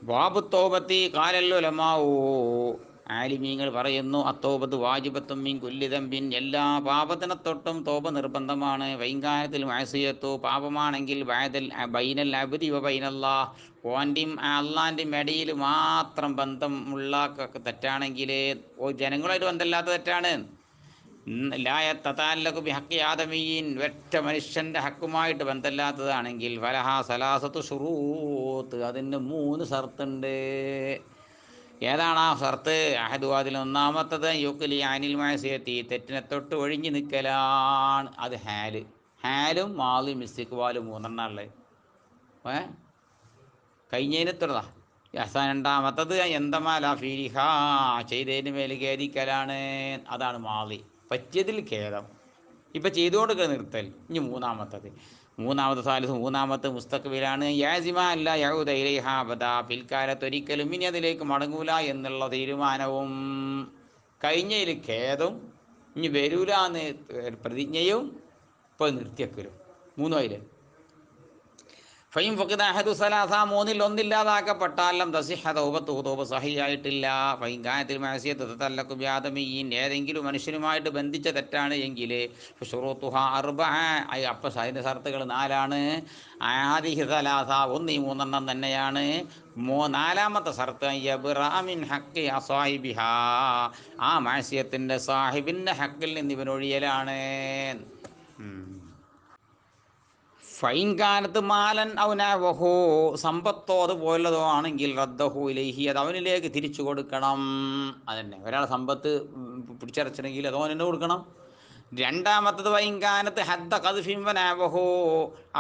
ബാബു തോബത്തി കാലല്ലുലമാവൂ ആലിമീങ്ങൾ പറയുന്നു അത്തോബത്ത് വാജിബത്തും മീൻ കുല്ലിതമ്പിൻ എല്ലാ പാപത്തിനെ തൊട്ടും തോപ നിർബന്ധമാണ്. വൈകാരത്തിൽ മാസിയത്തു പാപമാണെങ്കിൽ ബൈനൽ അബ്ദി വ ബൈനല്ലാ ഓൻ്റെയും അള്ളാൻ്റെയും ഇടയിൽ മാത്രം ബന്ധമുള്ള തെറ്റാണെങ്കിൽ ജനങ്ങളായിട്ട് ബന്ധമില്ലാത്ത തെറ്റാണ്. ലായ തതാല്ലഖു ബിഹഖി ആദമീൻ ഒറ്റ മനുഷ്യൻ്റെ ഹക്കുമായിട്ട് ബന്ധമില്ലാത്തതാണെങ്കിൽ ഫലഹ സലാസത്തു ഷുറൂത്ത് അതിന് 3 ഷർത്തുണ്ട്. ഏതാണ് ആ ഷർത്ത്? അഹദു അതിൽ ഒന്നാമത്തത് യുക്ലി അനിൽ മാസിയത്തി തെറ്റിനെ തൊട്ട് ഒഴിഞ്ഞു നിൽക്കലാണ്. അത് ഹാലും മാലിം ഇസ്തിഖ്ബാലും 3 ഉള്ളത് കഴിഞ്ഞതിനെത്തുള്ളതാ. രണ്ടാമത്തത് എന്തമാല ഫീരിഹ ചെയ്തതിന് മേൽ ഖേദിക്കലാണ്. അതാണ് മാലി പറ്റിയതിൽ ഖേദം, ഇപ്പം ചെയ്തുകൊണ്ട് നിർത്തൽ. ഇനി മൂന്നാമത്തെ മുസ്തഖ്ബിലാണ് യാസിമ അല്ല യഹൂദ ഇലൈഹ അബദ പിൽക്കാലത്ത് ഒരിക്കലും ഇനി അതിലേക്ക് മടങ്ങൂല എന്നുള്ള തീരുമാനവും കഴിഞ്ഞതിൽ ഖേദം ഇനി വരൂല എന്ന് പ്രതിജ്ഞയും ഇപ്പോൾ നിർത്തിവെക്കലും 3 അതിൽ ഫൈം ഫഖദ അഹദു സലാസ 3-ൽ 1 ഇല്ലാതാക്കപ്പെട്ടാലും തസിഹ തൗബത്തുഹു തൗബ സഹിയായിട്ടില്ല. ഫൈൻ കാനത്തിൽ മഅസിയത്തു തതല്ലഖു ബിആദമിയ്യിൻ ഏതെങ്കിലും മനുഷ്യനുമായിട്ട് ബന്ധിച്ച തെറ്റാണ് എങ്കിൽ ശുറൂത്തുഹ അർബഅ അപ്പോൾ അതിൻ്റെ ഷർത്തുകൾ 4 ആദിഹി സലാസ 1 ഈ 3 തന്നെയാണ്. 4-ാമത്തെ ഷർത്ത് യബ്റഅ മിൻ ഹഖ്ഖി അസാഹിബിഹാ ആ മഅസിയത്തിൻ്റെ സാഹിബിൻ്റെ ഹക്കിൽ നിന്ന് ഇവനൊഴിയലാണ്. ഫൈൻകാനത്ത് മാലൻ ഔനവഹു സമ്പത്തോ അതുപോലതോ ആണെങ്കിൽ റദ്ദഹു ഇലൈഹി അത് അവനിലേക്ക് തിരിച്ചു കൊടുക്കണം. അതന്നെ ഒരാൾ സമ്പത്ത് പിടിച്ചടച്ചിട്ടുണ്ടെങ്കിൽ അത് അവനെന്നെ കൊടുക്കണം. രണ്ടാമത്തത് വൈൻകാനത്ത് ഹദ്ദ ഖദ്ഫിൻ വനവഹു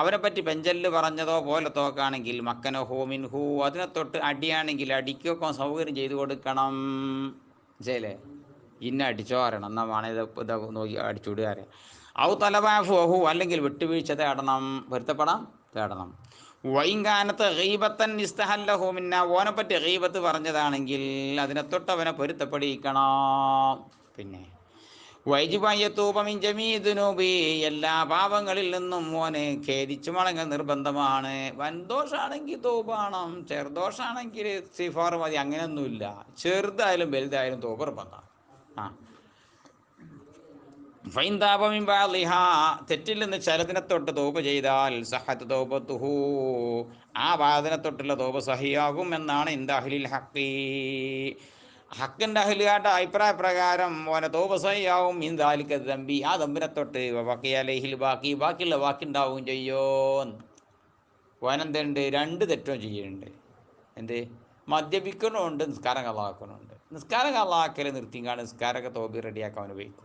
അവനെപ്പറ്റി പെഞ്ചല്ല് പറഞ്ഞതോ പോലത്തോ ഒക്കെ ആണെങ്കിൽ മക്കനഹു മിൻഹു അതിനെ തൊട്ട് അടിയാണെങ്കിൽ അടിക്കൊക്കെ സൗകര്യം ചെയ്തു കൊടുക്കണം. ശരിയല്ലേ? ഇന്ന അടിച്ചോ അറിയണം, എന്നാൽ വേണേ ഇതാ നോക്കി അടിച്ചുവിടുകാരെ. ഔ തലബാഫുഹു അല്ലെങ്കിൽ വിട്ടുവീഴ്ച തേടണം. വൈകാനത്ത് ഗീബത്തൻ ഇസ്തഹല്ലഹു മിന്ന ഓനെപ്പറ്റി ഗീബത്ത് പറഞ്ഞതാണെങ്കിൽ അതിനെ തൊട്ടവനെ പൊരുത്തപ്പെടിക്കണം. പിന്നെ വൈജിബായത്തൂപമിൻ ജമീദുനൂബി എല്ലാ പാപങ്ങളിൽ നിന്നും മോനെ ഖേദിച്ചു മടങ്ങൽ നിർബന്ധമാണ്. വൻദോഷാണെങ്കിൽ തൗബാണം, ചെറുദോഷാണെങ്കിൽ ഇസ്തിഗ്ഫാർ മതി. അങ്ങനെയൊന്നുമില്ല, ചെറുതായാലും വലുതായാലും തൗബ നിർബന്ധമാണ്. ഫൈൻ താപമിൻ ബാളിഹ തെറ്റിൽ നിന്ന് ചിലതിനെ തൊട്ട് തൗബ ചെയ്താൽ സഹത്ത് തൗബത്തുഹു ആ വാദനെ തൊട്ടുള്ള തൗബ സഹിയാകും എന്നാണ് ഇന്ദ അഹ്ലിൽ ഹഖി ഹക്കിൻ്റെ അഹ്ലുകാരുടെ അഭിപ്രായ പ്രകാരം ഓനെ തൗബ സഹിയാവും. മിൻ ദാലിക ദംബി ആ ദമ്പിനെ തൊട്ട് ബഖി അലൈഹിൽ ബാക്കിയുള്ള ബാക്കി ചെയ്യോ. ഓനെന്തുണ്ട്? 2 തെറ്റും ചെയ്യുന്നുണ്ട്. എന്ത്? മദ്യപിക്കണമുണ്ട്, നിസ്കാരം കള്ളാക്കണമുണ്ട്. നിസ്കാരം കള്ളാക്കൽ നിർത്തിക്കാണ്ട് നിസ്കാരമൊക്കെ തൗബ റെഡിയാക്കാൻ അവന് വയ്ക്കും.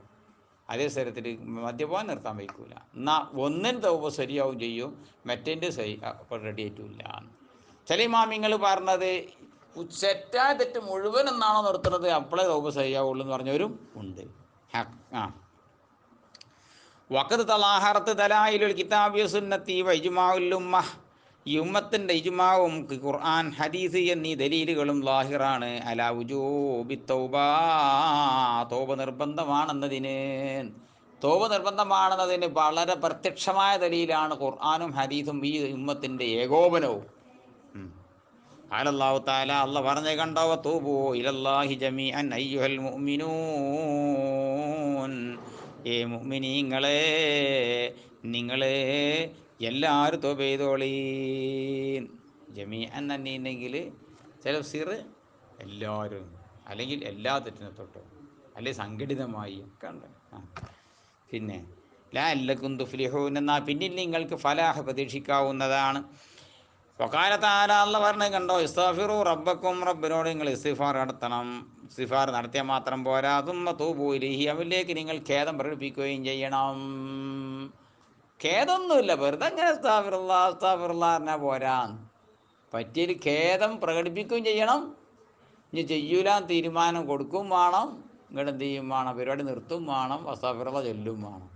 അതേ സ്ഥലത്തിൽ മദ്യപാനം നിർത്താൻ വയ്ക്കൂല. എന്നാൽ ഒന്നിന് തൗബ ശരിയാവും ചെയ്യും, മറ്റേൻ്റെ അപ്പോൾ റെഡി ആയിട്ടില്ല. ചില ഇമാമിങ്ങൾ പറഞ്ഞത് സെറ്റായ തെറ്റ് മുഴുവൻ എന്നാണോ നിർത്തുന്നത് അപ്പോഴേ തൗബ ശരിയാവുള്ളൂ എന്ന് പറഞ്ഞവരും ഉണ്ട്. വഖദ് തലാഹറത്ത് ദലായിലുൽ കിതാബി സുന്നത്തി വഇജ്മാഉൽ ഉമ്മ ഈ ഉമ്മത്തിൻ്റെ ഇജ്മാവും ഖുർആൻ ഹദീസ് എന്നീ ദലീലുകളും ലാഹിറാണ് അലാ വുജൂബി തൗബ തൗബ നിർബന്ധമാണെന്നതിന് വളരെ പ്രത്യക്ഷമായ ദലീലാണ് ഖുർആനും ഹദീസും ഈ ഉമ്മത്തിൻ്റെ ഏകോപനവും. അല്ലാഹു തആല അല്ലാഹ് പറഞ്ഞു കണ്ടോ തൂബു ഇലല്ലാഹി ജമീഅൻ അയ്യുഹൽ മുഅ്മിനൂൻ മുഅ്മിനീങ്ങളെ നിങ്ങളെ എല്ലാവരും തൗബ ചെയ്തോളീൻ. ജമീഅൻ തന്നെയുണ്ടെങ്കിൽ ചില സിറ് എല്ലാവരും, അല്ലെങ്കിൽ എല്ലാ തെറ്റിനെ തൊട്ടും, അല്ലെങ്കിൽ സംഘടിതമായി ഒക്കെ ഉണ്ട്. പിന്നെ ലഅല്ലക്കും തുഫ്ലിഹൂൻ എന്നാൽ പിന്നിൽ നിങ്ങൾക്ക് ഫലാഹ് പ്രതീക്ഷിക്കാവുന്നതാണ്. വഖാല തആല അല്ലാഹ് പറഞ്ഞത് കണ്ടോ ഇസ്തഗ്ഫിറു റബ്ബക്കും റബ്ബിനോട് നിങ്ങൾ ഇസ്തിഗ്ഫാർ നടത്തണം. ഇസ്തിഗ്ഫാർ നടത്തിയാൽ മാത്രം പോരാ, തുമ്മ തൂബു ഇലൈഹി അവനിലേക്ക് നിങ്ങൾ ഖേദം പ്രകടിപ്പിക്കുകയും ചെയ്യണം. ഖേദമൊന്നുമില്ല, വെറുതെ അങ്ങനെ അസ്തഗ്ഫിറുല്ലാഹ് പറഞ്ഞാൽ പോരാ, പറ്റിയൊരു ഖേദം പ്രകടിപ്പിക്കുകയും ചെയ്യണം. ഇനി ചെയ്യൂലാൻ തീരുമാനം കൊടുക്കും വേണം, ഇങ്ങോട്ട് എന്ത് ചെയ്യും വേണം, പരിപാടി നിർത്തും വേണം, അസ്തഗ്ഫിറുല്ലാഹ് ചൊല്ലും വേണം.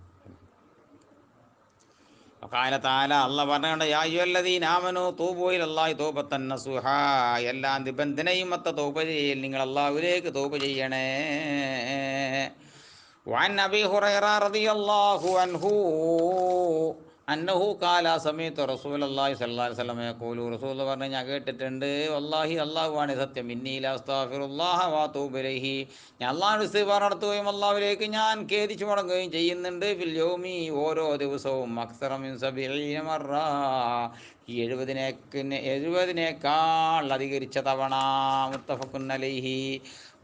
വഖാല തആല അല്ലാഹ് പറഞ്ഞുകൊണ്ട് യാ അയ്യുഹല്ലദീന ആമനൂ തൂബൂ ഇലല്ലാഹി തൗബത്തൻ നസൂഹാ എല്ലാ നിബന്ധനയും ഒത്ത തൗബ ചെയ്യൽ നിങ്ങൾ അല്ലാഹുവിലേക്ക് തൗബ ചെയ്യണേ. വഅൻ അബീ ഹുറൈറ റളിയല്ലാഹു അൻഹു അന്നഹു കാല സമയത്ത് റസൂലുള്ളാഹി സ്വല്ലല്ലാഹി അലൈഹി വസല്ലം യഖൂലു റസൂൽ പറഞ്ഞു ഞാൻ കേട്ടിട്ടുണ്ട് വല്ലാഹി അല്ലാഹുവാണ് സത്യം ഇന്നി ലഅസ്തഗ്ഫിറുല്ലാഹ വഅതൂബു ഇലൈഹി ഞാൻ അല്ലാഹുവിനോട് ഇസ്തിഗ്ഫാർ നടത്തുകയും അല്ലാഹുവിലേക്ക് ഞാൻ ഖേദിച്ചു മടങ്ങുകയും ചെയ്യുന്നുണ്ട് ഫിൽ യൗമി ഓരോ ദിവസവും അക്സറ മിൻ 70 മറ 70-നേക്കാൾ അധികരിച്ച തവണ മുത്തഫഖുൻ അലൈഹി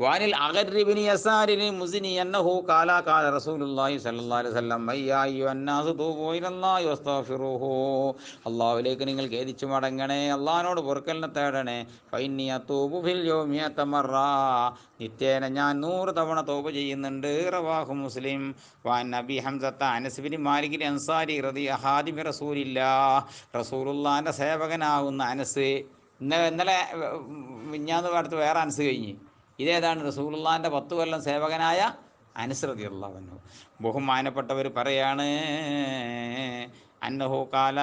വാനിൽ അഗർബിനി യസാരിന് മുസ്നി അന്നഹു കാല കാല റസൂലുള്ളാഹി സ്വല്ലല്ലാഹി അലൈഹി വസല്ലം യാ അയ്യുഹന്നാസു തൂബൂ ഇലല്ലാഹി വസ്തഗ്ഫിറൂഹു അല്ലാഹുവിലേക്ക് നിങ്ങൾ ഖേദിച്ചു മടങ്ങണേ അല്ലാഹുവിനോട് പൊറുക്കലിനെ തേടണേ ഫഇന്നി അതൂബു ഫിൽ യൗമി 100 മറ നിത്യേന ഞാൻ 100 തവണ തൗബ ചെയ്യുന്നുണ്ട് റവാഹു മുസ്ലിം വാൻ നബി ഹംസത്ത അനസ് ബിൻ മാലിക് അൻസാരി ഹാദിമി റസൂലില്ലാഹ് റസൂലുള്ളാഹിൻ്റെ സേവകനാകുന്ന അനസ് ഇന്നലെ മിഞ്ഞാന്ന് അടുത്ത് വേറെ അനസ് കഴിഞ്ഞ് ഇതേതാണ് റസൂലുള്ളാഹിൻ്റെ 10 കൊല്ലം സേവകനായ അനസ് റളിയല്ലാഹു അൻഹു ബഹുമാനപ്പെട്ടവർ പറയാണ് അന്നഹു കാല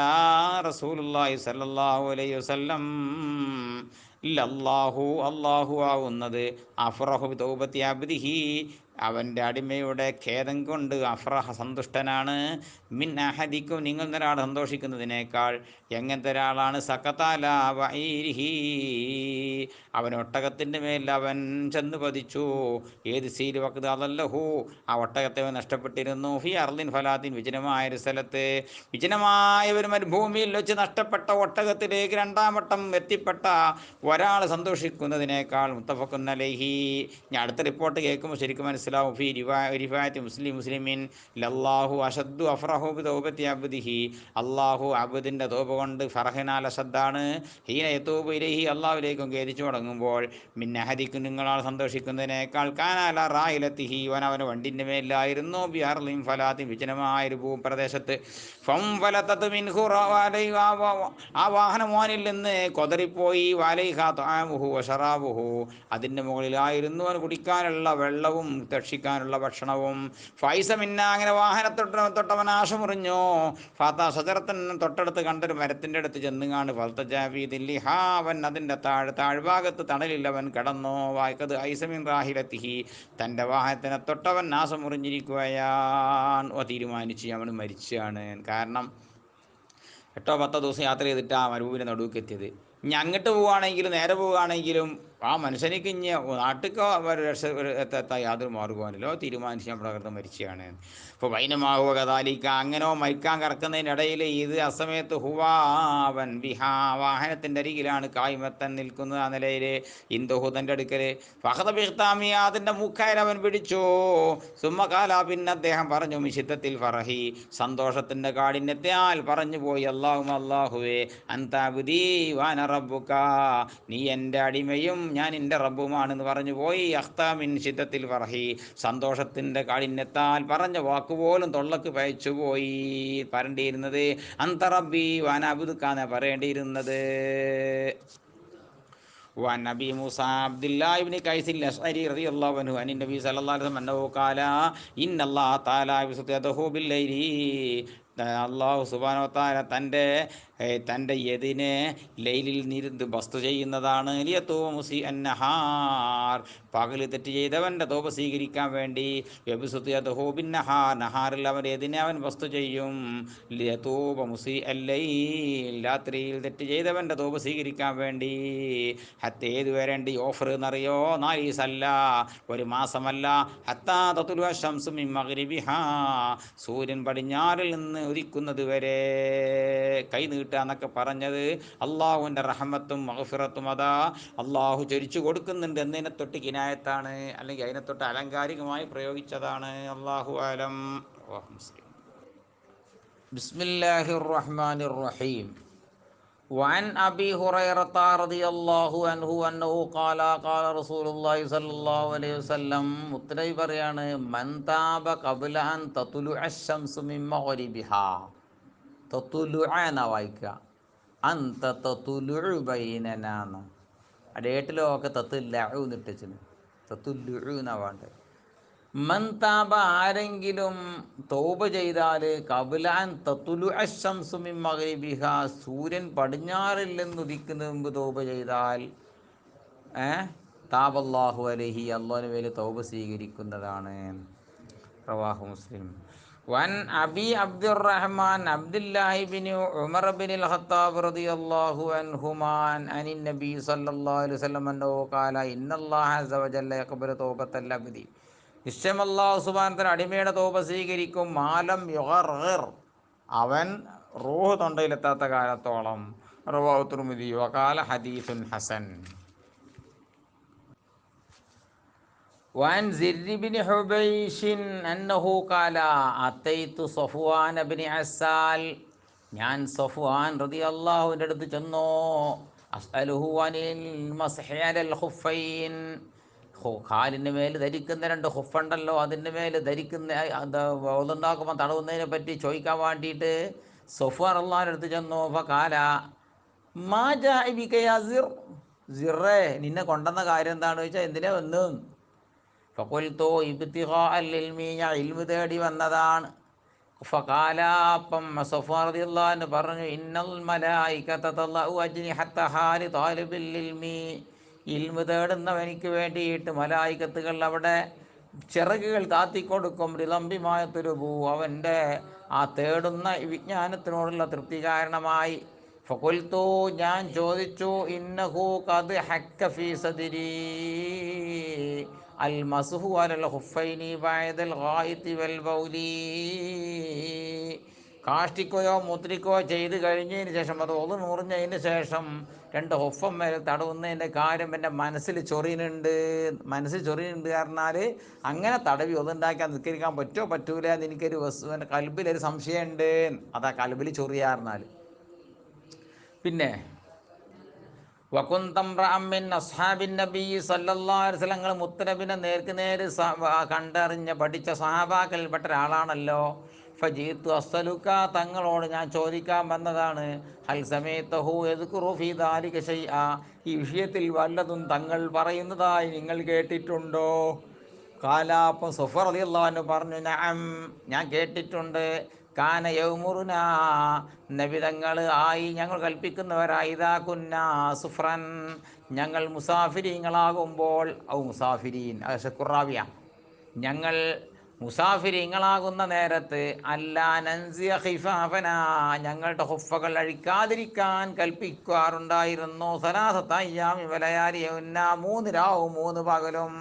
റസൂലുള്ളാഹി സ്വല്ലല്ലാഹു അലൈഹി വസല്ലം അല്ലാഹു ആവുന്നത് അഫ്റഹു തൗബത്തി അബ്ദിഹി അവൻ്റെ അടിമയുടെ ഖേദം കൊണ്ട് അഫ്രഹ സന്തുഷ്ടനാണ് മിൻ അഹദിക്കും നിങ്ങൾ ഒരാൾ സന്തോഷിക്കുന്നതിനേക്കാൾ എങ്ങനത്തെ ഒരാളാണ് സക്കത്താല വൈരിഹി അവൻ ഒട്ടകത്തിൻ്റെ മേൽ അവൻ ചെന്ന് പതിച്ചു ഏത് സീൽ വക്ത് അതല്ലഹു ആ ഒട്ടകത്തെ നഷ്ടപ്പെട്ടിരുന്നു ഫി അർദിൻ ഫലാത്തിൻ വിജനമായൊരു സ്ഥലത്ത് വിജനമായ ഒരു മരുഭൂമിയിൽ വെച്ച് നഷ്ടപ്പെട്ട ഒട്ടകത്തിലേക്ക് 2-ാം വട്ടം എത്തിപ്പെട്ട ഒരാൾ സന്തോഷിക്കുന്നതിനേക്കാൾ മുത്തഫഖുൻ അലൈഹി ഞാൻ അടുത്ത റിപ്പോർട്ട് കേൾക്കുമ്പോൾ ശരിക്കും മനസ്സിലാവും ഫി റിവായത്തി മുസ്ലിമിൻ ലല്ലാഹു അഷദ്ദു അഫ്റഹു ബി തൗബത്തി അബ്ദിഹി അല്ലാഹു അബ്ദിൻ്റെ തൗബ കൊണ്ട് ഫർഹിനാൽ അഷദ്ദാണ് ഹീന യതൂബു ഇലൈഹി അല്ലാഹുവിലേക്കും ഖേദിച്ചു മടങ്ങുമ്പോൾ മിൻ അഹദിക്കും നിങ്ങളാൾ സന്തോഷിക്കുന്നതിനേക്കാൾ കാനാല റായിലത്തിഹി അവൻ വണ്ടിൻ്റെ മേലായിരുന്നു ബി അർളിൻ ഫലാത്തി വിജനമായൊരു ഭൂപ്രദേശത്ത് ഫം ഫലത്തത്ത് മിൻഹു ആ വാഹനം മോനിൽ നിന്ന് കൊതറിപ്പോയി വാലൈഹ ത്വാമുഹു വശറാബുഹു അതിൻ്റെ മുകളിലായിരുന്നു അവൻ കുടിക്കാനുള്ള വെള്ളവും ഭക്ഷിക്കാനുള്ള ഭക്ഷണവും ഫൈസ മിന്ന അങ്ങനെ വാഹനത്തൊട്ടവൻ ആശമുറിഞ്ഞു ഫാത്ത സജറത്തൻ തൊട്ടടുത്ത് കണ്ടൊരു മരത്തിൻ്റെ അടുത്ത് ചെന്നുകാണ്ട് ഫൽത്തജാബിദില്ലി അവൻ അതിൻ്റെ താഴ്ഭാഗത്ത് തണലിൽ അവൻ കിടന്നു വായിക്കത് ഐസമിൻ റാഹിലത്തിഹി തൻ്റെ വാഹനത്തിനെ തൊട്ടവൻ നാശം മുറിഞ്ഞിരിക്കുകയാൻ തീരുമാനിച്ച് അവൻ മരിച്ചാണ്. കാരണം 8-10 ദിവസം യാത്ര ചെയ്തിട്ട് ആ മരുഭൂമിൻ്റെ നടുവിലേക്ക് എത്തിയത്. ഇനി അങ്ങോട്ട് പോവുകയാണെങ്കിലും നേരെ പോവുകയാണെങ്കിലും ആ മനുഷ്യനിക്ക് ഇനി നാട്ടിലേക്ക് എത്താൻ യാതൊരു മാർഗവുമില്ലല്ലോ തീരുമാനിച്ച് നമ്മുടെ അകത്ത് മരിക്കുകയാണ്. ഇപ്പോൾ വൈനമാവുക കഥാലിക്ക അങ്ങനോ മരിക്കാൻ കറക്കുന്നതിനിടയിൽ ഇത് അസമയത്ത് ഹുവാവൻ ബിഹാ വാഹനത്തിൻ്റെ അരികിലാണ് കായ്മത്തൻ നിൽക്കുന്നത്. ആ നിലയിൽ ഇന്ദുഹുദൻ്റെ അടുക്കൽ ഫഹദ ബിഖ്താമി അതിൻ്റെ മുഖയിൽ അവൻ പിടിച്ചു. സുമ്മകാല പിന്നെ അദ്ദേഹം പറഞ്ഞു മിശിദ്ധത്തിൽ ഫറഹി സന്തോഷത്തിൻ്റെ കാഠിന്യത്താൽ പറഞ്ഞു പോയി അല്ലാഹുവേ അൻതാബുദീ വാന റബ്ബുക നീ എൻ്റെ അടിമയും ഞാൻ എൻ്റെ റബ്ബുമാണെന്ന് പറഞ്ഞു പോയി. അഖ്താമിൻ ശിദ്ദത്തിൽ ഫർഹി സന്തോഷത്തിൻ്റെ കാഠിന്യത്താൽ പറഞ്ഞ വാക്കുപോലും തൊള്ളക്ക് പയച്ചു പോയി. പറയേണ്ടിയിരുന്നത് അന്ത റബ്ബി വാന അബ്ദുക പറയേണ്ടിയിരുന്നത്. وعن نبي موسى عبد الله بن قيس الأشعري رضي الله عنه عن النبي صلى الله عليه وسلم أنه قال إن الله تعالى يبسط يده بالليل അള്ളാഹു സുബ്ഹാനഹു വ തആല തൻ്റെ യദിനെ ലൈലിൽ നിരുന്ന് ബസ്തു ചെയ്യുന്നതാണ്. ലിയതൂബ മുസി അന്നഹാർ പകൽ തെറ്റ് ചെയ്തവൻ്റെ തോപ സ്വീകരിക്കാൻ വേണ്ടി യബ്സുതു യദഹു ബിന്നഹാർ നഹാറിൽ അവൻ യദിനെ അവൻ ബസ്തു ചെയ്യും. ലിയതൂബ മുസി അല്ലൈൽ രാത്രിയിൽ തെറ്റ് ചെയ്തവൻ്റെ തോപ സ്വീകരിക്കാൻ വേണ്ടി. ഹത്ത ഏത് വരേണ്ടി ഓഫർ എന്നറിയോ 4 ദിവസമല്ല ഒരു മാസമല്ല. ഹത്താ തത്ലുഅ ശംസു മിൻ മഗ്രിബിഹാ സൂര്യൻ പടിഞ്ഞാറിൽ നിന്ന് ഉദിക്കുന്നത് വരെ കൈ നീട്ടുക എന്നൊക്കെ പറഞ്ഞത് അള്ളാഹുവിൻ്റെ റഹ്മത്തും മഗ്ഫിറത്തും അതാ അള്ളാഹു ചൊരിച്ചു കൊടുക്കുന്നുണ്ട് എന്നതിനെ തൊട്ട് കിനായത്താണ്, അല്ലെങ്കിൽ അതിനെ തൊട്ട് അലങ്കാരികമായി പ്രയോഗിച്ചതാണ്. അള്ളാഹു ആലം. ബിസ്മില്ലാഹിർ റഹ്മാനിർ റഹീം. وعن أبي هريرة رضي الله عنه أنه قال قال رسول الله صلى الله عليه وسلم മുത്തനബി പറയാണ് മൻ താബ ഖബ്ല അൻ തത്ലുഅ അശംസു മിൻ മഗ്രിബിഹാ തത്ലുഅ എന്ന വായിക്കുക അന്ത തത്ലുഉ ബൈനനാ അടേട്ടിലൊക്കെ തത്ലുഉ എന്നിട്ടിച്ചിന് തത്ലുഉ എന്നാ വേണ്ടത്. മൻ താബ ആരെങ്കിലും തൗബ ചെയ്താൽ ഖബ്ലഅൻ തത്ലുഅ അശംസു മിൻ മഗ്രിബിഹാ സൂര്യൻ പടിഞ്ഞാറിൽ നിന്ന് ഉദിക്കുന്നതിന് മുമ്പ് തൗബ ചെയ്താൽ താബല്ലാഹു അലൈഹി അല്ലാഹുവിൻ്റെ മേൽ തൗബ സ്വീകരിക്കുന്നതാണ്. റവാഹു മുസ്ലിം. വൻ അബി അബ്ദുറഹ്മാൻ അബ്ദുല്ലാഹി ബിൻ ഉമർ ബിൻ അൽ ഖത്താബ് റളിയല്ലാഹു അൻഹുമാൻ അനിൻ നബി സല്ലല്ലാഹു അലൈഹി വസല്ലം അന്നഹു ഖാല ഇന്നല്ലാഹ അസ്സ വജല്ല യഖ്ബലു തൗബത്തൽ അബ്ദി, നിശ്ചയം അല്ലാഹു സുബ്ഹാനഹു വ തആല അടിമയുടെ തൗബ സ്വീകരിക്കും, മാലം യുഗർഗിർ, അവൻ റൂഹ് തൊണ്ടയിലെത്താത്ത കാലത്തോളം. റവാഹു തിർമിദി വഖാല ഹദീസുൻ ഹസൻ. വൻ സിർ ബിൻ ഹുബൈഷിൻ അന്നഹു ഖാല അതൈതു സഫ്വാൻ ബിൻ അസ്സാൽ, ഞാൻ സഫ്വാൻ റളിയല്ലാഹുവിൻ്റെ അടുത്ത് ചെന്നു, അസ്അലുഹു അനിൽ മസ്ഹി അലൽ ഖുഫൈൻ, കാലിൻ്റെ മേൽ ധരിക്കുന്ന രണ്ട് ഖുഫുണ്ടല്ലോ, അതിൻ്റെ മേൽ ധരിക്കുന്ന അത് ഉണ്ടാക്കുമ്പോൾ തടവുന്നതിനെ പറ്റി ചോദിക്കാൻ വേണ്ടിയിട്ട് സഫ്വാൻ റളിയല്ലാഹുവിൻ്റെ അടുത്ത് ചെന്നു. ഫഖാല മാ ജാഇ ബിക യാ സിർ, സിറേ നിന്നെ കൊണ്ടുവന്ന കാര്യം എന്താണെന്ന് ചോദിച്ചാൽ എന്തിനാ വന്നു? ഫഖുൽതു ഇബ്തിഗാഅൽ ഇൽമി, ഞാൻ ഇൽമു തേടി വന്നതാണ്. ഫഖാല, അപ്പം സഫ്വാൻ റളിയല്ലാഹു അൻഹു പറഞ്ഞു, ഇന്നൽ മലായികത തളഉ അജ്നിഹത്തഹാ ലി താലിബിൽ ഇൽമി, ഇൽമു തേടുന്നവനിക്ക് വേണ്ടിയിട്ട് മലായികത്തുകൾ അവിടെ ചിറകുകൾ താത്തിക്കൊടുക്കും. റിളംബിമായ തുരുബു, അവൻ്റെ ആ തേടുന്ന വിജ്ഞാനത്തിനോടുള്ള തൃപ്തി കാരണമായി. ഫഖുൽതു, ഞാൻ ചോദിച്ചു, ഇന്നഹു ഖദ് ഹക്ക ഫീ സദ്രി അൽ മസ്ഹു അലൽ ഖുഫൈനി ബഅദൽ ഗായിതി വൽ ബൗലി, കാഷ്ടിക്കുകയോ മൂത്രിക്കുകയോ ചെയ്ത് കഴിഞ്ഞതിന് ശേഷം, അത് ഒളു നൂറിഞ്ഞതിന് ശേഷം രണ്ട് ഹുഫം മേലെ തടവുന്നതിൻ്റെ കാര്യം എൻ്റെ മനസ്സിൽ ചൊറിയുന്നുണ്ട്. മനസ്സിൽ ചൊറിയുന്നുണ്ട് പറഞ്ഞാൽ അങ്ങനെ തടവി ഒതുണ്ടാക്കാൻ നിസ്കരിക്കാൻ പറ്റുമോ പറ്റൂല എന്ന് എനിക്കൊരു എൻ്റെ കൽബിലൊരു സംശയമുണ്ട്. അതാ കൽബിൽ ചൊറിയാറിഞ്ഞാൽ. പിന്നെ വകുന്തം റഅമ്മിൻ അസ്ഹാബിൻ നബി സല്ലല്ലാഹു അലൈഹി വസല്ലം, നിങ്ങൾ മുത്തനബിനെ നേർക്ക് നേര് കണ്ടറിഞ്ഞ പഠിച്ച സഹാബാക്കളിൽപ്പെട്ട ഒരാളാണല്ലോ. ഫജീത്തു അസ്സലുക, തങ്ങളോട് ഞാൻ ചോദിക്കാൻ വന്നതാണ്. ഹൽ സമീതഹു യദ്കുറു ഫീ ദാലിക ശൈഅ, ഈ വിഷയത്തിൽ വല്ലതും തങ്ങൾ പറയുന്നതായി നിങ്ങൾ കേട്ടിട്ടുണ്ടോ? കാല, അപ്പം സഫർ റളിയല്ലാഹു അൻഹു പറഞ്ഞു, നഅം, ഞാൻ കേട്ടിട്ടുണ്ട്. കാന യൗമുറുന, നബി തങ്ങൾ ആയി ഞങ്ങൾ കൽപ്പിക്കുന്നവരായി, ഇദാ കുന്നാ സുഫ്രൻ, ഞങ്ങൾ മുസാഫിരീങ്ങളാകുമ്പോൾ, ഔ മുസാഫിരീൻ ഷുറാവിയ, ഞങ്ങൾ മുസാഫിരീങ്ങളാകുന്ന നേരത്ത്, അല്ലാ നൻസിയ ഖിഫാഫന, ഞങ്ങളുടെ ഹുഫകൾ അഴിക്കാതിരിക്കാൻ കൽപ്പിക്കാറുണ്ടായിരുന്നു. സലാസത്ത അയ്യാമി വലയാലിയുന്ന, 3 രാവും 3 പകലും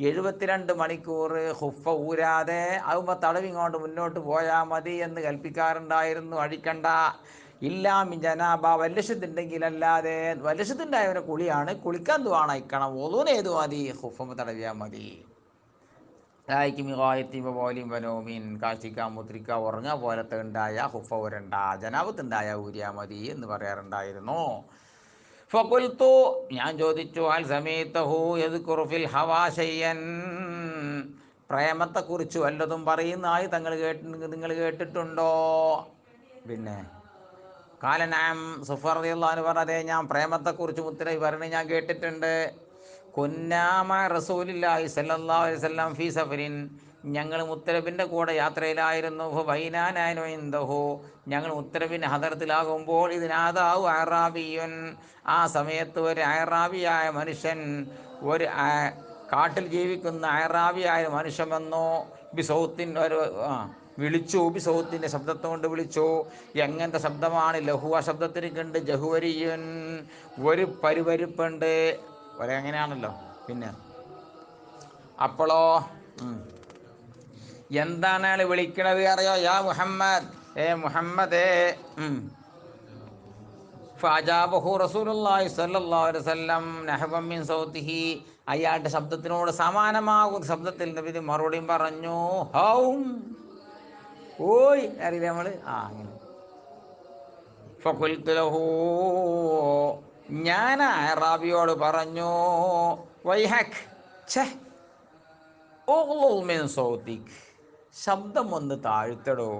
72 മണിക്കൂർ ഹുഫ ഊരാതെ ആകുമ്പോൾ തടവിങ്ങോട്ട് മുന്നോട്ട് പോയാൽ മതി എന്ന് കൽപ്പിക്കാറുണ്ടായിരുന്നു. അഴിക്കണ്ട. ഇല്ലാമി ജനാബ, വല്ലശത്തുണ്ടെങ്കിൽ അല്ലാതെ. വല്ലശത്തുണ്ടായവരെ കുളിയാണ്, കുളിക്കാൻ തുവാണ് അയക്കണം. ഒളൂന് ഏതു മതി, ഹുഫ തടവിയാൽ മതി. പോലെയും വനോമീൻ, കാശിക്ക മുദ്രിക്ക ഉറങ്ങ പോലത്തെ ഉണ്ടായ ഹുഫ ഉരണ്ട, ജനാബത്തുണ്ടായ ഊരിയാ മതി എന്ന് പറയാറുണ്ടായിരുന്നു. ഫഖുൽതു, ഞാൻ ചോദിച്ചു, അൽ സമീതഹു യദ്കുറു ഫിൽ ഹവാ ശൈഅൻ, പ്രേമത്തെക്കുറിച്ച് വല്ലതും പറയുന്നതായി നിങ്ങൾ കേട്ടിട്ടുണ്ടോ? പിന്നെ കാലനാം സഫർ റളിയല്ലാഹു അൻഹു പറഞ്ഞതേ, ഞാൻ പ്രേമത്തെക്കുറിച്ച് മുത്തനബി പറയുന്നത് ഞാൻ കേട്ടിട്ടുണ്ട്. കുന്നാമ റസൂലില്ലാഹി സ്വല്ലല്ലാഹു അലൈഹി വസല്ലം ഫീ സഫരിൻ, ഞങ്ങൾ മുത്തനബിൻ്റെ കൂടെ യാത്രയിലായിരുന്നു. ഫബൈനാനു ഇൻദഹു, ഞങ്ങൾ മുത്തനബിൻ്റെ ഹദറത്തിലാകുമ്പോൾ, ഇതിനാദാവു അഅറാബിയുൻ, ആ സമയത്ത് ഒരു അഅറാബിയായ മനുഷ്യൻ, ഒരു കാട്ടിൽ ജീവിക്കുന്ന അഅറാബിയായ മനുഷ്യൻ വന്നു. ബിസൗത്തിൻ, ഒരു വിളിച്ചു. ബിസൗത്തിൻ്റെ ശബ്ദത്തെ കൊണ്ട് വിളിച്ചു. എങ്ങനത്തെ ശബ്ദമാണ്? ലഹു, ആ ശബ്ദത്തിന് കണ്ട് ജഹുവരിയൻ, ഒരു പരിപരിപ്പുണ്ട്. ഒരെങ്ങനെയാണല്ലോ. പിന്നെ അപ്പോളോ എന്താണ് അയാൾ വിളിക്കണത് അറിയോ? യാ മുഹമ്മദ്, ഏ മുഹമ്മദേ. ഫഅജാബഹു റസൂലുള്ളാഹി സ്വല്ലല്ലാഹു അലൈഹി വസല്ലം നഹവൻ മിൻ സൗതിഹി, അയാളുടെ ശബ്ദത്തിനോട് സമാനമാകുന്ന ശബ്ദത്തിൽ നബി മറുപടിയും പറഞ്ഞു. ഹൗം, ഓയ് അറിയില്ല നമ്മൾ അങ്ങനെ. ഫഖുൽതു ലഹു, ഞാൻ അഅറാബിയോട് പറഞ്ഞു, വൈഹക്, ഛേ, ഉഗ്ളുൽ മിൻ സൗതിക്, ശബ്ദം ഒന്ന് താഴ്ത്തടോ.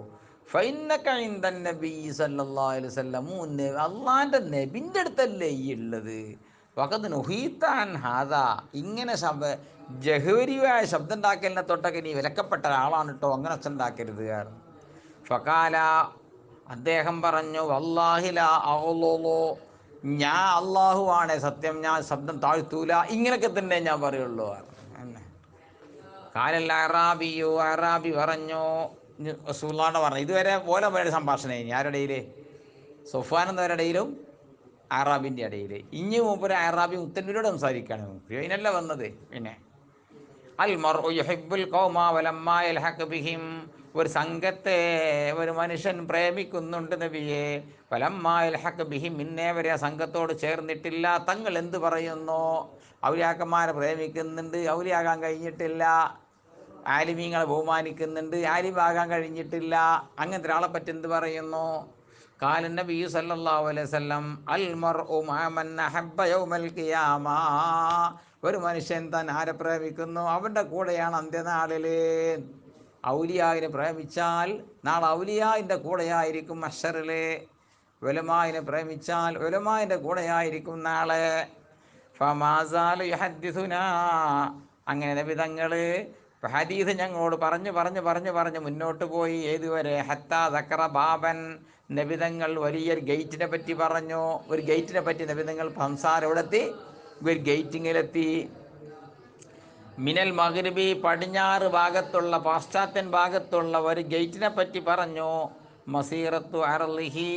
ഫൈന്നക ഇൻദൻ നബി സല്ലല്ലാഹു അലൈഹി വസല്ലം, അള്ളാൻ്റെ നബിൻ്റെ അടുത്തല്ലേ ഈ ഉള്ളത്. വഖദ് നുഹീത അൻ ഹാദാ, ഇങ്ങനെ ജഹരിയായ ശബ്ദം ഉണ്ടാക്കലിനെ തൊട്ടൊക്കെ നീ വിലക്കപ്പെട്ട ഒരാളാണ് കേട്ടോ, അങ്ങനെ ഒച്ച ഉണ്ടാക്കരുത്. ഫഖാല, അദ്ദേഹം പറഞ്ഞു, വല്ലാഹി ലാ അഗ്ളുളു, ഞാൻ അള്ളാഹുവാണ് സത്യം, ഞാൻ ശബ്ദം താഴ്ത്തൂല, ഇങ്ങനെയൊക്കെ തന്നെ ഞാൻ പറയുള്ളൂ. കാലൽ അറാബിയു, അറാബി പറഞ്ഞു, റസൂലുള്ളാഹിയുടെ പറഞ്ഞു. ഇതുവരെ പോലെ പോലെ സംഭാഷണം ഇനി ആരുടെ ഇടയിൽ? സൊഫാൻ എന്നവരുടെ ഇടയിലും അറാബിൻ്റെ ഇടയിൽ. ഇനി മൂപ്പര് അറാബി മുത്തനബിയോട് സംസാരിക്കുകയാണ്. ഇതിനല്ല വന്നത്. പിന്നെ അൽ മർഉ യുഹിബ്ബുൽ ഖൗമ വലമ്മാ യൽഹഖ് ബിഹിം, ഒരു സംഘത്തെ ഒരു മനുഷ്യൻ പ്രേമിക്കുന്നുണ്ട് നബിയെ. വലമ്മാ യൽഹഖ് ബിഹിം, ഇന്നേ വരെ ആ സംഘത്തോട് ചേർന്നിട്ടില്ല. തങ്ങൾ എന്ത് പറയുന്നു? ഔലിയാക്കന്മാരെ പ്രേമിക്കുന്നുണ്ട്, ഔലിയാകാൻ കഴിഞ്ഞിട്ടില്ല. ആലിമീങ്ങളെ ബഹുമാനിക്കുന്നുണ്ട്, ആലിമാകാൻ കഴിഞ്ഞിട്ടില്ല. അങ്ങനത്തെ ഒരാളെ പറ്റി എന്ത് പറയുന്നു? കാലൻ നബി സല്ലല്ലാഹു അലൈഹി വസല്ലം അൽ മർഉ മഅ മൻ അഹബ്ബ യൗമൽ ഖിയാമ, ഒരു മനുഷ്യൻ താൻ ആരെ പ്രേമിക്കുന്നു അവൻ്റെ കൂടെയാണ് അന്ത്യനാളിൽ. ഔലിയാവിനെ പ്രേമിച്ചാൽ നാളെ ഔലിയാവിൻ്റെ കൂടെയായിരിക്കും മഹ്ശറിൽ. ഉലമാവിനെ പ്രേമിച്ചാൽ ഉലമാവിൻ്റെ കൂടെയായിരിക്കും നാളെ. ഫമാസാലു യുഹദ്ദിസുനാ, അങ്ങനെ നബി തങ്ങൾ ഹദീസ് ഞങ്ങളോട് പറഞ്ഞു പറഞ്ഞു പറഞ്ഞു പറഞ്ഞ് മുന്നോട്ട് പോയി. ഏതുവരെ? ഹത്താ ദക്കറ ബാബൻ, നബിതങ്ങൾ വലിയൊരു ഗേറ്റിനെ പറ്റി പറഞ്ഞു. ഒരു ഗേറ്റിനെ പറ്റി നബിതങ്ങൾ സംസാരം എവിടെത്തി? ഒരു ഗേറ്റിങ്ങിലെത്തി. മിനൽ മഗ്രിബി, പടിഞ്ഞാറ് ഭാഗത്തുള്ള പാശ്ചാത്യൻ ഭാഗത്തുള്ള ഒരു ഗേറ്റിനെ പറ്റി പറഞ്ഞു. മസീറത്തു അർളിഹി,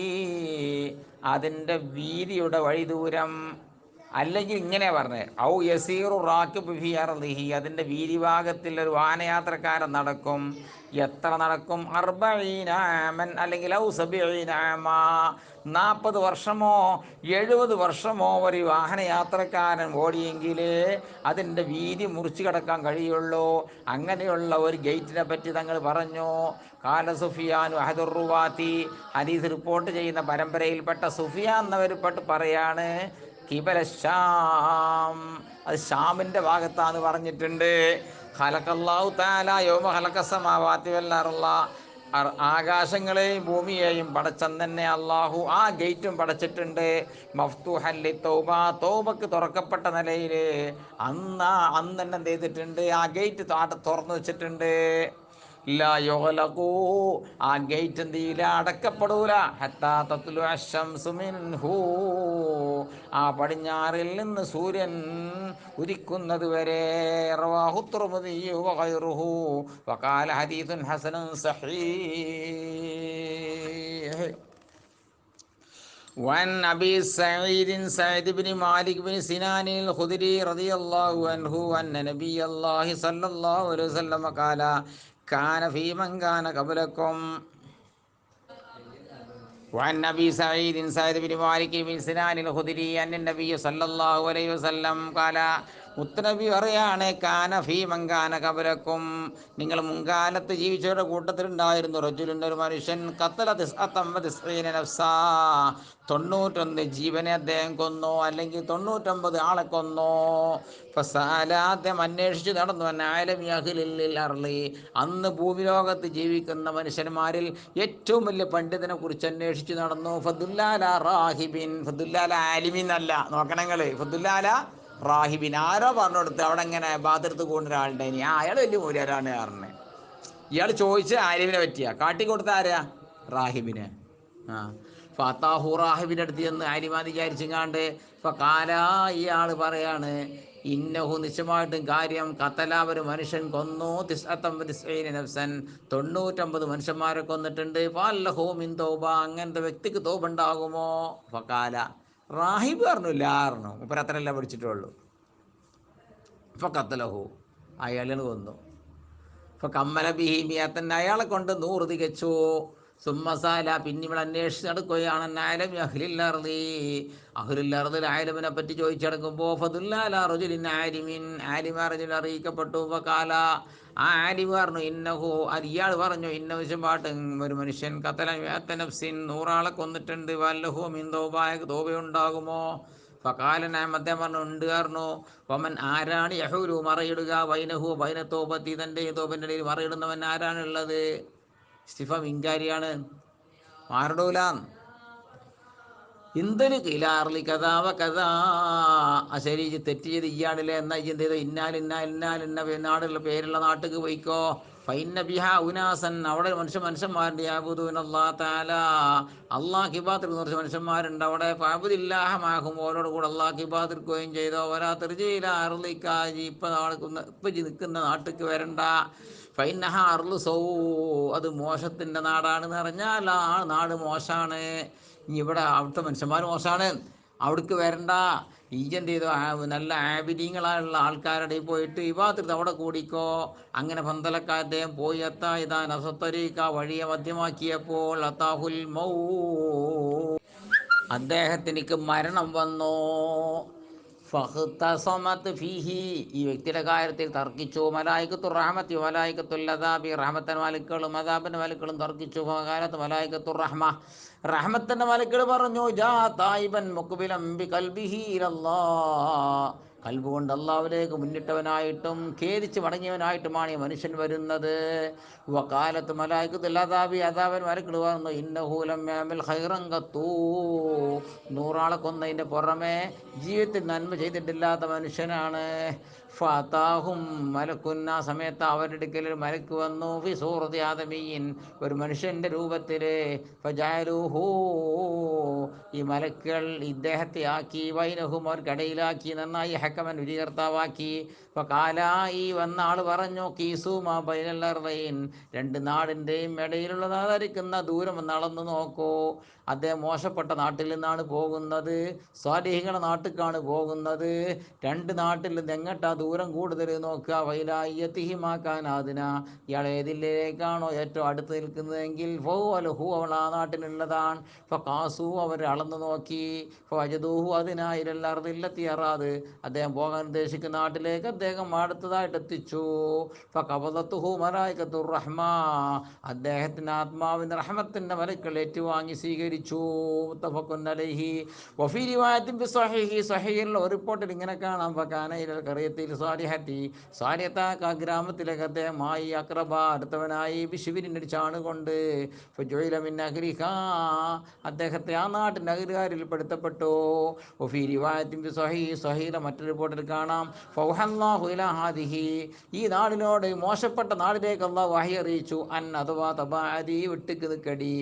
അതിൻ്റെ വീതിയുടെ വഴിദൂരം. അല്ലെങ്കിൽ ഇങ്ങനെ പറഞ്ഞത്, ഔ യസീറു റാക്കിബ് ഫി അർളിഹി, അതിൻ്റെ വീതിഭാഗത്തിൽ ഒരു വാഹനയാത്രക്കാരൻ നടക്കും. എത്ര നടക്കും? 40 ആമൻ, അല്ലെങ്കിൽ ഔ 70 ആമ, 40 വർഷമോ 70 വർഷമോ ഒരു വാഹനയാത്രക്കാരൻ ഓടിയെങ്കിൽ അതിൻ്റെ വീതി മുറിച്ച് കിടക്കാൻ കഴിയുള്ളൂ. അങ്ങനെയുള്ള ഒരു ഗേറ്റിനെ പറ്റി തങ്ങൾ പറഞ്ഞു. കാല സുഫിയാൻ അഹദുർ റുവാത്തി, ഹദീസ് റിപ്പോർട്ട് ചെയ്യുന്ന പരമ്പരയിൽപ്പെട്ട സുഫിയാൻ എന്നവരിൽപ്പെട്ട് പറയാണ്, കിബല ഷാം, അത് ഷാമിൻ്റെ ഭാഗത്താന്ന് പറഞ്ഞിട്ടുണ്ട്. ഖലഖല്ലാഹു തആല യൗമ ഖലഖസ് സമാവാതി വൽ അർള, ആകാശങ്ങളെയും ഭൂമിയെയും പടച്ചൻ തന്നെ അള്ളാഹു ആ ഗേറ്റും പടച്ചിട്ടുണ്ട്. മഫ്തൂഹല്ലി തൗബ, തൗബക്ക് തുറക്കപ്പെട്ട നിലയിൽ അന്ന് തന്നെ എന്ത് ചെയ്തിട്ടുണ്ട്? ആ ഗേറ്റ് തുറന്നു വെച്ചിട്ടുണ്ട്. ലാ യുഗ്ലഖു, ആ ഗേറ്റ് എന്ത് ചെയ്യില്ല? അടക്കപ്പെടൂല. ഹത്താ തത്ലു അശ്ശംസു മിൻഹു, ആ പടിഞ്ഞാറിൽ നിന്ന് സൂര്യൻ ഉദിക്കുന്നത് വരെ. റവാഹു തുർമുദി വഗൈറുഹു വഖാല ഹദീസുൻ ഹസനുൻ സഹീഹ്. വൻ അബി സഈദ് സഈദ് ബിൻ മാലിക് ബിൻ സിനാൻ അൽ-ഖുദരി റളിയല്ലാഹു അൻഹു അന്ന നബിയല്ലാഹി സ്വല്ലല്ലാഹു അലൈഹി വസല്ലം ഖാല കാന ഫീ മൻ കാന ഖബലക്കും. وعن أبي سعيد سعيد بن مالك بن سنان الخدري أن النبي صلى الله عليه وسلم قال, മുത്തനബി പറയാണ്, കാന ഫീ മൻ കാന ഖബലക്കും, നിങ്ങൾ മുൻകാലത്ത് ജീവിച്ചവരുടെ കൂട്ടത്തിലുണ്ടായിരുന്നു. റജുലുൻ, ഒരു മനുഷ്യൻ, ഖത്തല 99 നഫ്സാ, 91 ജീവനെ അദ്ദേഹം കൊന്നു, അല്ലെങ്കിൽ 99 ആളെ കൊന്നു. ഫസഅല, അദ്ദേഹം അന്വേഷിച്ച് നടന്നു. അന്നാലം യഹ്ലിൽ അർളി, അന്ന് ഭൂമിലോകത്ത് ജീവിക്കുന്ന മനുഷ്യന്മാരിൽ ഏറ്റവും വലിയ പണ്ഡിതനെ കുറിച്ച് അന്വേഷിച്ച് നടന്നു. ഫദുല്ലാല റാഹിബിൻ, ഫദുല്ലാല ആലിമിൻ അല്ല, നോക്കണങ്ങൾ, ഫദുല്ലാല റാഹിബിൻ, ആരോ പറഞ്ഞു കൊടുത്ത് അവിടെ ഇങ്ങനെ ബാത്റൂമത്ത് പോകുന്ന ഒരാളുണ്ടായിനി, അയാൾ വലിയ മൂല്യരാണ് പറഞ്ഞത്. ഇയാൾ ചോദിച്ച് ആലിമിനെ പറ്റിയാ, കാട്ടിക്കൊടുത്ത ആരാ? റാഹിബിനെ. ആ ഫത്താഹു, റാഹിബിൻ്റെ അടുത്ത് ചെന്ന് ആലിമാന്ന് വിചാരിച്ചെങ്ങാണ്ട്. ഇപ്പം കാല, ഇയാൾ പറയാണ്, ഇന്നഹു, നിശ്ചയമായിട്ടും കാര്യം, കത്തല, ഒരു മനുഷ്യൻ കൊന്നു, 99 നഫ്സൻ, 99 മനുഷ്യന്മാരെ കൊന്നിട്ടുണ്ട്. ഫല്ലഹു മിൻ തൗബ, അങ്ങനത്തെ വ്യക്തിക്ക് തൗബ ഉണ്ടാകുമോ? ഫക്കാല, റാഹിബ് പറഞ്ഞു, ഇല്ല പറഞ്ഞു, മുപ്പര് അത്രയല്ല പഠിച്ചിട്ടുള്ളൂ. ഫക്കത്തലഹു, അയാളിന് കൊന്നു. ഇപ്പം കമ്മല ബിഹിമിയത്തൻ, അയാളെ കൊണ്ട് 100 തികച്ചു. സുമ്മസാല, പിന്നെ ഇവിടെ അന്വേഷിച്ച് നടക്കുകയാണ്. ആലം അഹ്ലില്ലർദി, അഹ്ലുല്ലർദിൽ ആലിമിനെ പറ്റി ചോദിച്ചെടുക്കുമ്പോൾ ഫദുല്ലാല റജുലിൻ ആലിമിൻ, ആലിമ റജുൽ അറിയിക്കപ്പെട്ടു. ഫകാല, ആ ആലിമ പറഞ്ഞു, ഇന്നഹു, ഇയാൾ പറഞ്ഞു, ഇന്നവിശമാട്ട് ഒരു മനുഷ്യൻ ഖതല 100 നഫ്സിൻ, 100 ആളെ കൊന്നിട്ടുണ്ട്. വല്ലഹു മിൻ തൗബ, തൗബയുണ്ടാകുമോ? ഫകാലൻ, അദ്ദേഹം പറഞ്ഞു, ഉണ്ട് പറഞ്ഞു. വമൻ, ആരാണ്, യഹൂലു, മറയിടുക, വൈനഹു, വൈന തോപത്തി, തൻ്റെ തോപൻ്റെ ഇടയിൽ മറയിടുന്നവൻ ആരാണുള്ളത്? സ്റ്റിഫം ഇൻകാരിയാണ്, മാറിടൂല. ഇന്തൊരു കിലാർലി കഥാവ കഥാ, ശരി, തെറ്റ് ചെയ്ത് ഇയാളിലെ, എന്നാൽ എന്ത് ചെയ്തോ, ഇന്നാലിന്ന നാടുള്ള പേരുള്ള നാട്ടിലേക്ക് പോയിക്കോ. ഫൈന ബിഹ ഉനാസൻ, അവിടെ മനുഷ്യന്മാരുണ്ട്, യാബുദൂൻ അല്ലാഹ് തആല, അള്ളാഹ് ഇബാദത്ത് കുറച്ച് മനുഷ്യന്മാരുണ്ട് അവിടെ. ഫഅബ്ദില്ലാഹമാഹും, ഓരോട് കൂടെ അള്ളാഹ് ഇബാദത്ത് ചെയ്തോ. വരാ തെർജീല അർളിക്കാജി, ഇപ്പം നിൽക്കുന്ന നാട്ടിലേക്ക് വരണ്ട. ഫൈനഹ അർളു സൗ, അത് മോശത്തിൻ്റെ നാടാണെന്ന് പറഞ്ഞാൽ ആ നാട് മോശമാണ്. ഇനി ഇവിടെ അവിടുത്തെ മനുഷ്യന്മാർ മോശമാണ്, അവിടേക്ക് വരണ്ട. എന്ത് ചെയ്തോ, നല്ല ആബിദീങ്ങളായുള്ള ആൾക്കാരുടെ പോയിട്ട് ഇബാദത്ത് അവിടെ കൂടിക്കോ. അങ്ങനെ പന്തലക്ക അദ്ദേഹം പോയി. എത്താ ഇതാ നസത്തരീക്ക, വഴിയെ മധ്യമാക്കിയപ്പോൾ അത്താഹുൽ മൗ, അദ്ദേഹത്തിനിക്ക് മരണം വന്നു. ഫഖ്തസമത് ഫീഹി, ഈ വ്യക്തിയുടെ കാര്യത്തിൽ തർക്കിച്ചു. മലായികത്തു റഹ്മത്തി മലായികത്തുൽ അദാബി, റഹ്മത്തിൻ്റെ മലക്കുകളും അദാബിൻ്റെ മലക്കുകളും തർക്കിച്ചു. ഫഖാലത്ത് മലായികത്തു റഹ്മ, റഹ്മത്തിൻ്റെ മലക്കുകൾ പറഞ്ഞു, ജാ തായിബൻ മുഖ്ബിലൻ ബിഖൽബിഹി ഇലല്ലാഹ്, കൽബുകൊണ്ട് അള്ളാഹുവിലേക്ക് മുന്നിട്ടവനായിട്ടും ഖേദിച്ച് മടങ്ങിയവനായിട്ടുമാണ് ഈ മനുഷ്യൻ വരുന്നത്. വകാലത്ത് മലായികത്തുൽ അദാബി, അദാബൻ മലക്കുകൾ പറഞ്ഞു, ഇന്നഹു ലം യഅമൽ ഖൈറൻ ഖത്തൂ, 100 ആളെ കൊന്നതിൻ്റെ പുറമെ ജീവിതത്തിൽ നന്മ ചെയ്തിട്ടില്ലാത്ത മനുഷ്യനാണ്. ഫതാഹും മലക്കുൻ, ആ സമയത്ത് അവരുടെ അടുക്കൽ ഒരു മലക്ക് വന്നു. ഫി സൂറത്തി ആദമീൻ, ഒരു മനുഷ്യൻ്റെ രൂപത്തിൽ. ഫജഅലൂഹു, ഈ മലക്കുകൾ ഇദ്ദേഹത്തെ ആക്കി, ബൈനഹും, അവർക്കിടയിലാക്കി, നന്നായി ഹക്കമൻ, വിധികർത്താവാക്കി. ഫഖാല, ഈ വന്ന ആൾ പറഞ്ഞു, കീസുമാ ബൈനൽ അർദൈൻ, രണ്ട് നാടിൻ്റെയും ഇടയിലുള്ളതായിരിക്കുന്ന ദൂരം ഒന്ന് അളന്നു നോക്കൂ. അദ്ദേഹം മോശപ്പെട്ട നാട്ടിൽ നിന്നാണ് പോകുന്നത്, സ്വാലിഹികളുടെ നാട്ടിലേക്കാണ് പോകുന്നത്. രണ്ട് നാട്ടിൽ നിന്ന് എങ്ങോട്ടാ ദൂരം കൂടുതൽ നോക്കുക. വൈലായ്യത്തിഹിമാക്കാൻ അതിന, ഇയാൾ ഏതിലേക്കാണോ ഏറ്റവും അടുത്ത് നിൽക്കുന്നതെങ്കിൽ ഫൗവലഹു, അവൾ ആ നാട്ടിലുള്ളതാണ്. ഫഖാസു, അവർ അളന്നു നോക്കി. ഫവജദൂഹു അതിനായിരൽ അർദില്ലത്തി അറാദ്, അദ്ദേഹം പോകാൻ ഉദ്ദേശിക്കുന്ന നാട്ടിലേക്ക് അദ്ദേഹം അടുത്തതായിട്ട് എത്തിച്ചു. ഫഖബദത്തുഹു മലായികത്തുർ റഹ്മ, അദ്ദേഹത്തിൻ്റെ ആത്മാവിൻ്റെ റഹ്മത്തിൻ്റെ മലക്കുകൾ ഏറ്റുവാങ്ങി സ്വീകരിച്ചു. മുത്തഫഖുൻ അലൈഹി. വഫീ റിവായത്തിൻ ഫി സ്വഹീഹി, സ്വഹീഹിലുള്ള ഒരു റിപ്പോർട്ടിൽ ഇങ്ങനെ കാണാം, ഫകാന ഇലൽ ഖറിയത്തിൽ സ്വാലിഹത്തി, സ്വാലിഹത്തായ ഗ്രാമത്തിലേക്ക് അദ്ദേഹമായി, അക്രബ, അടുത്തവനായി, ബിശിബിരിൻ്റെ ചാണുകൊണ്ട്. ഫജുഇല മിൻ അഹ്ലിഹാ, അദ്ദേഹത്തെ ആ നാട്ടിൻ്റെ അഹ്ലുകാരിൽ പെടുത്തപ്പെട്ടു. വഫീ റിവായത്തിൻ ഫി സ്വഹീഹി, സ്വഹീഹിലെ മറ്റൊരു റിപ്പോർട്ടിൽ കാണാം, ഫൗഹല്ലാഹു ഇലാ ഹാദിഹി, ഈ നാടിനോട്, മോശപ്പെട്ട നാടിലേക്ക് അല്ലാഹു വഹി അറിയിച്ചു. അൻ അഥവാ തബഅദി, വിട്ടുക്ക് നിൽക്കടി.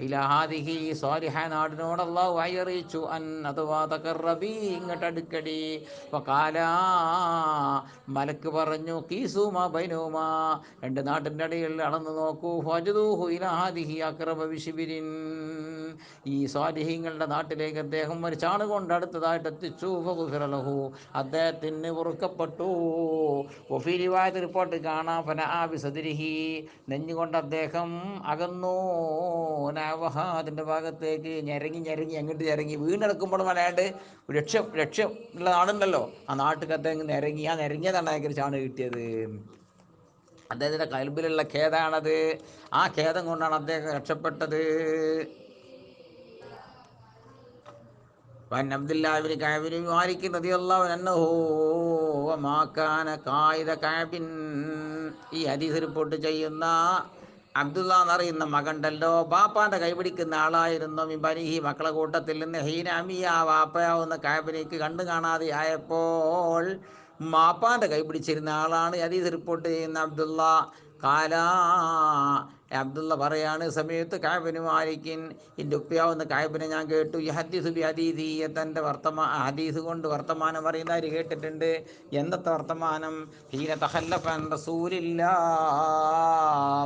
ഇലാ ഹാദിഹി, സ്വാലിഹ നാടിനോട് അല്ലാഹു വഹി അറിയിച്ചു. അൻ അഥവാ തഖറബി, ഇങ്ങോട്ട് അടുക്കടി. ഫഖാല, മലക്ക് പറഞ്ഞു, കീസുമാ ബൈനഹുമാ, രണ്ട് നാട്ടിൻ്റെ ഇടയിൽ അളന്നു നോക്കൂ. ഫവജദൂഹു ഇലാ ഹാദിഹി അഖറബ ബിശിബിരിൻ, ഈ സ്വാലിഹീങ്ങളുടെ നാട്ടിലേക്ക് അദ്ദേഹം ഒരു ചാണുകൊണ്ട് അടുത്തതായിട്ട് എത്തിച്ചു. ഫഗുഫിറ ലഹു, അദ്ദേഹത്തിന് പൊറുക്കപ്പെട്ടു. വഫീ റിവായത്ത്, റിപ്പോർട്ട് കാണാം, ഫനആ ബിസദ്രിഹി, നെഞ്ഞുകൊണ്ട് അദ്ദേഹം അകന്നു. നഅവഹ, അതിൻ്റെ ഭാഗത്തേക്ക് ഞരങ്ങി അങ്ങോട്ട് ഞരങ്ങി, വീണെടുക്കുമ്പോൾ മലയാണ്ട് ലക്ഷ്യം ഉള്ള നാടുണ്ടല്ലോ, ആ നാട്ടിൽ അദ്ദേഹം നിരങ്ങി. ആ നിരങ്ങിയതാണ് അയാൾക്ക് ചാണ് കിട്ടിയത്. അദ്ദേഹത്തിൻ്റെ കൽബിലുള്ള ഖേദാണത്. ആ ഖേദം കൊണ്ടാണ് അദ്ദേഹം രക്ഷപ്പെട്ടത്. വൻ അബ്ദുല്ലാഹിബ്നു കഅബിൻ മാലിക് റളിയല്ലാഹു അൻഹു വമാ കാന ഖായിദ കഅബിൻ, ഈ ഹദീസ് റിപ്പോർട്ട് ചെയ്യുന്ന അബ്ദുള്ള എന്നറിയുന്ന മകണ്ടല്ലോ, ബാപ്പാൻ്റെ കൈപിടിക്കുന്ന ആളായിരുന്നു. മിബനിഹി, മക്കളെ കൂട്ടത്തിൽ നിന്ന്. ഹീനാമിയ, വാപ്പയാവുന്ന കഅബിനേക്ക് കണ്ടു കാണാതെ ആയപ്പോൾ മാപ്പാൻ്റെ കൈപിടിച്ചിരുന്ന ആളാണ് ഹദീസ് റിപ്പോർട്ട് ചെയ്യുന്ന അബ്ദുള്ള. കാല, അബ്ദുള്ള പറയാണ്, സമയത്ത് കഅബിനു മാലിക്കിൻ, എൻ്റെ ഉപ്പയാവുന്ന കഅബിനെ ഞാൻ കേട്ടു. ഈ ഹദീസ് ബി ഹദീസി, തൻ്റെ ഹദീസ് കൊണ്ട് വർത്തമാനം പറയുന്നവർ കേട്ടിട്ടുണ്ട്. എന്നത്തെ വർത്തമാനം? ഹീന തഖല്ലഫ അൻ റസൂലില്ലാഹി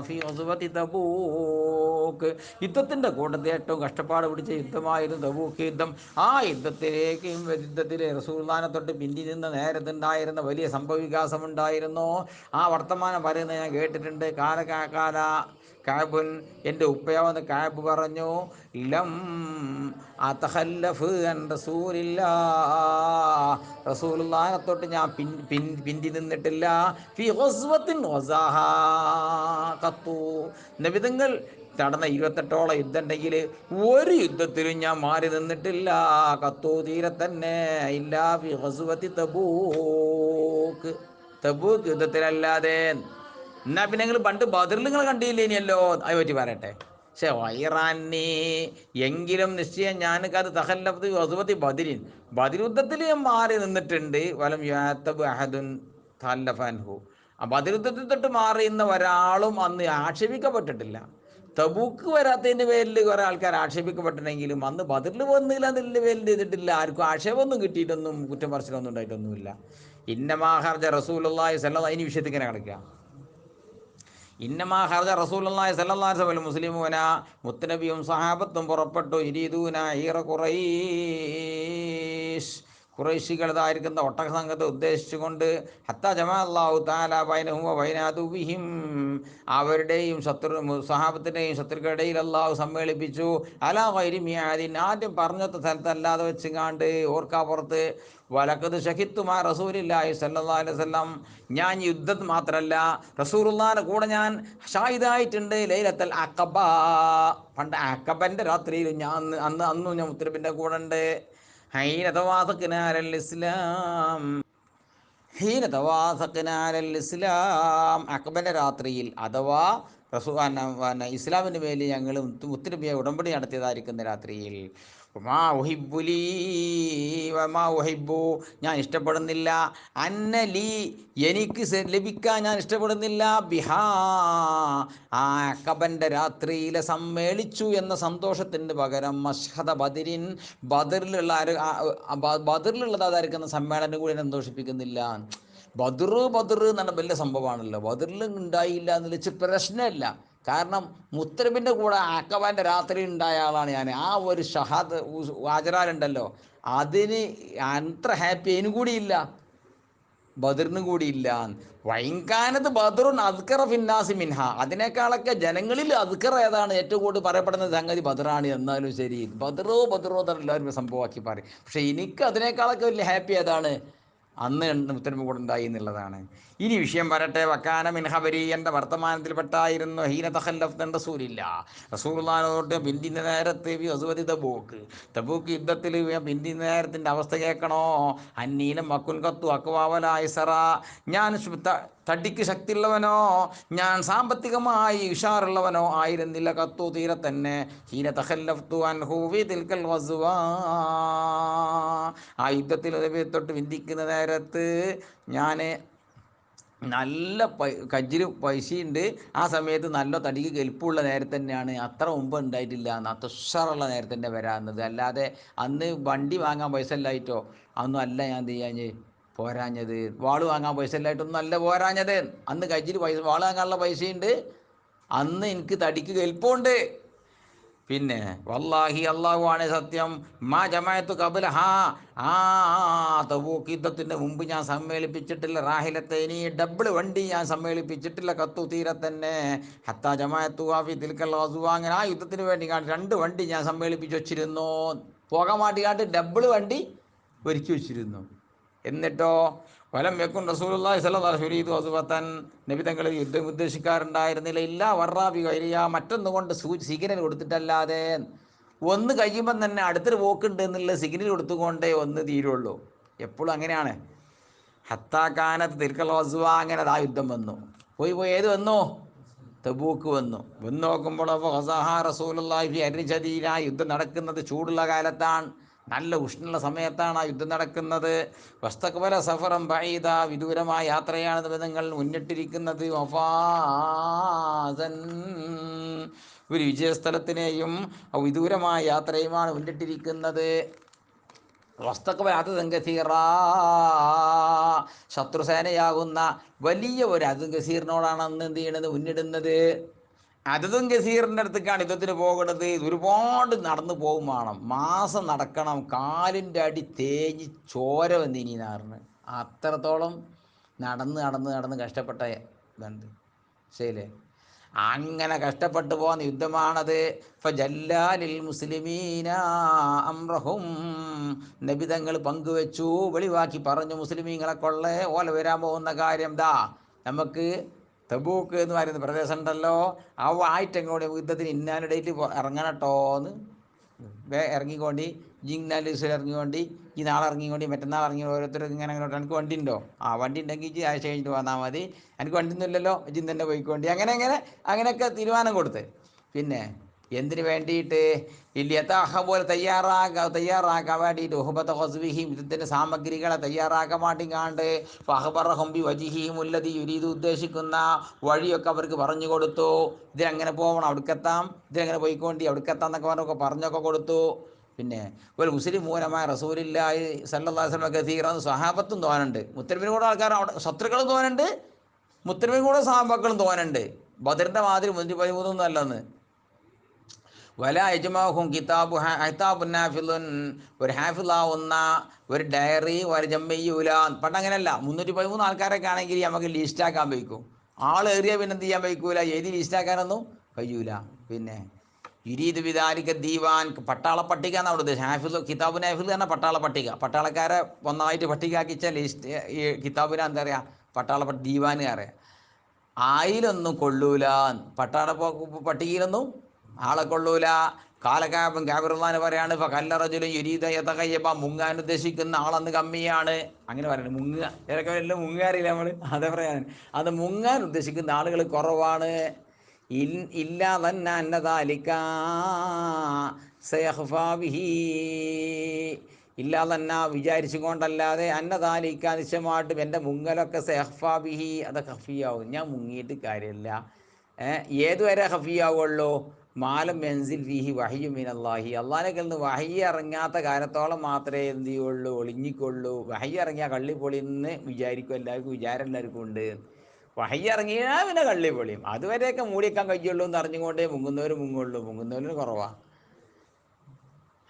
ഫീ ഗസ്വതി തബൂക്ക്, യുദ്ധത്തിൻ്റെ കൂട്ടത്തിൽ ഏറ്റവും കഷ്ടപ്പാട് പിടിച്ച യുദ്ധമായിരുന്നു തബൂക്ക് യുദ്ധം. ആ യുദ്ധത്തിലേക്ക്, യുദ്ധത്തിലെ റസൂലുള്ളാഹിനെ തൊട്ട് പിന്തി നിന്ന നേരത്തുണ്ടായിരുന്ന വലിയ സംഭവവികാസമുണ്ടായിരുന്നു. ആ വർത്തമാനം പറയുന്നത് ഞാൻ കേട്ടിട്ടുണ്ട്. കാല കഅബുൻ, എൻ്റെ ഉപ്പയാവുന്ന കഅബ് പറഞ്ഞു, ലം അതഖല്ലഫ് അൻ റസൂലില്ലാഹ്, റസൂലുള്ളാഹിനെ തൊട്ട് ഞാൻ പിന്തി നിന്നിട്ടില്ല. ഫി ഗസ്വത്തിൻ ഗസാഹാ ഖത്തു, നബിതങ്ങൾ നടന്ന 28ഓളം യുദ്ധം ഉണ്ടെങ്കിൽ ഒരു യുദ്ധത്തിലും ഞാൻ മാറി നിന്നിട്ടില്ല. കത്തൂ, തീരെ തന്നെ ഇല്ല. ഫി ഗസ്വതി തബൂക്ക്, തബൂക്ക് യുദ്ധത്തിലല്ലാതെ. എന്നാ പിന്നെ നിങ്ങൾ പണ്ട് ബദറിൽ നിങ്ങൾ കണ്ടില്ലേ ഇനിയല്ലോ, അത് പറ്റി പറയട്ടെ. പക്ഷെ വൈറാനി, എങ്കിലും നിശ്ചയം ഞാനത് തഖല്ലഫ്തു വസുവത്തി ബദിരിൻ, ബദിർ യുദ്ധത്തിൽ ഞാൻ മാറി നിന്നിട്ടുണ്ട്. വലം യാത്തബ് അഹദുൻ തഖല്ലഫ അൻഹു, ബദർ യുദ്ധത്തിൽ തൊട്ട് മാറിയുന്ന ഒരാളും അന്ന് ആക്ഷേപിക്കപ്പെട്ടിട്ടില്ല. തബൂക്ക് വരാത്തതിൻ്റെ പേരിൽ കുറേ ആൾക്കാർ ആക്ഷേപിക്കപ്പെട്ടിട്ടുണ്ടെങ്കിലും അന്ന് ബദറിൽ വന്നില്ല എന്നതിൻ്റെ പേരിൽ ചെയ്തിട്ടില്ല. ആർക്കും ആക്ഷേപമൊന്നും കിട്ടിയിട്ടൊന്നും കുറ്റം പറച്ചിലൊന്നും ഉണ്ടായിട്ടൊന്നുമില്ല. ഇന്നമാ ഖറജ റസൂലുള്ളാഹി സ്വല്ലല്ലാഹു അലൈഹി വിഷയത്തിൽ ഇങ്ങനെ കിടക്കുക. ഇന്നമാ ഖറജ റസൂലുള്ളാഹി സ്വല്ലല്ലാഹു അലൈഹി വസല്ലം മുസ്ലിമൂന, മുത്തനബിയും സഹാബത്തും പുറപ്പെട്ടു, ഇരീദൂന ഈറ ഖുറൈശ്, ഖുറൈശികളതായിരിക്കുന്ന ഒട്ടക സംഘത്തെ ഉദ്ദേശിച്ചുകൊണ്ട്, ഹത്താ ജമാ അല്ലാഹു തആല ബൈനഹും വ ബൈന അദുവ്വിഹിം, അവരുടെയും സഹാബത്തിൻ്റെയും ശത്രുക്കളുടെയും അല്ലാഹു സമ്മേളിപ്പിച്ചു. അലാ ഗൈരി മിആദിൻ, ആദ്യം പറഞ്ഞത്തെ സ്ഥലത്തല്ലാതെ വെച്ചുകാണ്ട് ഓർക്കാപ്പുറത്ത്. വലഖദ് ശഹിദ്തു മാ റസൂലില്ലാഹി സ്വല്ലല്ലാഹു അലൈഹി വസല്ലം, ഞാൻ യുദ്ധം മാത്രമല്ല റസൂലുള്ളാഹിന്റെ കൂടെ ഞാൻ ഷാഹിദായിട്ടുണ്ട്. ലൈലത്തുൽ അഖബ, പണ്ട് അഖബൻ്റെ രാത്രിയിൽ അന്നും ഞാൻ മുത്തനബിൻ്റെ കൂടെ ഉണ്ട്. ഹൈന തവാസഖ്നാ അലൽ ഇസ്ലാം, ഹീന തവാസഖ്നാ അലൽ ഇസ്ലാം, അഖബൻ്റെ രാത്രിയിൽ അഥവാ ഇസ്ലാമിൻ്റെ മേൽ ഞങ്ങൾ മുത്തനബിയെ ഉടമ്പടി നടത്തിയതായിരിക്കുന്ന രാത്രിയിൽ. വമാ ഉഹിബ്ബുലീ വമാ ഉഹിബ്ബു, ഞാൻ ഇഷ്ടപ്പെടുന്നില്ല, അന്നലി, എനിക്ക് ലഭിക്കാൻ ഞാൻ ഇഷ്ടപ്പെടുന്നില്ല, ബിഹാ, ആ അഖബൻ്റെ രാത്രിയിലെ സമ്മേളിച്ചു എന്ന സന്തോഷത്തിന് പകരം മഷ്ഹദ ബദരിൻ, ബദറിലുള്ളതായിരിക്കുന്ന സമ്മേളനം കൂടി സന്തോഷിപ്പിക്കുന്നില്ല. ബദർ എന്ന് വലിയ സംഭവമാണല്ലോ. ബദറിൽ ഉണ്ടായില്ല എന്ന് വെച്ച് പ്രശ്നമില്ല. കാരണം മുത്തനബിൻ്റെ കൂടെ അഖബൻ്റെ രാത്രി ഉണ്ടായ ആളാണ് ഞാൻ. ആ ഒരു ഷഹാദ് ഹാജരാലുണ്ടല്ലോ, അതിന് അത്ര ഹാപ്പി അതിനും കൂടിയില്ല, ബദറിനും കൂടിയില്ല. വൈകാനത് ബദറുൻ അദ്കറ ഫിന്നാസി മിൻഹ, അതിനേക്കാളൊക്കെ ജനങ്ങളിൽ അദ്കറ ഏതാണ് ഏറ്റവും കൂടുതൽ പറയപ്പെടുന്ന സംഗതി ബദറാണ്. എന്നാലും ശരി, ബദറോ എന്ന് എല്ലാവരും സംഭവമാക്കി പറയും. പക്ഷേ എനിക്ക് അതിനേക്കാളൊക്കെ വലിയ ഹാപ്പി ഏതാണ്, അന്ന് മുത്തനബി കൂടെ ഉണ്ടായി എന്നുള്ളതാണ്. ഇനി വിഷയം പറയട്ടെ. വക്കാന മിൻ ഖബരി, എൻ്റെ വർത്തമാനത്തിൽപ്പെട്ടായിരുന്നു, ഹീന തഖല്ലഫ്തു റസൂലില്ല, റസൂലുള്ളാഹിനോട് പിന്തിൻ്റെ നേരത്ത് അസ്വദി തബൂക്ക് യുദ്ധത്തിൽ പിന്തിൻ്റെ നേരത്തിൻ്റെ അവസ്ഥ കേൾക്കണോ. അന്നീനം മക്കുൻ കത്തു അക്വാവലായിസറ, ഞാൻ തടിക്ക് ശക്തിയുള്ളവനോ, ഞാൻ സാമ്പത്തികമായി ഉഷാറുള്ളവനോ ആയിരുന്നില്ല. കത്തു തീരെ തന്നെ. ഹീന തഖല്ലഫ്തു അൻഹു ഫീ തിൽക്കൽ ഗസ്വ, ആ യുദ്ധത്തിൽ തൊട്ട് പിന്തിക്കുന്ന നേരത്ത് ഞാൻ നല്ല കജ്ജിൽ പൈസയുണ്ട്. ആ സമയത്ത് നല്ല തടിക്ക് കെൽപ്പുള്ള നേരത്തെ തന്നെയാണ്, അത്ര മുമ്പ് ഉണ്ടായിട്ടില്ല. തുഷാറുള്ള നേരത്തെ തന്നെ വരാവുന്നത്. അല്ലാതെ അന്ന് വണ്ടി വാങ്ങാൻ പൈസ ഇല്ലായിട്ടോ അതൊന്നും അല്ല ഞാൻ ചെയ്യാഞ്ഞ് പോരാഞ്ഞത്. വാള് വാങ്ങാൻ പൈസ ഇല്ലായിട്ടൊന്നും അല്ല പോരാഞ്ഞത്. അന്ന് കജ്ജിൽ വാള് വാങ്ങാനുള്ള പൈസയുണ്ട്, അന്ന് എനിക്ക് തടിക്ക് കെൽപ്പുണ്ട്. പിന്നെ വല്ലാഹി, അള്ളാഹുവാണ് സത്യം, മാ ജമാഅത്തു ഖബ്ലഹ, ആ തബൂക്ക് യുദ്ധത്തിൻ്റെ മുമ്പ് ഞാൻ സമ്മേളിപ്പിച്ചിട്ടില്ല. റാഹിലത്തൈനി, ഡബിൾ വണ്ടി ഞാൻ സമ്മേളിപ്പിച്ചിട്ടില്ല. കത്തു തീരെ തന്നെ. ഹത്താ ജമാഅത്തു ഫീ തിൽക്കൽ ഗസ്വ, അങ്ങനെ ആ യുദ്ധത്തിന് വേണ്ടി 2 വണ്ടി ഞാൻ സമ്മേളിപ്പിച്ച് വെച്ചിരുന്നു. പോകാൻ വേണ്ടിക്കാണ്ട് ഡബിൾ വണ്ടി ഒരുക്കി വെച്ചിരുന്നു. എന്നിട്ടോ വലം യക്കുൻ റസൂലുള്ളാഹി സ്വല്ലല്ലാഹു അലൈഹി വസല്ലം, നബി തങ്ങൾ യുദ്ധം ഉദ്ദേശിക്കാറുണ്ടായിരുന്നില്ല. ഇല്ല വർറാബി ഗൈരിയ, മറ്റൊന്നുകൊണ്ട് സിഗ്നൽ കൊടുത്തിട്ടല്ലാതെ. ഒന്ന് കഴിയുമ്പം തന്നെ അടുത്തൊരു പോക്കുണ്ട് എന്നുള്ള സിഗ്നൽ കൊടുത്തുകൊണ്ടേ ഒന്ന് തീരുള്ളൂ. എപ്പോഴും അങ്ങനെയാണ്. ഹത്താ കാനത്ത് തിൽക്കൽ ഗസ്വ, അങ്ങനെ ആ യുദ്ധം വന്നു. പോയി ഏത് വന്നു, തബൂക്ക് വന്നു. വന്ന് നോക്കുമ്പോൾ റസൂലുള്ളാഹി ഫീ ഹർരി ശദീദ്, ആ യുദ്ധം നടക്കുന്നത് ചൂടുള്ള കാലത്താണ്, നല്ല ഉഷ്ണുള്ള സമയത്താണ് ആ യുദ്ധം നടക്കുന്നത്. വസ്തഖ്ബല സഫറൻ ബഈദ, വിദൂരമായ യാത്രയാണ് നിബന്ധങ്ങൾ മുന്നിട്ടിരിക്കുന്നത്. വഫാസൻ, ഒരു വിജയസ്ഥലത്തിനെയും വിദൂരമായ യാത്രയുമാണ് മുന്നിട്ടിരിക്കുന്നത്. വസ്തഖ്ബല അദദൻ കസീറ, ശത്രുസേനയാകുന്ന വലിയ ഒരു അദദ് കസീറിനോടാണ് അന്ന് എന്ത് ചെയ്യണത്, മുന്നിടുന്നത്. അതതും ഗസീറിൻ്റെ അടുത്തേക്കാണ് യുദ്ധത്തിന് പോകുന്നത്. ഒരുപാട് നടന്നു പോകും വേണം, മാസം നടക്കണം, കാലിൻ്റെ അടി തേഞ്ഞ് ചോര വന്നിനാറിന്. അത്രത്തോളം നടന്ന് കഷ്ടപ്പെട്ട ഇതുണ്ട്. ശരിയല്ലേ? അങ്ങനെ കഷ്ടപ്പെട്ടു പോകുന്ന യുദ്ധമാണത്. ഫജല്ലാലിൽ മുസ്ലിമീന അംറഹും, നബിതങ്ങൾ പങ്കുവെച്ചു, വെളിവാക്കി പറഞ്ഞു മുസ്ലിമീങ്ങളെ കൊള്ളേ ഓല വരാൻ പോകുന്ന കാര്യം. നമുക്ക് തബൂക്ക് എന്ന് പറയുന്ന പ്രദേശം ഉണ്ടല്ലോ, ആയിട്ടെങ്ങോട്ട് യുദ്ധത്തിന് ഇന്നാല് ഡേറ്റ് ഇറങ്ങണട്ടോന്ന് ഇറങ്ങിക്കൊണ്ടി, ഇന്നാല് ദിവസം ഇറങ്ങിക്കൊണ്ടി, ഈ നാളെ ഇറങ്ങിക്കൊണ്ടി, മറ്റന്നാൾ ഇറങ്ങി, ഓരോരുത്തർക്ക് ഇങ്ങനെ എനിക്ക് വണ്ടി ഉണ്ടോ, വണ്ടി ഉണ്ടെങ്കിൽ ആഴ്ച കഴിഞ്ഞിട്ട് വന്നാൽ മതി, എനിക്ക് വണ്ടി ഒന്നും ഇല്ലല്ലോ ഇജിൻ തന്നെ പോയിക്കൊണ്ടി, അങ്ങനെയൊക്കെ തീരുമാനം കൊടുത്ത്. പിന്നെ എന്തിനു വേണ്ടിയിട്ട് ഇല്യത്താഹ പോലെ തയ്യാറാക്കാൻ വേണ്ടിയിട്ട് ഉഹബത്ത ഹസ്ബിഹിം യുദ്ധത്തിൻ്റെ സാമഗ്രികളെ തയ്യാറാക്കാൻ വേണ്ടിക്കാണ്ട് ഫഹബറഹും ബി വജിഹിം ഉല്ലതി യുരീദ് ഉദ്ദേശിക്കുന്ന വഴിയൊക്കെ അവർക്ക് പറഞ്ഞു കൊടുത്തു. ഇതിലെങ്ങനെ പോകണം, അവിടേക്കെത്താം, ഇതിലെങ്ങനെ പോയിക്കൊണ്ടി അവിടേക്കെത്താം എന്നൊക്കെ പറഞ്ഞൊക്കെ കൊടുത്തു. പിന്നെ ഒരു മുസ്ലിം മൂലമായ റസൂലില്ലാഹി സല്ലല്ലാഹു അലൈഹി വസല്ലം കസീറൻ സ്വഹാബത്തും തോന്നുന്നുണ്ട്, മുത്തനബിന് കൂടെ ആൾക്കാർ അവിടെ ശത്രുക്കളും തോന്നുന്നുണ്ട്, മുത്തനബിന് കൂടെ സ്വഹാബക്കളും തോന്നുന്നുണ്ട്. ബദറിൻ്റെ മാതിരി 13 അല്ലെന്ന്. വല യജ്മാഹും കിതാബുൻ നാഫിലുൻ, ഒരു ഹാഫിളാവുന്ന ഒരു ഡയറി ഒരു ജമ്മയ്യൂല. പണ്ട് അങ്ങനെയല്ല, 313 ആൾക്കാരൊക്കെ ആണെങ്കിൽ നമുക്ക് ലിസ്റ്റാക്കാൻ വയ്ക്കും. ആളേറിയ പിന്നെ എന്ത് ചെയ്യാൻ വയ്ക്കൂല, എഴുതി ലിസ്റ്റാക്കാനൊന്നും കഴിയൂല. പിന്നെ യുരീദ് ബിദാലിക ദീവാൻ, പട്ടാള പട്ടിക എന്നാണ് അവിടെ ഉദ്ദേശം. ഹാഫിദ് കിതാബുൻ ഹാഫിദ് പറഞ്ഞാൽ പട്ടാള പട്ടിക. പട്ടാളക്കാരെ ഒന്നായിട്ട് പട്ടികയാക്കിച്ച ലിസ്റ്റ് ഈ കിതാബിനെ എന്താ പറയുക, പട്ടാള ദീവാന് അറിയാം. ആയിലൊന്നും കൊള്ളൂല, പട്ടാള പട്ടികയിലൊന്നും ആളെ കൊള്ളൂല. കാലകാബും കാബിറുല്ലാന്ന് പറയാണ്, ഇപ്പം കല്ലറജുലും യുരീദ യതകയ്യബ, മുങ്ങാൻ ഉദ്ദേശിക്കുന്ന ആളന്ന് കമ്മിയാണ്. അങ്ങനെ പറയുന്നത് മുങ്ങുക, ഇതൊക്കെ എല്ലാം മുങ്ങാറില്ല നമ്മൾ, അതേ പറയാൻ. അത് മുങ്ങാൻ ഉദ്ദേശിക്കുന്ന ആളുകൾ കുറവാണ്. ഇല്ലാ തന്നെ അന്നദാലിക സയഖ്ഫാ ബിഹി, ഇല്ലാ തന്നെ വിചാരിച്ചു കൊണ്ടല്ലാതെ അന്നദാലിക്ക നിശ്ചയമായിട്ടും എൻ്റെ മുങ്ങലൊക്കെ സയഖ്ഫാ ബിഹി, അത് ഹഫിയാവും. ഞാൻ മുങ്ങിയിട്ട് കാര്യമില്ല. ഏതുവരെ ഹഫിയാവുള്ളൂ, മാലം മെൻസിൽ ഫീഹി വഹിയു മിനല്ലാഹി, അള്ളാഹിനൊക്കെ നിന്ന് വഹി ഇറങ്ങാത്ത കാലത്തോളം മാത്രമേ എന്ത് ചെയ്യുള്ളൂ, ഒളിഞ്ഞിക്കൊള്ളൂ. വഹി ഇറങ്ങിയാൽ കള്ളിപ്പൊളിന്ന് വിചാരിക്കും, എല്ലാവർക്കും വിചാരം എല്ലാവർക്കും ഉണ്ട്. വഹി ഇറങ്ങിയാൽ പിന്നെ കള്ളിപ്പൊളിയും. അതുവരെയൊക്കെ മൂടിയേക്കാൻ കഴിയുള്ളൂ എന്ന് അറിഞ്ഞുകൊണ്ടേ മുങ്ങുന്നവർ മുങ്ങുള്ളൂ, മുങ്ങുന്നവർ കുറവാണ്.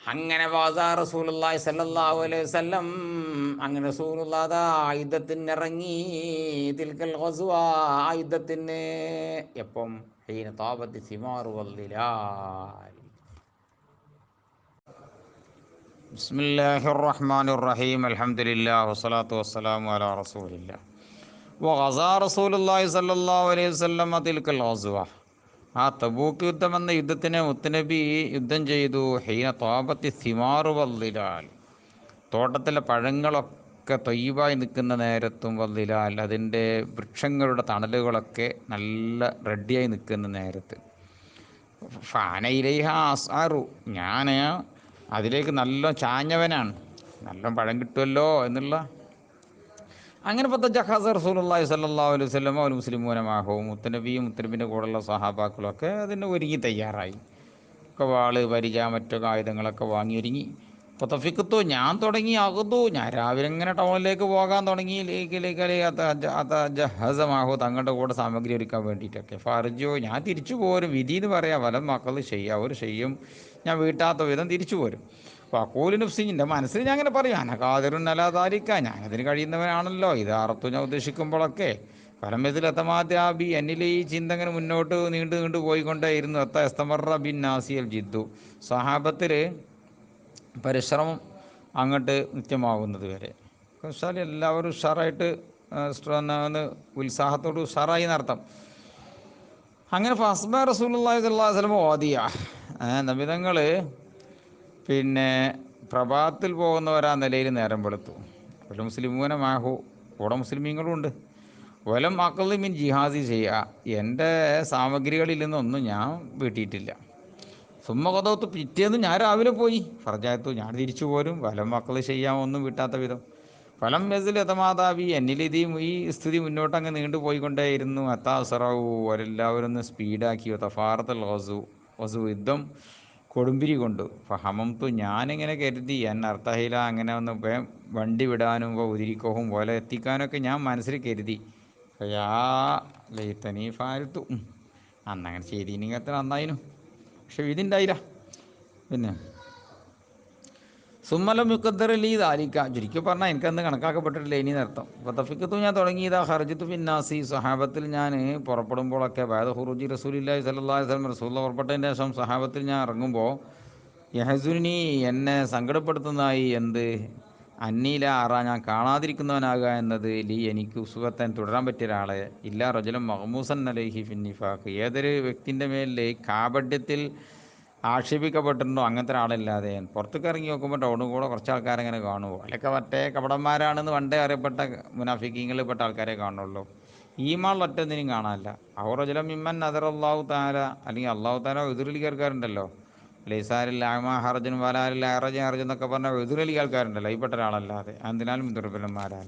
അങ്ങനെ വാസാ റസൂലുള്ളാഹി സ്വല്ലല്ലാഹു അലൈഹി വസല്ലം, അങ്ങനെ റസൂലുള്ളാഹി ആയുധത്തിന് ഇറങ്ങി. തിൽക്കൽ ഖസ്വ, ആയുധത്തിന് എപ്പം, ഹീന താബത്തി സിമാറു വല്ലിലാൽ. ബിസ്മില്ലാഹിർ റഹ്മാനിർ റഹീം, അൽഹംദുലില്ലാഹി വസ്സലാത്തു വസ്സലാമു അലാ റസൂലില്ലാഹ്. വഗസാ റസൂലുള്ളാഹി സ്വല്ലല്ലാഹു അലൈഹി വസല്ലം തിൽക്കൽ ഖസ്വ, ആ തബൂക്ക് യുദ്ധം എന്ന യുദ്ധത്തിനെ മുത്തുനബി യുദ്ധം ചെയ്തു. ഹീന താപത്തി സിമാറു വല്ലിലാൽ, തോട്ടത്തിലെ പഴങ്ങളൊക്കെ തൊയ്യബായി നിൽക്കുന്ന നേരത്തും, വല്ലിലാൽ അതിൻ്റെ വൃക്ഷങ്ങളുടെ തണലുകളൊക്കെ നല്ല റെഡിയായി നിൽക്കുന്ന നേരത്ത്. ഫാനയിലേഹ അസാറു, ഞാൻ അതിലേക്ക് നല്ല ചാഞ്ഞവനാണ്, നല്ല പഴം കിട്ടുമല്ലോ എന്നുള്ള. അങ്ങനെ ജഹാസ് റസൂലുള്ളാഹി സ്വല്ലല്ലാഹു അലൈഹി വസല്ലം വൽ മുസ്ലിമൂന മാഹവും, മുത്തനബിയും മുത്തനബിൻ്റെ കൂടെയുള്ള സഹാബാക്കളൊക്കെ അതിന് ഒരുങ്ങി തയ്യാറായി. ഒക്കെ വാള് പരിച മറ്റൊക്കെ ആയുധങ്ങളൊക്കെ വാങ്ങി ഒരുങ്ങി. അപ്പോൾ തഫിക്കത്തു, ഞാൻ തുടങ്ങി അകുതു, ഞാൻ രാവിലെ ഇങ്ങനെ ടൗണിലേക്ക് പോകാൻ തുടങ്ങി. ജഹസമാഹു, തങ്ങളുടെ കൂടെ സാമഗ്രി ഒരുക്കാൻ വേണ്ടിയിട്ടൊക്കെ. ഫർജോ, ഞാൻ തിരിച്ചു പോരും. വിധി എന്ന് പറയാം, വലം മക്കൾ ചെയ്യുക, ഒരു ചെയ്യും ഞാൻ വീട്ടാത്ത വിധം തിരിച്ചു പോരും. അപ്പോൾ അക്കൂലു നഫ്സി, എൻ്റെ മനസ്സിൽ ഞാൻ അങ്ങനെ പറയും, അനക്കാതിരും അല്ലാതാരിക്കാൻ, ഞാനതിന് കഴിയുന്നവനാണല്ലോ. ഇത് അറുത്തു ഞാൻ ഉദ്ദേശിക്കുമ്പോഴൊക്കെ. ഫലമെതിൽ എത്തമാദ്യാബി, എന്നിൽ ഈ ചിന്ത ഇങ്ങനെ മുന്നോട്ട് നീണ്ടു പോയിക്കൊണ്ടേയിരുന്നു. എസ്തമറ ബിൻ നാസിയൽ ജിദ്ദു, സഹാബത്തിൽ പരിശ്രമം അങ്ങോട്ട് നിത്യമാകുന്നത് വരെ. വെച്ചാൽ എല്ലാവരും ഉഷാറായിട്ട് ഉത്സാഹത്തോട് ഉഷാറായി എന്നർത്ഥം. അങ്ങനെ ഫസ്ബ റസൂലുള്ളാഹി സ്വല്ലല്ലാഹു അലൈഹി വസല്ലം ഓദിയ, നബിതങ്ങൾ പിന്നെ പ്രഭാതത്തിൽ പോകുന്നവരാ നിലയിൽ നേരം വെളുത്തു. ഒരു മുസ്ലിമൂന മാഹു, കൂടെ മുസ്ലിമീങ്ങളും ഉണ്ട്. വലം അക്ലിമിൻ ജിഹാസി ചെയ്യുക, എൻ്റെ സാമഗ്രികളിൽ നിന്നൊന്നും ഞാൻ വീട്ടിയിട്ടില്ല. സുമ്മകഥത്ത്, പിറ്റേന്ന് ഞാൻ രാവിലെ പോയി. ഫർജായത്തു, ഞാൻ തിരിച്ചു പോരും. വലം മക്കൾ ചെയ്യാമൊന്നും വീട്ടാത്ത വിധം. ഫലം മെസിൽ എതമാതാവി, എന്നിലിതീം ഈ സ്ഥിതി മുന്നോട്ടങ്ങ് നീണ്ടുപോയിക്കൊണ്ടേയിരുന്നു. അത്താസറാവു, അവരെല്ലാവരും ഒന്ന് സ്പീഡാക്കി. തഫാറത്തൽ വസു, യുദ്ധം കൊടുമ്പിരി കൊണ്ടു. ഫഹമംതു, ഞാനിങ്ങനെ കരുതി, അർത്ഥഹില, അങ്ങനെ ഒന്ന് വണ്ടി വിടാനും ഉതിരിക്കോഹും പോലെ എത്തിക്കാനൊക്കെ ഞാൻ മനസ്സിൽ കരുതി. യാ ലൈത്തനീ ഫാൽത്തു, അന്നങ്ങനെ ചെയ്തിനെങ്കിൽ അത്ര നന്നായിരുന്നു, പക്ഷെ ഇതിണ്ടായില്ല. പിന്നെ സുമ്മലം യുക്കദ്ദറലി ദാലിക്ക, ചുരുക്കി പറഞ്ഞാൽ എനിക്കന്ന് കണക്കാക്കപ്പെട്ടിട്ടില്ല ഇനി നർത്ഥം. അപ്പോൾ തഫിക്കത്തു, ഞാൻ തുടങ്ങിയതാ ഹർജിത്തു ഫിന്നാസി, സഹാബത്തിൽ ഞാൻ പുറപ്പെടുമ്പോഴൊക്കെ. വേദ ഹുറൂജി റസൂലില്ലാഹി സ്വല്ലല്ലാഹു അലൈഹി വസല്ലം, റസൂൽ പുറപ്പെട്ടതിന് ശേഷം സഹാബത്തിൽ ഞാൻ ഇറങ്ങുമ്പോൾ, യഹസുനി, എന്നെ സങ്കടപ്പെടുത്തുന്നതായി എന്ത്, അന്നീല അറ, ഞാൻ കാണാതിരിക്കുന്നവനാകുക എന്നത്, ലീ, എനിക്ക് ഉസുഖത്തൻ തുടരാൻ പറ്റിയ ഒരാളെ, ഇല്ല റജുലം മഹ്മൂസൻ അലൈഹി ഫിന്നിഫാഖ്, ഏതൊരു വ്യക്തിൻ്റെ മേലിൽ കാപഢ്യത്തിൽ ആക്ഷേപിക്കപ്പെട്ടിട്ടുണ്ടോ അങ്ങനത്തെ ഒരാളില്ലാതെ. പുറത്തേക്ക് ഇറങ്ങി നോക്കുമ്പോൾ ടൗണിൽ കൂടെ കുറച്ച് ആൾക്കാരെങ്ങനെ കാണുമോ, അതിലൊക്കെ മറ്റേ കപടന്മാരാണെന്ന് പണ്ടേ അറിയപ്പെട്ട മുനാഫിക്കീങ്ങളിൽ പെട്ട ആൾക്കാരെ കാണുള്ളൂ. ഈമാൻ ഒറ്റൊന്നിനും കാണാനില്ല. അവറജുലം മിമ്മൻ നദർ അള്ളാഹു താല, അല്ലെങ്കിൽ അള്ളാഹു താല എതിരലി കേൾക്കാറുണ്ടല്ലോ. ലൈസാരിൽ ആമാ ഹർജൻ വലാരിൽ അറജൻ ഹർജൻ എന്നൊക്കെ പറഞ്ഞാൽ എതിരലി കേൾക്കാറുണ്ടല്ലോ. ഈ പെട്ട ഒരാളല്ലാതെ എന്തിനാലും ദുർബലന്മാരാൽ.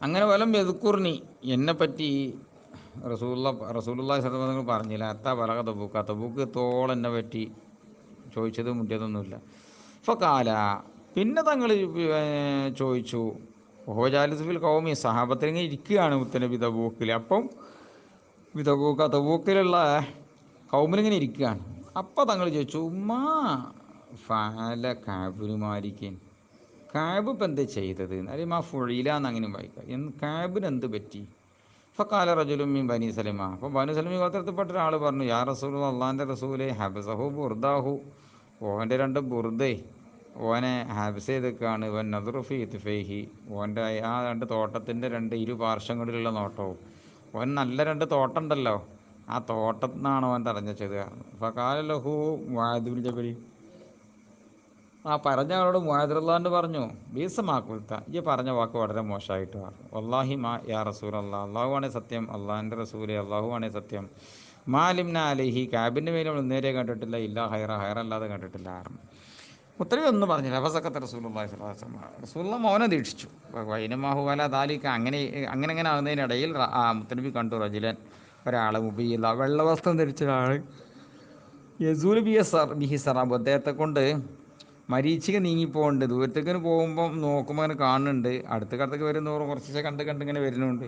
അങ്ങനെ വലം എതുക്കുറിനി എന്നെപ്പറ്റി റസൂലുള്ളാഹി സ്വല്ലല്ലാഹു അലൈഹി വസല്ലം പറഞ്ഞില്ല. അത്താ ബലഗ തബൂക്ക്, തബൂക്ക് തോൾ എന്നെ പറ്റി ചോദിച്ചത് മുറ്റിയതൊന്നുമില്ല. ഫക്കാല, പിന്നെ തങ്ങൾ ചോദിച്ചു, ഓജാലിസുഫിൽ കൗമി, സഹാബത്തിലിങ്ങനെ ഇരിക്കുകയാണ് മുത്തനബി തബൂക്കിൽ. അപ്പം തബൂക്കിലുള്ള കൗമിലിങ്ങനെ ഇരിക്കുകയാണ്. അപ്പം തങ്ങൾ ചോദിച്ചു, ഉമ്മാ ഫാല കാബുമാരിക്കൻ, കാബ് ഇപ്പം എന്താ ചെയ്തത്? അല്ലെങ്കിൽ ആ ഫുഴിലാന്ന് അങ്ങനെ വായിക്കാം. കാബിന് എന്ത് പറ്റി? ഫക്കാല റജുലും മീൻ ബനി സലിമ, അപ്പോൾ ബനു സലിമി ഗോത്രത്തിൽപ്പെട്ട ഒരാൾ പറഞ്ഞു, യാ റസൂൽ, അള്ളാഹിൻ്റെ റസൂലെ, ഹബസഹു ബുർദാഹു, ഓൻ്റെ രണ്ട് ബുർദേ ഓനെ ഹാബിസ് ചെയ്തൊക്കെയാണ്. വൻ നദറുഫി ഇത്ഫേഹി, ഓൻ്റെ ആ രണ്ട് തോട്ടത്തിൻ്റെ രണ്ട് ഇരുപാർശ്വങ്ങളിലുള്ള നോട്ടവും, ഓൻ നല്ല രണ്ട് തോട്ടം ഉണ്ടല്ലോ, ആ തോട്ടത്തിൽ നിന്നാണ് ഓൻ തടഞ്ഞത്. ഫക്കാല ലഹു മുആദ് ജബലി, ആ പറഞ്ഞ ആളോട് മുആദ് പറഞ്ഞു, ബീസമാക്കുൽത്ത, ഈ പറഞ്ഞ വാക്ക് വളരെ മോശമായിട്ട് പറഞ്ഞു. വല്ലാഹി മാ യാ റസൂൽ അള്ളാഹ്, അള്ളാഹുവാണേ സത്യം, അള്ളാഹിൻ്റെ റസൂലെ അള്ളാഹുവാണേ സത്യം, മാലിംന അലൈഹി, കാബിൻ്റെ മേലെ നമ്മൾ നേരെ കണ്ടിട്ടില്ല, ഇല്ല ഹൈറ, ഹൈറല്ലാതെ കണ്ടിട്ടില്ല. ഉത്തരവ് ഒന്നും പറഞ്ഞില്ല. അഫസക്കത്തെ റസൂലുള്ളാഹി സ്വല്ലല്ലാഹു അലൈഹി വസല്ലം, റസൂലുള്ളാഹി മൗനം ദീക്ഷിച്ചു. വൈനമാഹു വല ദാലിക, അങ്ങനെ ആകുന്നതിനിടയിൽ മുത്തനബി കണ്ടു റജുലൻ, ഒരാൾ, മുബീല, വെള്ളവസ്ത്രം ധരിച്ച ഒരാൾ, യസൂൽ ബിഹി സറാബ്, അദ്ദേഹത്തെ കൊണ്ട് മരീച്ചിക നീങ്ങിപ്പോകുന്നുണ്ട്. ദൂരത്തേക്കിന് പോകുമ്പം നോക്കുമ്പോൾ അങ്ങനെ കാണുന്നുണ്ട്, അടുത്തേക്ക് വരുന്നോറും കുറച്ച് കണ്ട് ഇങ്ങനെ വരുന്നുണ്ട്.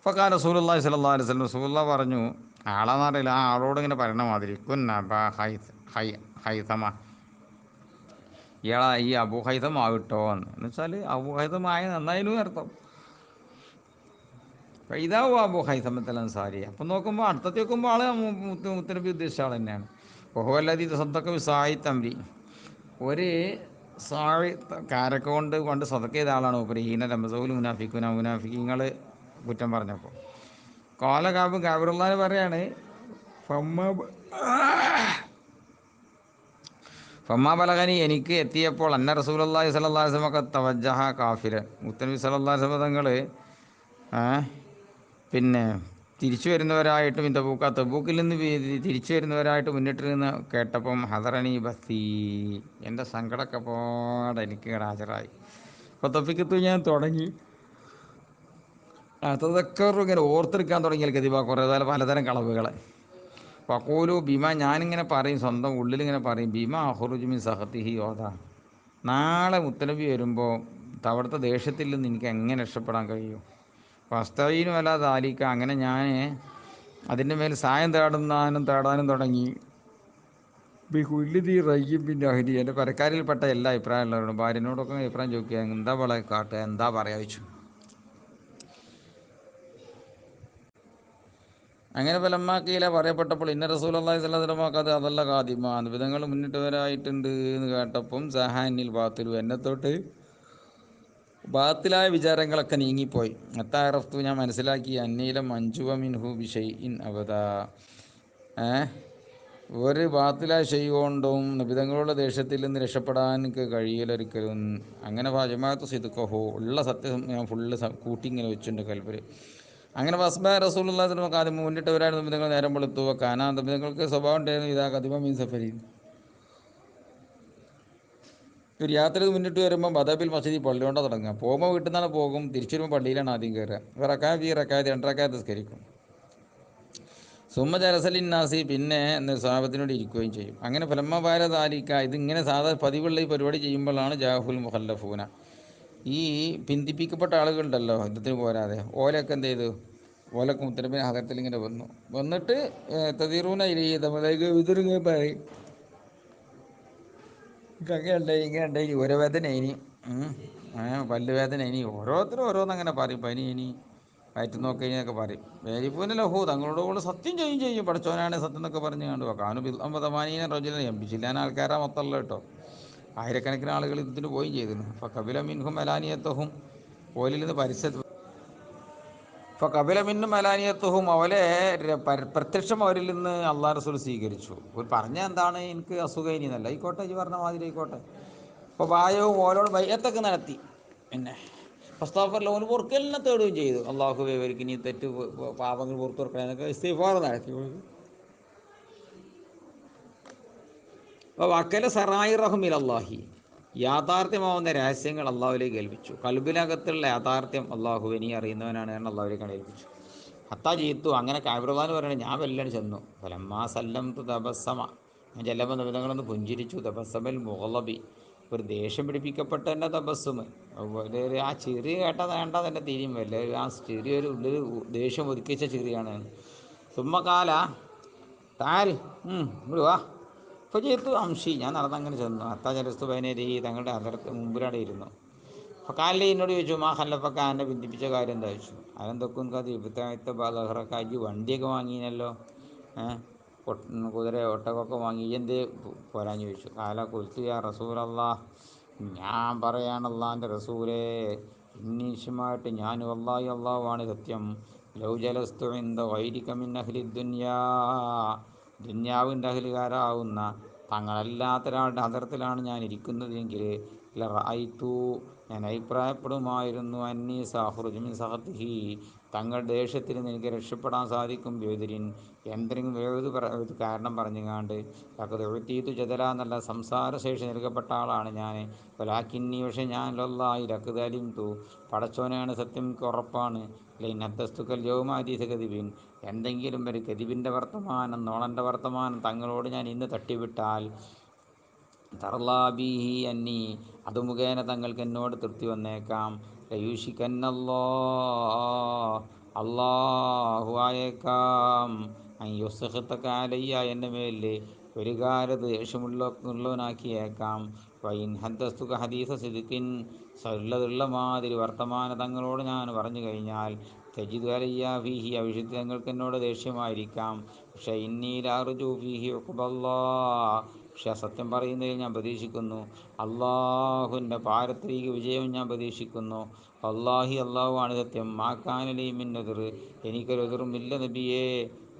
ഫഖാല റസൂലുള്ളാഹി സ്വല്ലല്ലാഹു അലൈഹി വസല്ലം, റസൂലുള്ളാഹി പറഞ്ഞു, ആളാന്നറിയില്ല, ആ ആളോട് ഇങ്ങനെ പറയുന്ന മാതിരി, ഹൈതമ, ഇയാളാ ഈ അബൂഹൈതം ആവിട്ടോ എന്ന് വെച്ചാൽ അബൂഹൈതമായ നന്നായിരുന്നു അർത്ഥം. ഇതാവും അബൂഹൈതമത്തൽ അൻസാരി. അപ്പം നോക്കുമ്പോൾ അടുത്തത്തെ നോക്കുമ്പോൾ ആൾ മുത്തനബി ഉദ്ദേശിച്ച ആൾ തന്നെയാണ്. ബഹുവല്ലതി സദ്ദഖ ബിസായി തംരി, ഒരു സാഴി കാരക്ക കൊണ്ട് സദക്ക ചെയ്ത ആളാണ് ഉപരി. ഹീന രമസൗൽ മുനാഫിക്കുങ്ങൾ കുറ്റം പറഞ്ഞപ്പോൾ കോല കാബിറുള്ളാൻ പറയാണ്, ഫമ്മാ ബലഗനി, എനിക്ക് എത്തിയപ്പോൾ അന്ന റസൂലുള്ളാഹി സ്വല്ലല്ലാഹു അലൈഹി വസല്ലം തവജ്ജഹ കാഫിരൻ, മുത്തനബി സ്വല്ലല്ലാഹു അലൈഹി വസല്ലം തങ്ങൾ പിന്നെ തിരിച്ചു വരുന്നവരായിട്ടും തബൂക്കിൽ നിന്ന് തിരിച്ചു വരുന്നവരായിട്ട് മുന്നിട്ടിരുന്ന് കേട്ടപ്പം ഹദറനി ബസി, എൻ്റെ സങ്കടമൊക്കെ പാടെ എനിക്ക് ഹാജരായി. അപ്പോൾ തൊപ്പിക്കത്ത് ഞാൻ തുടങ്ങി അതൊക്കെ ഇങ്ങനെ ഓർത്തെടുക്കാൻ തുടങ്ങിയാൽ ഗതിബ കുറേ പലതരം കളവുകളെ. പക്കൂലു ഭീമ, ഞാനിങ്ങനെ പറയും, സ്വന്തം ഉള്ളിലിങ്ങനെ പറയും, ഭീമ അഹുറുജുമിൻ സഹത്തിഹി യോധ, നാളെ മുത്തനബി വരുമ്പോൾ അവിടുത്തെ ദേഷ്യത്തിൽ നിന്ന് എനിക്ക് എങ്ങനെ രക്ഷപ്പെടാൻ കഴിയും? വസ്തവീനും അല്ല താലിക്ക, അങ്ങനെ ഞാൻ അതിൻ്റെ മേൽ സായം തേടാനും തുടങ്ങി. ബിഹുല്ലിദി റയ്യും പിന്നെ അഹരി, എൻ്റെ പരക്കാരിൽപ്പെട്ട എല്ലാ അഭിപ്രായമുള്ളവരോടും ഭാര്യനോടൊക്കെ അഭിപ്രായം ചോദിക്കുക, എന്താ വളെ കാട്ടുക, എന്താ പറയുക വെച്ചു. അങ്ങനെ ഫലമാക്കിയില്ല പറയപ്പെട്ടപ്പോൾ ഇന്ന റസൂലുള്ളാഹി സ്വല്ലല്ലാഹു അലൈഹി വസല്ലം അത് അതല്ല കാദിമ, വിധങ്ങൾ മുന്നിട്ടവരായിട്ടുണ്ട് എന്ന് കേട്ടപ്പം സഹാനിൽ ബാത്തിലു, എന്നെ തൊട്ട് ബാത്തിലായ വിചാരങ്ങളൊക്കെ നീങ്ങിപ്പോയി. അത്താറഫ്തു, ഞാൻ മനസ്സിലാക്കി, അന്നീലം മഞ്ജുവ മിൻഹു ബിഷൈ ഇൻ അബദ, ഒരു ബാത്തിലായ കൊണ്ടും നിബിധങ്ങളുടെ ദേഷ്യത്തിൽ നിന്ന് രക്ഷപ്പെടാൻ എനിക്ക് കഴിയില്ലൊരിക്കലും. അങ്ങനെ ജമാഅത്ത് സിദ്ഖഹു, ഉള്ള സത്യം ഞാൻ ഫുള്ള് കൂട്ടിങ്ങനെ വെച്ചിട്ടുണ്ട് കൽബിൽ. അങ്ങനെ വസ്ബ റസൂലുള്ളാഹി സ്വല്ലല്ലാഹു അലൈഹി വസല്ലം, ആദ്യം മുന്നിട്ടവരായിരുന്നു നിബിധങ്ങൾ, നേരം വെളുത്തു. കാനാ, നിബിധങ്ങൾക്ക് സ്വഭാവം ഉണ്ടായിരുന്നു, ഇതാ കദിമ മീൻ സഫരി, ഒരു യാത്രയിൽ മുന്നിട്ട് വരുമ്പോൾ ബദബിൽ മസ്ജിദി, പള്ളിയോണ്ട തുടങ്ങുക. പോകുമ്പോൾ വീട്ടിൽ നിന്നാണ് പോകും, തിരിച്ചു വരുമ്പോൾ പള്ളിയിലാണ് ആദ്യം കയറുക. റക്കായത്ത് 2 റക്കായത്ത് നിസ്കരിക്കും. സുമ്മ ജലസലിന്നാസി, പിന്നെ സ്വഹാബത്തിനോട് ഇരിക്കുകയും ചെയ്യും. അങ്ങനെ ഫലമ്മ ബാര താലിക്ക, ഇതിങ്ങനെ സാധാരണ പതിവുള്ള ഈ പരിപാടി ചെയ്യുമ്പോഴാണ് ജാഹുൽ മുഹല്ലഫൂന, ഈ പിന്തിപ്പിക്കപ്പെട്ട ആളുകളുണ്ടല്ലോ യുദ്ധത്തിന് പോരാതെ, ഓലൊക്കെ എന്ത് ചെയ്തു, ഓലൊക്കെ മുത്തനബിയുടെ ഹദറത്തിൽ ഇങ്ങനെ വന്നിട്ട് തദീറൂന ഇലൈഹി, ഇതൊരിങ്ങനെ പറയും, അങ്ങനെ ഉണ്ടായി, ഇങ്ങനെ ഉണ്ടായി, ഊരവേദന ഇനി പല്ലുവേദന ഇനി, ഓരോരുത്തരും ഓരോന്നങ്ങനെ പറയും, പനി ഇനി, വയറ്റ് നോക്കി എന്നൊക്കെ പറയും. വേരിപ്പൂനെ ലഹു, തങ്ങളോട് കൂടെ സത്യം ചെയ്യും, പഠിച്ചവനാണ് സത്യം എന്നൊക്കെ പറഞ്ഞ് കണ്ടു. കാനു ബിൽഅമ്പതമാനീന റജുലൻ, എംബിച്ചില്ലാൻ ആൾക്കാരാ മൊത്തമുള്ള കേട്ടോ, ആയിരക്കണക്കിന് ആളുകൾ ഇതിന് പോയും ചെയ്തിരുന്നു. അപ്പോൾ കപില മിൻഹും മലാനിയത്തഹും, ഓലിൽ നിന്ന് ഇപ്പോൾ കപില മിന്നും മലാനിയത്തഹും, അവലെ പ്രത്യക്ഷം അവരിൽ നിന്ന് അള്ളാഹു റസൂൽ സ്വീകരിച്ചു. ഒരു പറഞ്ഞ എന്താണ്, എനിക്ക് അസുഖം ഇനി എന്നല്ല, ആയിക്കോട്ടെ, ഈ പറഞ്ഞ മാതിരി ആയിക്കോട്ടെ. അപ്പോൾ ബായവും ഓലോട് ബൈഅത്തൊക്കെ നടത്തി. പിന്നെ ഫസ്താഫറിൽ ഓന് പൊറുക്കലിനെ തേടുകയും ചെയ്തു. അള്ളാഹുവേ ഇവർക്ക് ഇനി തെറ്റ് പാപങ്ങൾ പുറത്തു കൊടുക്കണമെന്നൊക്കെ ഇസ്തിഗ്ഫാർ നടത്തി. അപ്പോൾ വക്കല സറായി റഹ്മിൽ അള്ളാഹി, യാഥാർത്ഥ്യമാവുന്ന രഹസ്യങ്ങൾ അള്ളാഹുവിലേക്ക് ഏൽപ്പിച്ചു. കൽബിനകത്തുള്ള യാഥാർത്ഥ്യം അള്ളാഹു നീ അറിയുന്നവനാണ് എന്ന് അള്ളാഹുവിലേക്ക് ഏൽപ്പിച്ചു. ഹത്താ ജീത്തു, അങ്ങനെ കാബിറുദാന്ന് പറയുന്നത് ഞാൻ വെല്ലം ചെന്നു. ഫലമ്മാ സല്ലം തു തബസ്സമ, ഞാൻ ചെല്ലുമ്പോൾ നിബിധങ്ങളൊന്ന് പുഞ്ചിരിച്ചു. തബസ്സമൽ മുഗളബി, ഒരു ദേഷ്യം പിടിപ്പിക്കപ്പെട്ട എൻ്റെ തബസ്സുമ്. ആ ചിരി കേട്ടാൽ വേണ്ട തന്നെ തിരിയും വല്ല ആ ചെറിയൊരു ഉള്ളിൽ ദേഷ്യം ഒതുക്കിച്ച ചിരിയാണ്. സുമ്മക്കാല താൽ ഇവിടെ വാ. ഇപ്പോൾ ചെയ്തു അംഷി, ഞാൻ നടന്നങ്ങനെ ചെന്നു. അത്താ ജലസ്തു പതിനേരി, തങ്ങളുടെ അതിർത്ത് മുമ്പിലവിടെ ഇരുന്നു. അപ്പോൾ കാലിൽ എന്നോട് ചോദിച്ചു, മാ ഹല്ലപ്പൊക്കെ എന്നെ ബന്ധിപ്പിച്ച കാര്യം എന്താ ചോദിച്ചു. അതെന്തൊക്കെ അത് ഇബത്തായത്തെ ബാലഹറക്കാജി വണ്ടിയൊക്കെ വാങ്ങിനല്ലോ, കുതിര ഒട്ടകമൊക്കെ വാങ്ങി, എന്ത് പോരാന്ന് ചോദിച്ചു. കാല കുൽത്തു യാ റസൂലല്ലാ, ഞാൻ പറയാനല്ലാൻ്റെ റസൂലേ, ഇന്നീശമായിട്ട് ഞാൻ വല്ലാഹി അല്ലാഹുവാണ് സത്യം. ലൗ ജലസ്തു ഇന്ദ ഗൈരിക മിൻ അഹ്ലി ദുനിയാ, ദുന്യാവിൻ്റെ അഹ്ലുകാരാവുന്ന തങ്ങളല്ലാത്ത ഒരാളുടെ ഹദറത്തിലാണ് ഞാൻ ഇരിക്കുന്നതെങ്കിൽ ലറഅയ്തു, ഞാൻ അഭിപ്രായപ്പെടുമായിരുന്നു, അന്നീ സഖ്റുജു മിൻ സഖത്തിഹി, തങ്ങളുടെ ദേഷ്യത്തിൽ നിന്ന് എനിക്ക് രക്ഷപ്പെടാൻ സാധിക്കും. ബേദരിൻ, എന്തെങ്കിലും ഏത് കാരണം പറഞ്ഞുകാണ്ട്. ലഖദ് ഉഅ്തീതു ജദല, എന്നല്ല സംസാരശേഷി നൽകപ്പെട്ട ആളാണ് ഞാൻ. വലാകിന്നി, പക്ഷേ ഞാൻ ലല്ലാഹി ലഖദ് അലിംതു, പടച്ചോനാണ് സത്യം, എനിക്ക് ഉറപ്പാണ്. ലൈൻ ഹദ്ദസ്തുകൽ യൗമ ഹദീസ കദിബിൻ, എന്തെങ്കിലും ഒരു കദിബിൻ്റെ വർത്തമാനം, നോളൻ്റെ വർത്തമാനം തങ്ങളോട് ഞാൻ ഇന്ന് തട്ടിവിട്ടാൽ, തർലാബിഹി അന്നി, അത് മുഖേന തങ്ങൾക്ക് എന്നോട് തൃപ്തി വന്നേക്കാം. ലയൂഷിക്കന്നല്ലോ, അള്ളാഹു ആയേക്കാം, അയ്യുസ്ഖത്തകാലയ്യ, എൻ്റെ മേലിൽ ഒരു കാലത്ത് ദേഷ്യമുള്ളവനാക്കിയേക്കാം. വൈൻ ഹദ്ദസ്തുക ഹദീസ സിദ്ഖിൻ, സല്ലതുള്ള മാതിരി വർത്തമാനം തങ്ങളോട് ഞാൻ പറഞ്ഞു കഴിഞ്ഞാൽ, തജിദ് അലയ്യ ഫീഹി, അവിഷയത്തിൽ തങ്ങൾക്ക് എന്നോട് ദേഷ്യമായിരിക്കാം. പക്ഷേ ഇന്നീലാറുജു ഫീഹി ഉഖ്ബല്ലാ, പക്ഷേ സത്യം പറയുന്നതിൽ ഞാൻ പ്രതീക്ഷിക്കുന്നു, അള്ളാഹുവിൻ്റെ പാരത്രിക വിജയം ഞാൻ പ്രതീക്ഷിക്കുന്നു. അള്ളാഹി, അള്ളാഹുവാണ് സത്യം. മാക്കാനലി മിൻ ഉദ്ർ, എനിക്കൊരു ഉദ്റുമില്ല നബിയേ.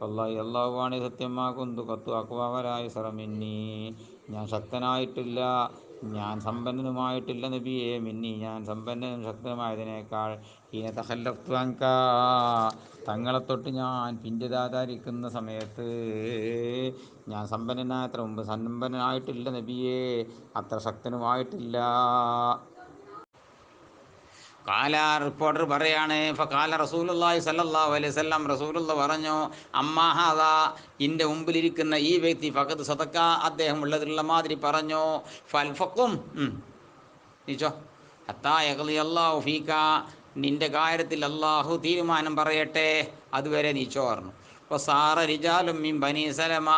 അള്ളാഹി, അള്ളാഹുവാണ് സത്യം. മാകുന്തു കത്തു അക്വാവരായ സറമിന്നി, ഞാൻ ശക്തനായിട്ടില്ല, ഞാൻ സമ്പന്നനുമായിട്ടില്ല നബിയെ. മിന്നി, ഞാൻ സമ്പന്നനും ശക്തനുമായതിനേക്കാൾ. ഹീന തഖല്ലഫ്തു അൻക, തങ്ങളെ തൊട്ട് ഞാൻ പിന്തിരിയാതിരിക്കുന്ന സമയത്ത് ഞാൻ സമ്പന്നനായത്ര മുമ്പ് സമ്പന്നനായിട്ടില്ല നബിയെ, അത്ര ശക്തനുമായിട്ടില്ല. കാല, റിപ്പോർട്ടർ പറയാണ്, ഫഖാല റസൂലുള്ളാഹി സ്വല്ലല്ലാഹു അലൈഹി വസല്ലം, റസൂലുള്ള പറഞ്ഞു, അമ്മാ ഹാദാ, ഇൻ്റെ മുമ്പിലിരിക്കുന്ന ഈ വ്യക്തി, ഫഖദ് സദഖ, അദ്ദേഹം ഉള്ളതിലുള്ള മാതിരി പറഞ്ഞു. ഫൽഫക്കും, നീച്ചോ, ഹത്താ യഖ്ളി അല്ലാഹു ഫീക, നിൻ്റെ കാര്യത്തിൽ അള്ളാഹു തീരുമാനം പറയട്ടെ, അതുവരെ നീച്ചോ പറഞ്ഞു. അപ്പോൾ സാറ റിജാലും മിൻ ബനി സലമ,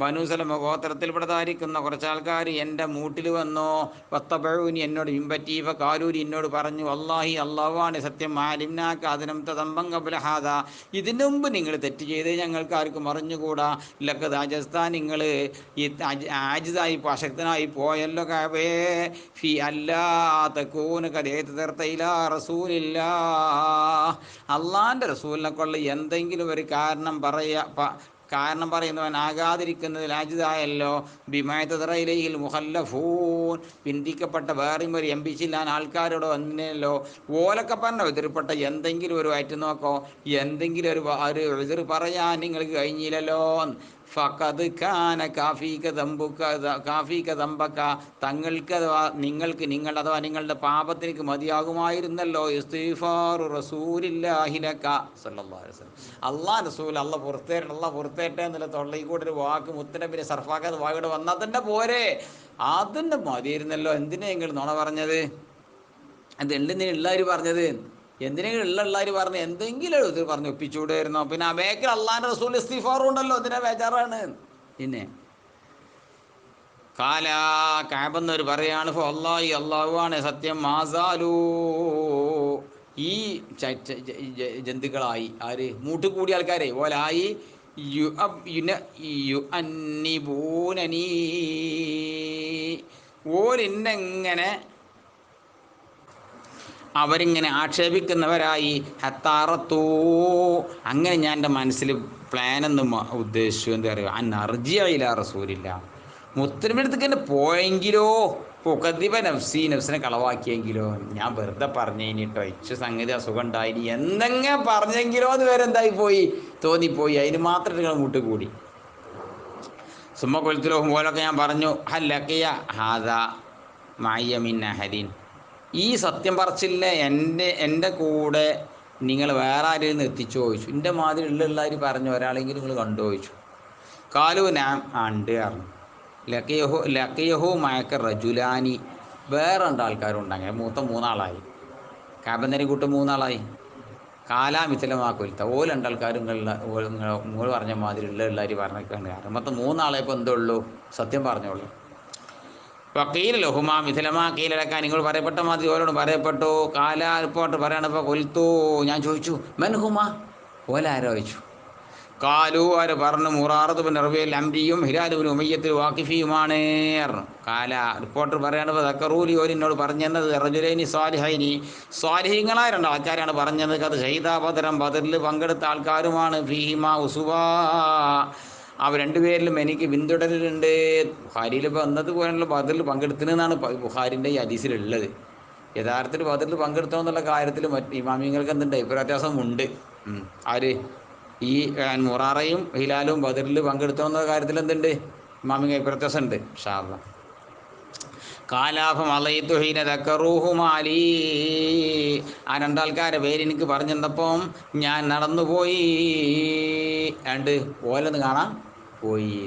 ബനു സലമ ഗോത്രത്തിൽപ്പെട്ടതായിരിക്കുന്ന കുറച്ച് ആൾക്കാർ എൻ്റെ മൂട്ടിൽ വന്നു. വത്തബഊനി, എന്നോട് പിൻപറ്റി. ഫഖാലൂരി, എന്നോട് പറഞ്ഞു, അല്ലാഹി, അല്ലാഹുവാണ് സത്യം. ആലിംനാക അതിനം തദംബം ഖബ്ല ഹാദാ, ഇതിനു മുമ്പ് നിങ്ങൾ തെറ്റ് ചെയ്ത് ഞങ്ങൾക്ക് ആർക്കും അറിഞ്ഞുകൂടാ. ലഖദ് അജസ്ത, നിങ്ങൾ ഈ ആജിസായി അശക്തനായി പോയല്ലോ. കഅബേ ഫി അല്ലാ തകൂന ഖദീതർത ഇലാ റസൂലില്ലാ, അള്ളാൻ്റെ റസൂലിനെ കൊള്ള എന്തെങ്കിലും ഒരു കാരണം പറയുന്നവനാകാതിരിക്കുന്നതിൽ അജിതായല്ലോ. ബിമായതറയിലയിൽ മുഹല്ലഫൂൻ, പിന്തിക്കപ്പെട്ട വേറെയും ഒരു എംപിച്ചില്ലാൻ ആൾക്കാരോട് വന്നല്ലോ. ഓലൊക്കെ പറഞ്ഞ എതിർപ്പെട്ട എന്തെങ്കിലും ഒരു വയറ്റ് നോക്കോ, എന്തെങ്കിലും ഒരു എതിർ പറയാൻ നിങ്ങൾക്ക് കഴിഞ്ഞില്ലല്ലോ. ഫഖദ് കാന കാഫീക ദമ്പക, തങ്ങൾക്ക് അഥവാ നിങ്ങൾക്ക്, അഥവാ നിങ്ങളുടെ പാപത്തിലേക്ക് മതിയാകുമായിരുന്നല്ലോ. ഇസ്തിഗ്ഫാറു റസൂലില്ലാഹി ലക സല്ലല്ലാഹു അലൈഹി വസല്ലം, അള്ളാഹ് റസൂൽ, അള്ളാഹ് പുറത്തേട്ടെ എന്നുള്ള തൊള്ളയിൽ കൂടെ ഒരു വാക്ക് മുത്തനബിനെ സർഫാക്കാതെ വായുടെ വന്നാൽ തന്നെ പോരെ, അതിൻ്റെ മതിയായിരുന്നല്ലോ. എന്തിനാ നിങ്ങൾ നുണ പറഞ്ഞത്? അത് എന്തിനുള്ളവർ പറഞ്ഞത്? എന്തിനെങ്കിലും ഉള്ളവർ പറഞ്ഞ് എന്തെങ്കിലും ഇത് പറഞ്ഞ് ഒപ്പിച്ചുകൂടായിരുന്നോ? പിന്നെ അബേക്കൽ അള്ളാഹിൻ്റെ റസൂൽ ഇസ്തിഗ്ഫാറും ഉണ്ടല്ലോ, എന്തിനാ ബേജാറാണ്? പിന്നെ കാല, കഅബെന്നവർ പറയാണ്, ഫവല്ലാഹി, അള്ളാഹുവാണ് സത്യം, മാസാലൂ, ഈ ജന്തുക്കളായി, ആര് മൂട്ടുകൂടിയ ആൾക്കാരെ ഓലായി, യുഅന്നിബൂനനീ, ഓരിന്നെങ്ങനെ അവരിങ്ങനെ ആക്ഷേപിക്കുന്നവരായി. ഹത്താറത്തൂ, അങ്ങനെ ഞാൻ എൻ്റെ മനസ്സിൽ പ്ലാനൊന്നും ഉദ്ദേശിച്ചു. എന്താ പറയുക, അന്നർജിയ ഇലാ റസൂലില്ല, മുത്തനബിയുടെ അടുത്തേക്ക് തന്നെ പോയെങ്കിലോ പുകദിബ നഫ്സി നഫ്സിനെ കളവാക്കിയെങ്കിലോ, ഞാൻ വെറുതെ പറഞ്ഞേനിട്ടോ, ഇച്ച് സംഗതി അസുഖം ഉണ്ടായിനി എന്തെങ്കിലും പറഞ്ഞെങ്കിലോ എന്ന് വരെ എന്തായി പോയി, തോന്നിപ്പോയി. അതിന് മാത്രം നിങ്ങൾ കൂട്ടുകൂടി. സുമ്മ കൊൽത്തിലോഹും പോലൊക്കെ ഞാൻ പറഞ്ഞു, ഹല്ലക്കിയ ഹാദ മായമിൻ അഹദിൻ, ഈ സത്യം പറച്ചില്ലേ എൻ്റെ കൂടെ നിങ്ങൾ വേറെ ആരെയും എത്തിച്ചു ചോദിച്ചു, എൻ്റെ മാതിരി ഉള്ളവർ പറഞ്ഞു ഒരാളെങ്കിലും നിങ്ങൾ കണ്ടു ചോദിച്ചു. കാലു ഞാൻ ഉണ്ട് പറഞ്ഞു. ലക്കിയഹു മയക്ക റജുലാനി, വേറെ 2 ആൾക്കാരുണ്ട്. അങ്ങനെ മൂന്നാളായി. കാബന്നേരി കൂട്ട് 3 ആളായി. കാലാമിത്തലമാക്കൊരുത്ത ഓ 2 ആൾക്കാരും നിങ്ങൾ പറഞ്ഞ മാതിരി ഉള്ളവർ പറഞ്ഞേക്കാണ്. കാരണം മൊത്തം 3 ആളെ ഇപ്പോൾ എന്തുള്ളൂ, സത്യം പറഞ്ഞോളൂ. വക്കീൽ ലഹുമാ മിഥിലമാ കീലടക്കാൻ, നിങ്ങൾ പറയപ്പെട്ട മാതിരി ഓരോട് പറയപ്പെട്ടു. കാല റിപ്പോർട്ട് പറയണം. ഇപ്പോൾ കൊൽത്തു, ഞാൻ ചോദിച്ചു, മെൻഹുമ, ഓലാരോ ചോദിച്ചു. കാലു, ആര് പറഞ്ഞു, മുറാറത്ത് ബിൻ റബീഉൽ അംരിയും ഹിലാൽ ബിൻ ഉമയ്യത്തുൽ വാഖിഫിയുമാണ് പറഞ്ഞു. കാല റിപ്പോർട്ടർ പറയാണ്, ദക്കറൂലി, ഓരിനോട് പറഞ്ഞത് റജുലൈനി സ്വാലിഹൈനി, സ്വാലിഹീങ്ങളായ 2 ആൾക്കാരാണ് പറഞ്ഞത്. അത് ഷഹീദാ ബദറൻ, ബദറിൽ പങ്കെടുത്ത ആൾക്കാരുമാണ്. ഫീഹിമാ ഉസുവാ, അവർ 2 പേരിലും എനിക്ക് പിന്തുടരലുണ്ട്. ബുഖാരിയിൽ ഇപ്പോൾ എന്നതുപോലുള്ള ബദറിൽ പങ്കെടുത്തതെന്നാണ് ബുഖാരിൻ്റെ ഈ ഹദീസിലുള്ളത്. യഥാർത്ഥത്തിൽ ബദറിൽ പങ്കെടുത്തോ എന്നുള്ള കാര്യത്തിൽ മറ്റ് ഇമാമിങ്ങൾക്ക് എന്തുണ്ട്, അഭിപ്രായ വ്യത്യാസമുണ്ട്. ആര് ഈ മുറാറയും ഹിലാലും ബദറിൽ പങ്കെടുത്തോ എന്നുള്ള കാര്യത്തിൽ എന്തുണ്ട്, ഇമാമിക്ക് അഭിപ്രായ വ്യത്യാസമുണ്ട്. ഇൻഷാ അല്ലാഹ്. കാലാഫം അലൈത്തുഹീന ദക്കറൂഹുമാലി, ആ 2 ആൾക്കാരെ പേര് എനിക്ക് പറഞ്ഞു തന്നപ്പം ഞാൻ നടന്നുപോയി. ഓലൊന്ന് കാണാൻ പോയി.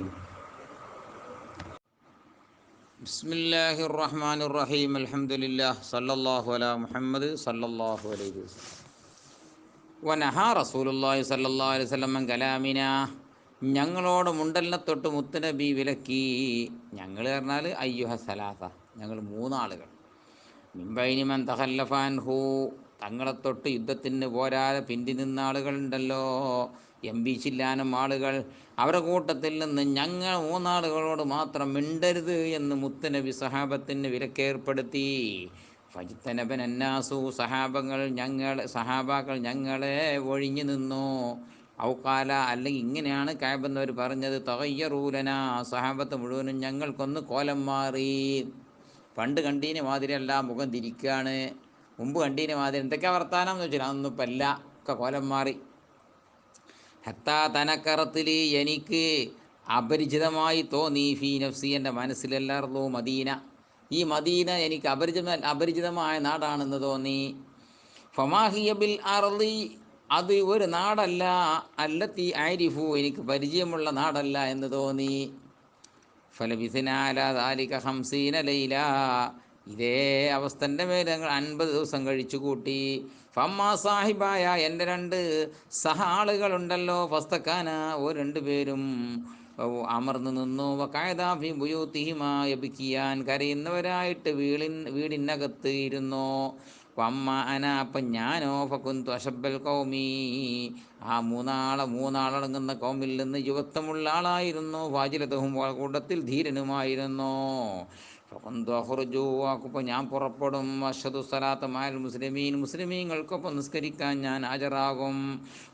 ബിസ്മില്ലാഹിർ റഹ്മാനിർ റഹീം. അൽഹംദുലില്ലാഹ് സല്ലല്ലാഹു അലാ മുഹമ്മദ് സല്ലല്ലാഹു അലൈഹി വസല്ലം. വനഹാ റസൂലുള്ളാഹി സല്ലല്ലാഹു അലൈഹി വസല്ലം അൻ കലാമിനാ, ഞങ്ങളോട് മുണ്ടലിനെ തൊട്ട് മുത്തുനബി വിലക്കി. ഞങ്ങൾ പറഞ്ഞാൽ അയ്യുഹ സലാസ, ഞങ്ങൾ 3 ആളുകൾ. മിമ്പൈനിമൻ തഖല്ലഫാൻഹു, തങ്ങളെ തൊട്ട് യുദ്ധത്തിന് പോരാതെ പിന്തി നിന്ന ആളുകളുണ്ടല്ലോ, എംബിച്ചില്ലാനും ആളുകൾ, അവരുടെ കൂട്ടത്തിൽ നിന്ന് ഞങ്ങൾ 3 ആളുകളോട് മാത്രം മിണ്ടരുത് എന്ന് മുത്തുനബി സഹാബത്തിന് വിലക്കേർപ്പെടുത്തി. ഫജ്തനബൻ അന്നാസു, സഹാബാക്കൾ ഞങ്ങളെ ഒഴിഞ്ഞു നിന്നു. ഔക്കാല, അല്ലെങ്കിൽ ഇങ്ങനെയാണ് കഅബെന്നവർ പറഞ്ഞത്, തഗയ്യറൂലന, സഹാബത്ത് മുഴുവനും ഞങ്ങൾക്കൊന്ന് കോലം മാറി. പണ്ട് കണ്ടീനെ മാതിരിയല്ല, മുഖം തിരിക്കുകയാണ്. മുമ്പ് കണ്ടീനെ മാതിരി എന്തൊക്കെയാ വർത്താനം എന്ന് വെച്ചാൽ അതൊന്നും ഇപ്പം അല്ല, ഒക്കെ കോലം മാറി. ഹത്താ തനക്കറത്തിൽ, എനിക്ക് അപരിചിതമായി തോന്നി, ഫീ നഫ്സി, എൻ്റെ മനസ്സിലെല്ലാർന്നു മദീന, ഈ മദീന എനിക്ക് അപരിചിതമായ നാടാണെന്ന് തോന്നി. ഫമാഹിയ ബിൽ അർളി, അത് ഒരു നാടല്ല, അല്ലത്തി ആരിഫു, എനിക്ക് പരിചയമുള്ള നാടല്ല എന്ന് തോന്നി. ഫലബിസ്നാ അലാ ദാലിക 50 ലൈല, ഇതേ അവസ്ഥൻ്റെ മേൽ ഞങ്ങൾ 50 ദിവസം കഴിച്ചു കൂട്ടി. ഫമ്മാ സാഹിബായ, എൻ്റെ 2 ആളുകളുണ്ടല്ലോ, ഫസ്തക്കാന, ഓ 2 പേരും അമർന്നു നിന്നു. വഖഅദാഫി ബുയൂത്തിഹിമാ യബ്കിയാൻ, കരയുന്നവരായിട്ട് വീടിനകത്ത് ഇരുന്നു. വമ്മ അന, അപ്പം ഞാനോ, ഫകുന്തു അശബ്ബൽ കൗമി, ആ മൂന്നാളടങ്ങുന്ന കൗമിൽ നിന്ന് യുവത്വമുള്ള ആളായിരുന്നു. ഫാജിലത്തുഹും, കൂട്ടത്തിൽ ധീരനുമായിരുന്നു. അപ്പോൾ ഞാൻ പുറപ്പെടും. അഷ്ഹദു സ്വലാത്ത മഅൽ മുസ്ലിമീൻ, മുസ്ലിമീങ്ങൾക്കൊപ്പം നിസ്കരിക്കാൻ ഞാൻ ഹാജരാകും.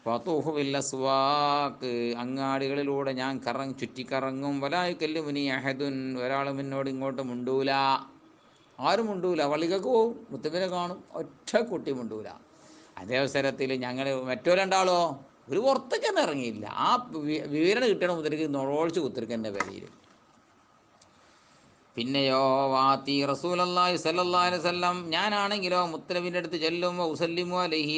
ഫതൂഹു ബിൽ അസ്വാഖ്, അങ്ങാടികളിലൂടെ ഞാൻ ചുറ്റിക്കറങ്ങും. വലാ യുകല്ലിമുനി അഹദുൻ, ഒരാളും എന്നോട് ഇങ്ങോട്ട് മുണ്ടൂല, ആരും മുണ്ടൂല. പള്ളിക്കൊക്കെ പോവും, മുത്തബിനെ കാണും, ഒറ്റ കുട്ടി മുണ്ടൂല. അതേ അവസരത്തിൽ ഞങ്ങൾ മറ്റോ 2 ആളോ ഒരു പുറത്തേക്ക് തന്നെ ഇറങ്ങിയില്ല. ആ വിവരണ കിട്ടണ മുതലേക്ക് നൊളോളിച്ച് കുത്തിരിക്കൻ്റെ പേരിൽ. പിന്നെയോ, വാത്തി റസൂലല്ലാഹി സ്വല്ലല്ലാഹു അലൈഹി വസല്ലം, ഞാനാണെങ്കിലോ മുത്തനബിൻ്റെ അടുത്ത് ചെല്ലുമ്പോൾ ഉസല്ലിമു അലൈഹി,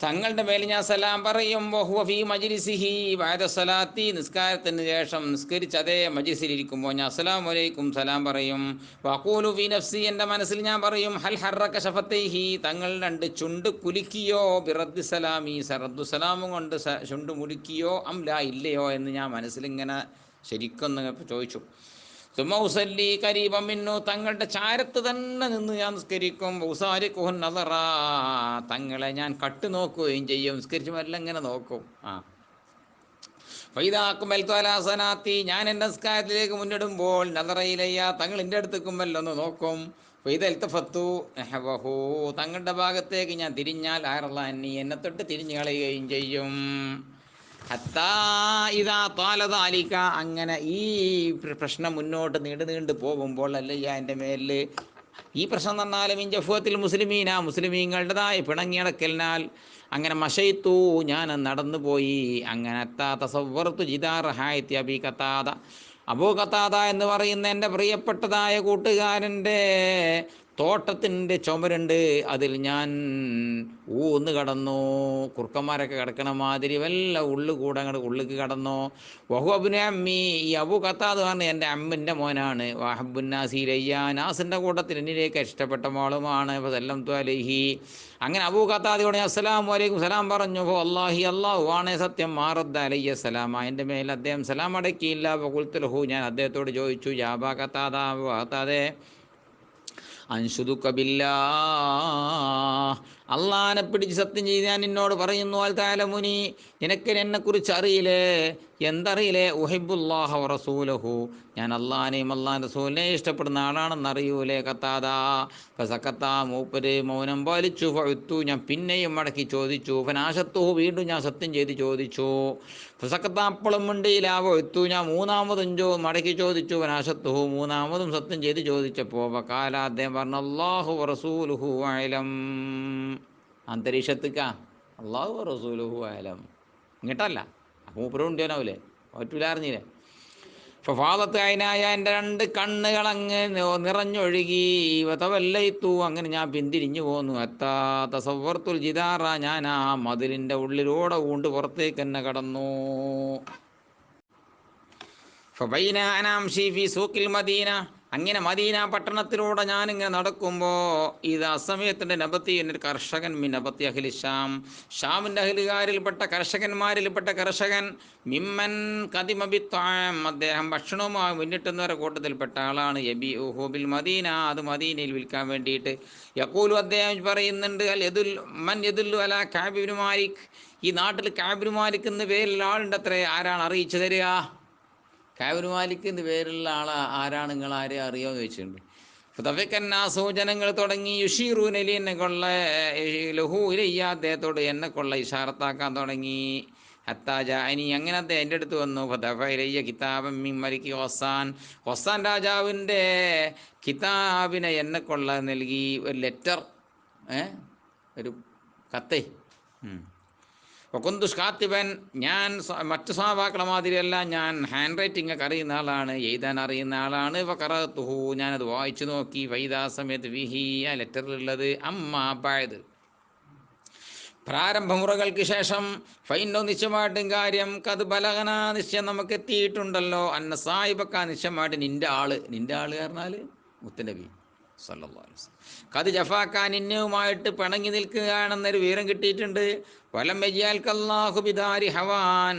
തങ്ങളുടെ മേൽ ഞാൻ സലാം പറയും. വഹുവ ഫീ മജ്ലിസിഹി ബഅദ സ്വലാത്തി, നിസ്കാരത്തിന് ശേഷം നിസ്കരിച്ച് അതേ മജ്ലിസിലിരിക്കുമ്പോൾ ഞാൻ അസ്സലാമു അലൈക്കും സലാം പറയും. വഖൂലു ഫീ നഫ്സി, എൻ്റെ മനസ്സിൽ ഞാൻ പറയും, ഹൽ ഹറക ശഫത്തൈഹി, തങ്ങൾ 2 ചുണ്ട് കുലുക്കിയോ, ബിറദ്ദി സലാമി, റദ്ദു സലാമും കൊണ്ട് ചുണ്ട് മുലുക്കിയോ, അം ലാ, ഇല്ലയോ എന്ന് ഞാൻ മനസ്സിലിങ്ങനെ ശരിക്കൊന്ന് ചോദിച്ചു. സുമ്മ ഉസല്ലി ഖരീബൻ മിന്നു, തങ്ങളുടെ ചാരത്ത് തന്നെ നിന്ന് ഞാൻ നിസ്കരിക്കും. ഉസാരിഖുൻ നളറ, തങ്ങളെ ഞാൻ കട്ടു നോക്കുകയും ചെയ്യും. നിസ്കരിച്ച് മെല്ലെ ഇങ്ങനെ നോക്കും. ഫൈദാക്കുമൽത്തു അലാ സനാത്തി, ഞാൻ എൻ്റെ നിസ്കാരത്തിലേക്ക് മുന്നിടുമ്പോൾ നളറയിലയ്യ, തങ്ങൾ എൻ്റെ അടുത്തേക്കും മെല്ലൊന്ന് നോക്കും. ഫൈദൽത്തഫത്തു നഹ്വഹു, തങ്ങളുടെ ഭാഗത്തേക്ക് ഞാൻ തിരിഞ്ഞാൽ അയറല്ലാ അന്നി, എന്നെ തൊട്ട് തിരിഞ്ഞു കളയുകയും ചെയ്യും. ഹത്താ ഇദാ ത്വാല ദാലിക, അങ്ങനെ ഈ പ്രശ്നം മുന്നോട്ട് നീണ്ടു പോകുമ്പോൾ അല്ലയ്യ എൻ്റെ മേലിൽ ഈ പ്രശ്നം എന്ന് പറഞ്ഞാൽ മിൻ ജഫ്വത്തിൽ മുസ്ലിമീന, മുസ്ലിമീങ്ങളുടേതായ പിണങ്ങിയടക്കലിനാൽ അങ്ങനെ മഷയിത്തു, ഞാൻ നടന്നു പോയി. അങ്ങനെ അത്താ തസവ്വർത്തു ജിദാർ ഹായത്തി അബി ഖത്താദ, അബൂ ഖത്താദ എന്ന് പറയുന്ന എൻ്റെ പ്രിയപ്പെട്ടതായ കൂട്ടുകാരൻ്റെ തോട്ടത്തിൻ്റെ ചുമരുണ്ട്, അതിൽ ഞാൻ ഊന്ന് കടന്നു. കുറുക്കന്മാരൊക്കെ കിടക്കണ മാതിരി വല്ല ഉള്ളുകൂടെ അങ്ങോട്ട് ഉള്ളിക്ക് കടന്നു. വഹുഅബുന അമ്മി, ഈ അബൂ ഖത്താദ പറഞ്ഞ എൻ്റെ അമ്മിൻ്റെ മോനാണ്. വാഹബുന്നാസീരയ്യ, നാസിൻ്റെ കൂട്ടത്തിൽ എന്നിലേക്ക് ഇഷ്ടപ്പെട്ട മോളുമാണ്. വസല്ലം അലൈഹി, അങ്ങനെ അബൂ ഖത്താദയോട് അസ്സലാമു അലൈക്കും സലാം പറഞ്ഞു. അപ്പോൾ അല്ലാഹി, അല്ലാഹു ആണേ സത്യം, മാറദ്ദ അലയ്യ സലാമ, എൻ്റെ മേൽ അദ്ദേഹം സലാം അടക്കിയില്ല. ഖുൽതു, ഞാൻ അദ്ദേഹത്തോട് ചോദിച്ചു, യാ അബാ ഖത്താദ, അബൂ ഖത്താദേ, അൻഷുദുക ബില്ലാഹ്, അള്ളാനെ പിടിച്ച് സത്യം ചെയ്ത് ഞാൻ നിന്നോട് പറയുന്നു, അൽ തഅലമുനി, നിനക്ക് എന്നെക്കുറിച്ച് അറിയില്ലേ? എന്തറിയില്ലേ? ഉഹിബ്ബുല്ലാഹ വ റസൂലഹു, ഞാൻ അള്ളാനെയും അള്ളാൻ്റെ റസൂലിനെ ഇഷ്ടപ്പെടുന്ന ആളാണെന്ന് അറിയൂലേ ഖത്താദ? ഫസക്കത്ത, മൂപ്പര് മൗനം പാലിച്ചു. ഫഉത്തു, ഞാൻ പിന്നെയും മടക്കി ചോദിച്ചു. ഫനാശത്തുഹു, വീണ്ടും ഞാൻ സത്യം ചെയ്ത് ചോദിച്ചു. ഫസക്കത്ത, അപ്പോഴും മിണ്ടിയില്ല. ഫഉത്തു, ഞാൻ മൂന്നാമതും മടക്കി ചോദിച്ചു. ഫനാശത്തുഹു, മൂന്നാമതും സത്യം ചെയ്ത് ചോദിച്ചപ്പോൾ വഖാല, അദ്ദേഹം പറഞ്ഞു, അല്ലാഹു വ റസൂലുഹു അഅലം, അന്തരീക്ഷത്തിക്ക അല്ലാഹു വ റസൂലുഹു അഅലം, ഇങ്ങോട്ടല്ല. അപ്പോൾ മൂപ്പരും ഉണ്ടിയനാവൂലേ, പറ്റൂല അറിഞ്ഞില്ലേ? ഫാദത്ത് അയിനായ, എൻ്റെ രണ്ട് കണ്ണുകൾ അങ്ങ് നിറഞ്ഞൊഴുകി. വതവല്ലൈത്തു, അങ്ങനെ ഞാൻ പിന്തിരിഞ്ഞു പോന്നു. അത്താ തസവ്വർത്തുൽ ജിദാറ, ഞാൻ ആ മതിലിൻ്റെ ഉള്ളിലൂടെ ഊണ്ട് പുറത്തേക്ക് തന്നെ കടന്നു. ഫബൈന അനാംഷി ഫി സൂക്കിൽ മദീന, അങ്ങനെ മദീന പട്ടണത്തിലൂടെ ഞാനിങ്ങനെ നടക്കുമ്പോൾ ഇത് അസമയത്തിൻ്റെ നബത്തി, എന്നൊരു കർഷകൻ, മിൻ നബത്തി അഹ്ലി ഷാം, ഷാമിൻ്റെ അഹ്ലുകാരിൽപ്പെട്ട കർഷകന്മാരിൽപ്പെട്ട കർഷകൻ, മിമ്മൻ കദിമബിത്വാം, അദ്ദേഹം ഭക്ഷണവുമായി മുന്നിട്ടുന്നവരെ കൂട്ടത്തിൽപ്പെട്ട ആളാണ്. യബി ഉഹുബിൽ മദീന, അത് മദീനയിൽ വിൽക്കാൻ വേണ്ടിയിട്ട്. യഖൂലു, അദ്ദേഹം പറയുന്നുണ്ട്, അൽ യദുൽ മൻ യദുല്ലു അലാ കഅബ് ഇബ്നു മാലിക്, ഈ നാട്ടിൽ കഅബ് ഇബ്നു മാലിക് എന്ന പേരിൽ ആളുണ്ട് അത്രേ, ആരാണ് അറിയിച്ചു തരിക? കഅബ് മാലിക് എന്ന് പേരുള്ള ആളെ ആരാണ്, നിങ്ങൾ ആരെ അറിയാമെന്ന് ചോദിച്ചിട്ടുണ്ട്. ഫതഫക്കന്നാസു, ജനങ്ങൾ തുടങ്ങി, യുഷീറൂനലി, എന്നെ കൊള്ള ലഹു ഇലയ്യ, അദ്ദേഹത്തോട് എന്നെ കൊള്ള ഇഷാറത്താക്കാൻ തുടങ്ങി. ഹത്താ ജാഅനി, അങ്ങനെ അദ്ദേഹം എൻ്റെ അടുത്ത് വന്നു. ഫദഫ ഇലയ്യ കിതാബൻ മിൻ മലികി ഹൊസാൻ, ഹൊസാൻ രാജാവിൻ്റെ കിതാബിനെ എന്നെ കൊള്ള നൽകി, ഒരു ലെറ്റർ, ഒരു കത്ത്. വകുന്തുഷ് കാത്തിബൻ, ഞാൻ മറ്റു സ്വഹാബാക്കളെ മാതിരിയല്ല, ഞാൻ ഹാൻഡ് റൈറ്റിംഗ് ഒക്കെ അറിയുന്ന ആളാണ്, എഴുതാൻ അറിയുന്ന ആളാണ്. ഫഖറഅതുഹു, ഞാനത് വായിച്ചു നോക്കി. ഫൈദാ സമയത്ത് ഫിഹി, ആ ലെറ്ററിലുള്ളത്, അമ്മാ ബഅദ്, പ്രാരംഭമുറകൾക്ക് ശേഷം, ഫൈനോ, നിശ്ചയമായിട്ടും കാര്യം, കത് ബലഗന, നിശ്ചയം നമുക്ക് എത്തിയിട്ടുണ്ടല്ലോ, അന്ന സാഹിബക്ക, നിശ്ചയമായിട്ട് നിൻ്റെ ആള് പറഞ്ഞാൽ മുത്തനബി സല്ലല്ലാഹു അലൈഹി വസല്ലം, കത് ജഫാക്ക, നിന്നുമായിട്ട് പിണങ്ങി നിൽക്കുകയാണെന്നൊരു വിവരം കിട്ടിയിട്ടുണ്ട്. വലം യജിഅൽകല്ലാഹു ബിദാരി ഹവാൻ,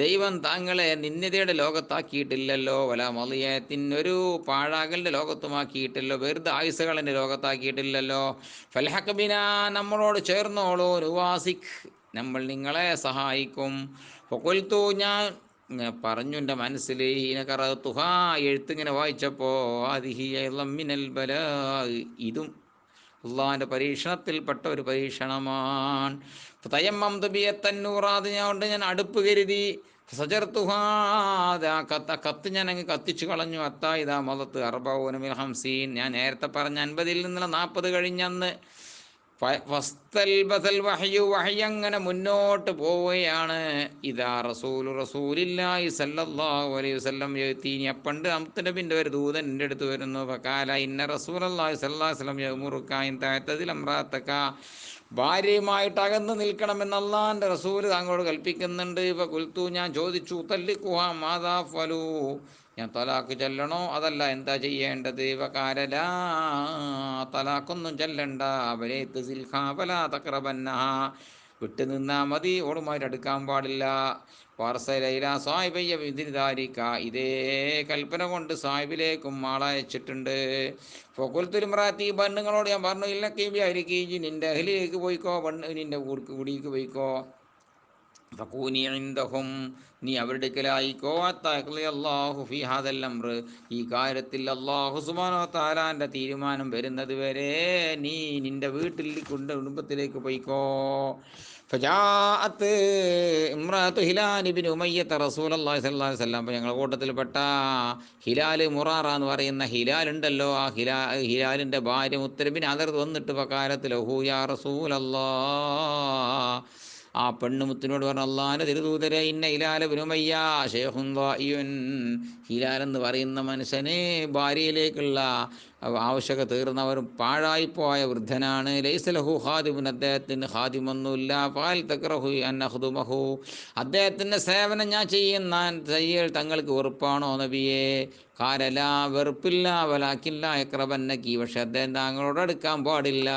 ദൈവം താങ്കളെ നിന്ദതയുടെ ലോകത്താക്കിയിട്ടില്ലല്ലോ. വല മളിയത്തിൻ, ഒരു പാഴാകലിൻ്റെ ലോകത്തുമാക്കിയിട്ടില്ലോ, വെറുതെ ആയുസുകളിൻ്റെ ലോകത്താക്കിയിട്ടില്ലല്ലോ. ഫൽഹഖ് ബിനാ, നമ്മളോട് ചേർന്നോളൂ. നുവാസിഖ്, നമ്മൾ നിങ്ങളെ സഹായിക്കും. ഫഖുൽതു, ഞാൻ പറഞ്ഞു എൻ്റെ മനസ്സിൽ, ഇനകറത്തുഹാ, എഴുത്തിങ്ങനെ വായിച്ചപ്പോൾ, ആദിഹി അയ്ളം മിനൽ ബലാ, ഇതും അള്ളാഹിൻ്റെ പരീക്ഷണത്തിൽപ്പെട്ട ഒരു പരീക്ഷണമാണ്. തയമ്മം തുബിയത്തന്നൂറാത്, ഞാൻ അടുപ്പ് കരുതി. സജർത്തുഹാ, കത്ത് ഞാൻ അങ്ങ് കത്തിച്ചു കളഞ്ഞു. അത്താ ഇതാ മലത്ത് അർബഊന മിൻ ഹംസീൻ, ഞാൻ നേരത്തെ പറഞ്ഞ 50 നിന്നുള്ള 40 കഴിഞ്ഞന്ന്. ഫസ്തൽബസൽ വഹ്യു, വഹ്യ് അങ്ങനെ മുന്നോട്ട് പോവുകയാണ്. ഇതാ റസൂലുള്ളാഹി സല്ലല്ലാഹു അലൈഹി വസല്ലം യതീനി, അപ്പണ്ട് നബിൻ്റെ ഒരു ദൂതൻ എൻ്റെ അടുത്ത് വരുന്നു. ഫഖാല, ഇന്ന റസൂലുള്ളാഹി സല്ലല്ലാഹു അലൈഹി വസല്ലം യഅ്മുറുക അൻ തഅതദിൽ ഇംറഅതക, ഭാര്യയുമായിട്ട് അകന്ന് നിൽക്കണമെന്ന് അള്ളാഹിൻ്റെ റസൂൽ താങ്കളോട് കൽപ്പിക്കുന്നുണ്ട്. ഫഖുൽതു, ഞാൻ ചോദിച്ചു, തല്ലിഖുഹാ മാദാ ഫലു, ഞാൻ തലാഖ് ചെല്ലണോ അതല്ല എന്താ ചെയ്യേണ്ടത്? വഖാല ലാ, തലാഖൊന്നും ചെല്ലണ്ട. ഫലാ തഖറബന്നഹാ, വിട്ടു നിന്നാ മതി, ഓളുമായിട്ട് അടുക്കാൻ പാടില്ല. വാർസലൈല സാഹിബയ്യ വിദിരിദാരിക, ഇതേ കൽപ്പന കൊണ്ട് സാഹിബിലേക്കും ആളയച്ചിട്ടുണ്ട്. ഫഖുൽത്തുലിമ്രാത്തി, പെണ്ണുങ്ങളോട് ഞാൻ പറഞ്ഞു, ഇല്ല കീബി അരിക്കീജി, നിൻ്റെ അഹ്ലിലേക്ക് പോയിക്കോ, നിൻ്റെ കുടിക്ക് പോയിക്കോ. ഫകൂനി ഇൻദഹും, നീ അവരുടെ അടുക്കലായിക്കോ, അല്ലാഹു ഫീ ഹാദൽ അംർ, ഈ കാര്യത്തിൽ അല്ലാഹു സുബ്ഹാനഹു വ തആലാന്റെ തീരുമാനം വരുന്നത് വരെ നീ നിന്റെ വീട്ടിൽ കുടുംബത്തിലേക്ക് പോയിക്കോ. ഫജാഅത്ത് ഇമ്രാത്തു ഹിലാൽ ഇബ്നു ഉമയ്യത്ത റസൂലുള്ളാഹി സ്വല്ലല്ലാഹു അലൈഹി വസല്ലം, അപ്പോൾ ഞങ്ങളുടെ കൂട്ടത്തിൽപ്പെട്ട ഹിലാൽ മുറാറ എന്ന് പറയുന്ന ഹിലാൽ ഉണ്ടല്ലോ, ആ ഹിലാലിൻ്റെ ഭാര്യ മുത്തലിബിൻ അതർ വന്നിട്ട് വകാലത്ത് ലഹു യാ റസൂലല്ലാഹ്, ആ പെണ്ണുമുത്തിനോട് പറഞ്ഞു, അള്ളാഹിൻ്റെ തിരുദൂതരെ, ഇന്ന ഹിലാൽ ഇബ്നു ഉമയ്യ ശൈഖുൻ ളായിയുൻ, ഹിലാൽ എന്ന് പറയുന്ന മനുഷ്യന് ഭാര്യയിലേക്കുള്ള ആവശ്യകത തീർന്നവരും പാഴായിപ്പോയ വൃദ്ധനാണ്. ലൈസ ലഹു ഖാദിമുൻ, അദ്ദേഹത്തിന് ഖാദിമൊന്നുമില്ല. ഫാൽ തക്റഹു അൻ അഖ്ദുമഹു, അദ്ദേഹത്തിൻ്റെ സേവനം ഞാൻ ചെയ്യൽ തങ്ങൾക്ക് വെറുപ്പാണോ നബിയെ? കാരല, വെറുപ്പില്ല. വലാക്കില്ല യക്റബന്നകി, പക്ഷെ അദ്ദേഹം താങ്കളോട് അടുക്കാൻ പാടില്ല,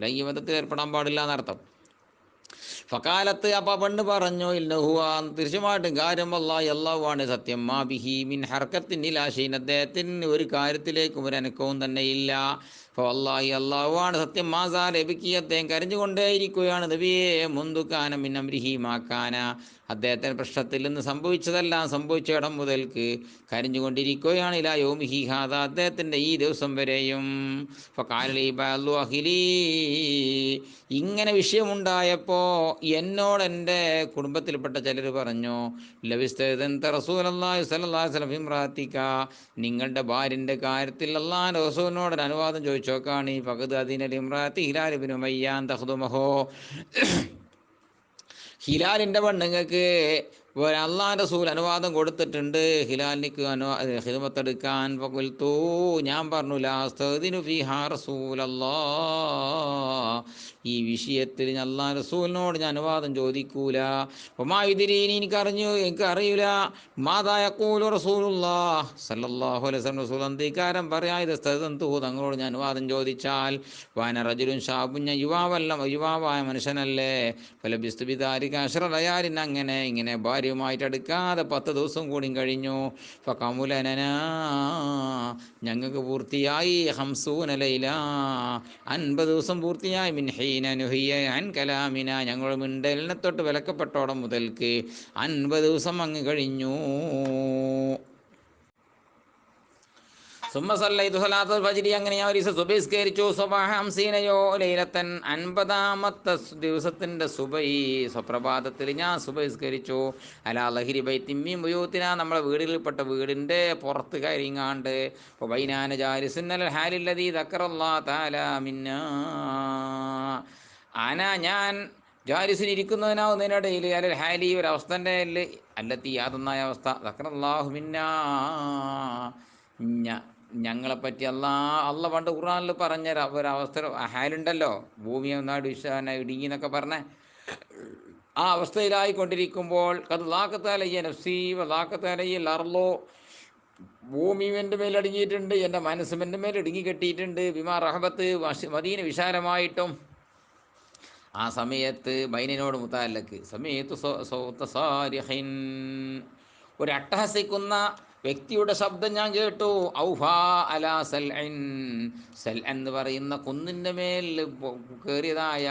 ലൈംഗികബന്ധത്തിൽ ഏർപ്പെടാൻ പാടില്ല എന്നർത്ഥം. ഫക്കാലത്ത്, അപ്പം പെണ്ണ് പറഞ്ഞു, ഇന്നഹുവ, തീർച്ചയായിട്ടും കാര്യം അല്ലാഹി, അല്ലാഹുവാണ് സത്യം, മാ ബിഹി മിൻ ഹർക്കത്തിൻ ഇലാ ഷൈഇൻ, അദ്ദേഹത്തിന് ഒരു കാര്യത്തിലേക്കും ഒരു അനക്കവും തന്നെ ഇല്ല. ഫവല്ലാഹി, അല്ലാഹുവാണ് സത്യം, മാസാല എബിക്കി, അദ്ദേഹം കരഞ്ഞുകൊണ്ടേയിരിക്കുകയാണ് നബിയെ, മുന്തുക്കാന മിൻ അംരിഹി മാക്കാന, അദ്ദേഹത്തിൻ്റെ പ്രശ്നത്തിൽ നിന്ന് സംഭവിച്ചതെല്ലാം സംഭവിച്ച ഇടം മുതൽക്ക് കരഞ്ഞുകൊണ്ടിരിക്കുകയാണ്, ഇലാ യൗമിഹി ഹാദ, അദ്ദേഹത്തിൻ്റെ ഈ ദിവസം വരെയും. ഫഖാലലി ബഅ്ദു അഹ്ലി, ഇങ്ങനെ വിഷയമുണ്ടായപ്പോൾ എന്നോട് എൻ്റെ കുടുംബത്തിൽപ്പെട്ട ചിലർ പറഞ്ഞു, ലവിസ്തദൻത റസൂലുള്ളാഹി സ്വല്ലല്ലാഹു അലൈഹി വസല്ലം ഇംറാത്തിക, നിങ്ങളുടെ ഭാര്യൻ്റെ കാര്യത്തിൽ അല്ലാഹുവിൻ്റെ റസൂലിനോട് ഒരു അനുവാദം ചോദിച്ചു നോക്കാണ്. ഫഖദ് അദിന ലിംറാത്തി ഹിലാൽ ഇബ്നു ഉമയ്യ അൻ തഖ്ദുമഹു, ഹിലാലിൻ്റെ പെണ്ണുങ്ങൾക്ക് അള്ളാഹിൻ്റെ റസൂൽ അനുവാദം കൊടുത്തിട്ടുണ്ട് ഹിലാലിക്ക് ഖിദ്മത്തെടുക്കാൻ. ഫഖുൽതു, ഞാൻ പറഞ്ഞു, ലാ അസ്തഅ്ദിനു ഫീഹാ റസൂലല്ലാഹ്, ഈ വിഷയത്തിൽ അള്ളാഹു റസൂലിനോട് ഞാൻ അനുവാദം ചോദിക്കൂല. ഒമാ യുദ്രീനി, എനിക്കറിയില്ല, മാതാ യഖൂലു റസൂലുള്ളാഹ് സ്വല്ലല്ലാഹു അലൈഹി വസല്ലം, റസൂൽ അന്തികാരം പറയാ, ഇത് സ്തഅ്ദൻതു, തങ്ങളോട് ഞാൻ അനുവാദം ചോദിച്ചാൽ, വാന റജുലുൻ ഷാബുൻ, ഞാൻ യുവാവായ മനുഷ്യനല്ലേ, ഫലബിസ്തു ബിദാലിക അശ്റ ലയാലിൻ, ഇങ്ങനെ ഭാര്യയുമായിട്ട് അടുക്കാതെ 10 ദിവസം കൂടി കഴിഞ്ഞു. ഫകമുലനാ, ഞങ്ങൾക്ക് പൂർത്തിയായി, 50 ലൈല, 50 ദിവസം പൂർത്തിയായി, മിൻ ഹീന നുഹിയ അൻ കലാമിന, ഞങ്ങൾ മിണ്ടലിനെ തൊട്ട് വിലക്കപ്പെട്ടോടം മുതൽക്ക് 50 ദിവസം അങ്ങ് കഴിഞ്ഞു. സുമ്മ സല്ലൈതു സ്വലാത്തുൽ ഫജ്രി, അങ്ങനെ ഞാൻ ഒരു ദിവസം സുബഹി നിസ്കരിച്ചു. സ്വബാഹ ഹംസീനയോ ലൈലത്തൻ, 50-ാമത്തെ ദിവസത്തിൻ്റെ സുബഹി, സ്വപ്രഭാതത്തിൽ ഞാൻ സുബഹി നിസ്കരിച്ചു. അലാ ലഹരി ബൈത്തിൻ മിൻ ബുയൂത്തിന, നമ്മളെ വീടുകളിൽപ്പെട്ട വീടിൻ്റെ പുറത്ത് കയറിങ്ങാണ്ട്. ബൈനാന ജാലിസുൻ അലൽ ഹാലില്ലദീ ദക്കറല്ലാഹു തആല മിന്നാ, ഞാൻ ജാലിസിനിരിക്കുന്നതിനാവുന്നതിനിടയിൽ, അലൽ ഹാലി, ഒരവസ്ഥൻ്റെ അല്ലത്തി, യാതൊന്നായ അവസ്ഥ, ദക്കറല്ലാഹു മിന്നാ, ഞങ്ങളെപ്പറ്റി അല്ല പണ്ട് ഖുർആനിൽ പറഞ്ഞ ഒരവസ്ഥ, ഹാലുണ്ടല്ലോ, ഭൂമി ഒന്നാട് ഇടുങ്ങി എന്നൊക്കെ പറഞ്ഞ ആ അവസ്ഥയിലായിക്കൊണ്ടിരിക്കുമ്പോൾ, കത് ലാക്കത്തലയ്യ നഫ്സി വലാക്കത്തലയ്യ അർളോ, ഭൂമി എൻ്റെ മേൽ അടങ്ങിയിട്ടുണ്ട്, എൻ്റെ മനസ്സും എൻ്റെ മേൽ ഇടുങ്ങി കെട്ടിയിട്ടുണ്ട്, ബിമാ റഹബത്ത്, മദീന വിശാലമായിട്ടും. ആ സമയത്ത് ബൈനിനോട് മുതാലക്ക്, സമയത്ത് സാരിഹിൻ, ഒരു അട്ടഹസിക്കുന്ന വ്യക്തിയുടെ ശബ്ദം ഞാൻ കേട്ടു. ഔഫാ അലാ സൽഇൻ, സൽ എന്ന് പറയുന്ന കുന്നിൻ്റെ മേൽ കയറിയതായ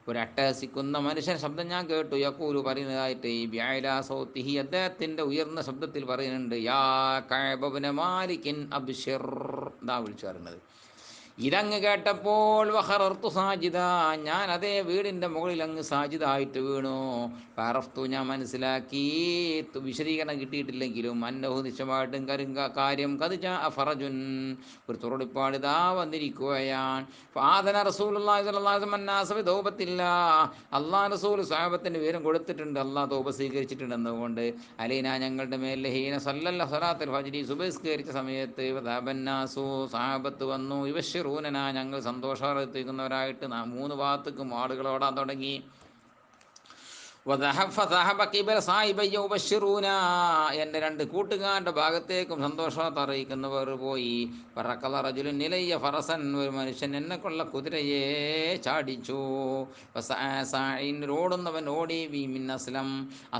ഒരു അട്ടഹസിക്കുന്ന മനുഷ്യൻ ശബ്ദം ഞാൻ കേട്ടു. യഖൂലു, പറയുന്നതായിട്ട്, ഈ ബിഅലാ സൗതിഹി, അദ്ദേഹത്തിൻ്റെ ഉയർന്ന ശബ്ദത്തിൽ പറയുന്നുണ്ട്, യാ കഅബ് ഇബ്നു മാലികിൻ അബ്ശിർ, എന്താ വിളിച്ചു പറയുന്നത്. ഇതങ്ങ് കേട്ടപ്പോൾ വഖറർതു സാജിദ, ഞാൻ അതേ വീടിൻ്റെ മുകളിൽ അങ്ങ് സാജിദായിട്ട് വീണു. ഫറഫ്തു, ഞാൻ മനസ്സിലാക്കി, വിശദീകരണം കിട്ടിയിട്ടില്ലെങ്കിലും, അന്നഹു, നിശ്ചയമായിട്ടും കാര്യം, കദ്ജാ ഫറജുൻ, ഒരു തുറടിപ്പാട് ഇതാ വന്നിരിക്കുകയാണ്. ഫആദന റസൂലുള്ളാഹി സ്വല്ലല്ലാഹു അലൈഹി വസല്ലം തൗബത്തില്ല, അല്ലാഹു റസൂൽ സ്വഹാബത്തിന് വിവരം കൊടുത്തിട്ടുണ്ട്, അല്ലാഹ് തൗബ സ്വീകരിച്ചിട്ടുണ്ടെന്നുകൊണ്ട്. അലൈന, ഞങ്ങളുടെ മേൽ, ഹീന സല്ലല്ലാഹു സ്വലാത്തുൽ ഫജ്രി, സുബഹി നിസ്കരിച്ച സമയത്ത്, വദഅബന്നാസു, സ്വഹാബത്ത് വന്നു, യുബശ്ശിറൂനനാ, ഞങ്ങൾ സന്തോഷാർത്തിക്കുന്നവരായിട്ട് 3 ഭാഗത്തേക്കും ആളുകൾ ഓടാൻ തുടങ്ങി. എൻ്റെ 2 കൂട്ടുകാരുടെ ഭാഗത്തേക്കും സന്തോഷവാർത്ത അറിയിക്കുന്നവർ പോയി. ഫറസൻ, ഒരു മനുഷ്യൻ എന്നെ കൊള്ള കുതിരയെ ചാടിച്ചു. ഓടുന്നവൻ ഓടി, അസ്ലം,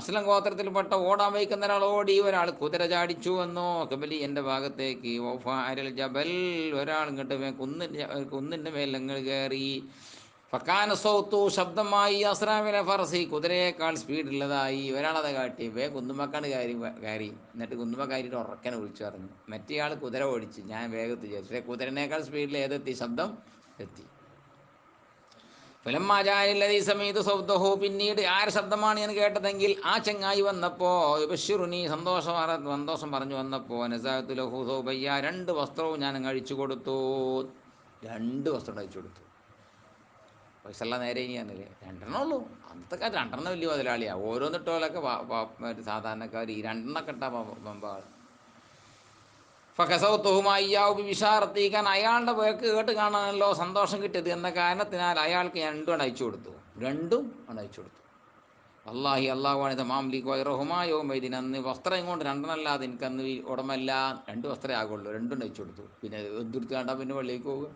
അസ്ലം ഗോത്രത്തിൽപ്പെട്ട ഓടാൻ വയ്ക്കുന്ന ഒരാൾ ഓടി, ഒരാൾ കുതിര ചാടിച്ചു വന്നു. കബലി, എൻ്റെ ഭാഗത്തേക്ക്. ജബൽ, ഒരാൾ ഇങ്ങോട്ട് കുന്നിൻ്റെ മേൽ അങ്ങ് കയറി. ഫക്കാന സൗത്തു ശബ്ദമായി അസ്രാമിലെ ഫറസി കുതിരയേക്കാൾ സ്പീഡുള്ളതായി. ഒരാളത് കാട്ടി കുന്നുമ്മക്കാണ്ട് കയറി എന്നിട്ട് കുന്നുമ്മ കയറിയിട്ട് ഉറക്കനെ വിളിച്ചു പറഞ്ഞു. മറ്റേയാൾ കുതിര ഓടിച്ച് ഞാൻ വേഗത്ത് വിചാരിച്ചു. പക്ഷേ കുതിരനേക്കാൾ സ്പീഡിൽ ഏതെത്തി? ശബ്ദം എത്തി. ഫലമ്മാജാലി സമീത് സൗദഹു, പിന്നീട് ആര് ശബ്ദമാണ് ഞാൻ കേട്ടതെങ്കിൽ ആ ചങ്ങായി വന്നപ്പോൾ ബഷീറുനി സന്തോഷം പറഞ്ഞു വന്നപ്പോൾ നസാഅത്തു ലഹു സൗബയ്യ, 2 വസ്ത്രവും ഞാൻ അഴിച്ചു കൊടുത്തു. 2 വസ്ത്രം അഴിച്ചു കൊടുത്തു. പൈസയുള്ള നേരെ ഇനിയാണല്ലേ, 2 ഉള്ളൂ. അന്നത്തെ കാലത്ത് 2 വലിയ മുതലാളിയാണ്. ഓരോന്നിട്ടോലൊക്കെ സാധാരണക്കാർ ഈ 2 ഇട്ടാ പമ്പാൾ. ഫസൗത്തുഹുമായിയാവുബി വിഷാറത്തിക്കാൻ, അയാളുടെ പേർക്ക് കേട്ട് കാണാനല്ലോ സന്തോഷം കിട്ടിയത് എന്ന കാരണത്തിനാൽ അയാൾക്ക് 2 അയച്ചു കൊടുത്തു. 2 അയച്ചു കൊടുത്തു. അള്ളാഹി അള്ളാഹുവാണിത് മാംലിക് വൈറഹുമായോ മൈദിൻ, അന്ന് വസ്ത്രം കൊണ്ട് 2 അല്ലാതെ എനിക്കന്ന് ഉടമല്ല, 2 വസ്ത്രമേ ആകുള്ളൂ. 2 അയച്ചു കൊടുത്തു. പിന്നെ എന്തെടുത്ത് കണ്ടാൽ പിന്നെ വെള്ളിലേക്ക് പോകുക.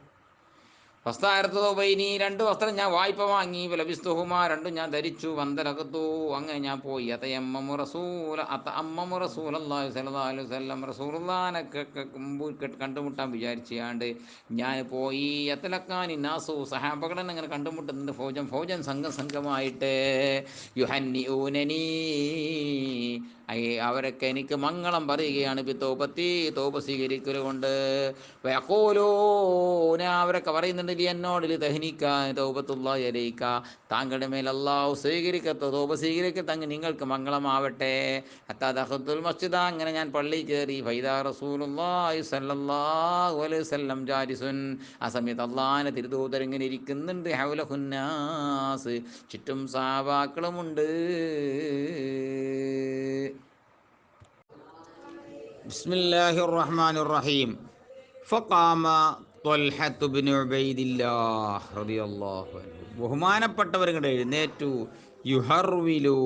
ഫസ്താരത്തോബൈനി, 2 വസ്ത്രം ഞാൻ വായ്പ വാങ്ങി. ലബിസ്തുഹുമാ, 2 ഞാൻ ധരിച്ചു. വന്തലകത്തു, അങ്ങനെ ഞാൻ പോയി. അത്തയമ്മു റസൂലല്ലാഹി സ്വല്ലല്ലാഹു അലൈഹി വസല്ലം, റസൂലുള്ളാഹിനെ കണ്ടുമുട്ടാൻ വിചാരിച്ചാണ്ട് ഞാൻ പോയി. യതലക്കാനി നാസു, സഹാബകളെ അങ്ങനെ കണ്ടുമുട്ടുന്നുണ്ട്. ഫൗജൻ സംഘമായിട്ട്. യുഹന്നിഊനനി, അവരൊക്കെ എനിക്ക് മംഗളം പറയുകയാണ്. തോപ സ്വീകരിക്കലുകൊണ്ട്. അവരൊക്കെ പറയുന്നുണ്ട് എന്നോട് താങ്കളുടെ മേൽ അല്ലാഹു തോപ സ്വീകരിക്കത്തങ്ങ് നിങ്ങൾക്ക് മംഗളമാവട്ടെ. മസ്ജിദ, അങ്ങനെ ഞാൻ പള്ളി കയറി. ഫൈദാ റസൂലുള്ളാഹി സ്വല്ലല്ലാഹു അലൈഹി വസല്ലം ജാലിസുൻ, ആ സമയത്ത് അള്ളാഹിന്റെ തിരുദൂതർ ഇങ്ങനെ ഇരിക്കുന്നുണ്ട്. ഹൗലഹുന്നാസ്, ചുറ്റും സഹാബാക്കളുമുണ്ട്. ബിസ്മില്ലാഹിർ റഹ്മാനിർ റഹീം. ഫഖാമ ത്വൽഹത്തു ഇബ്നു ഉബൈദില്ലാഹ് റളിയല്ലാഹു അൻഹു, ബഹുമാനപ്പെട്ടവർ എഴുന്നേറ്റു. യുഹർവിലു,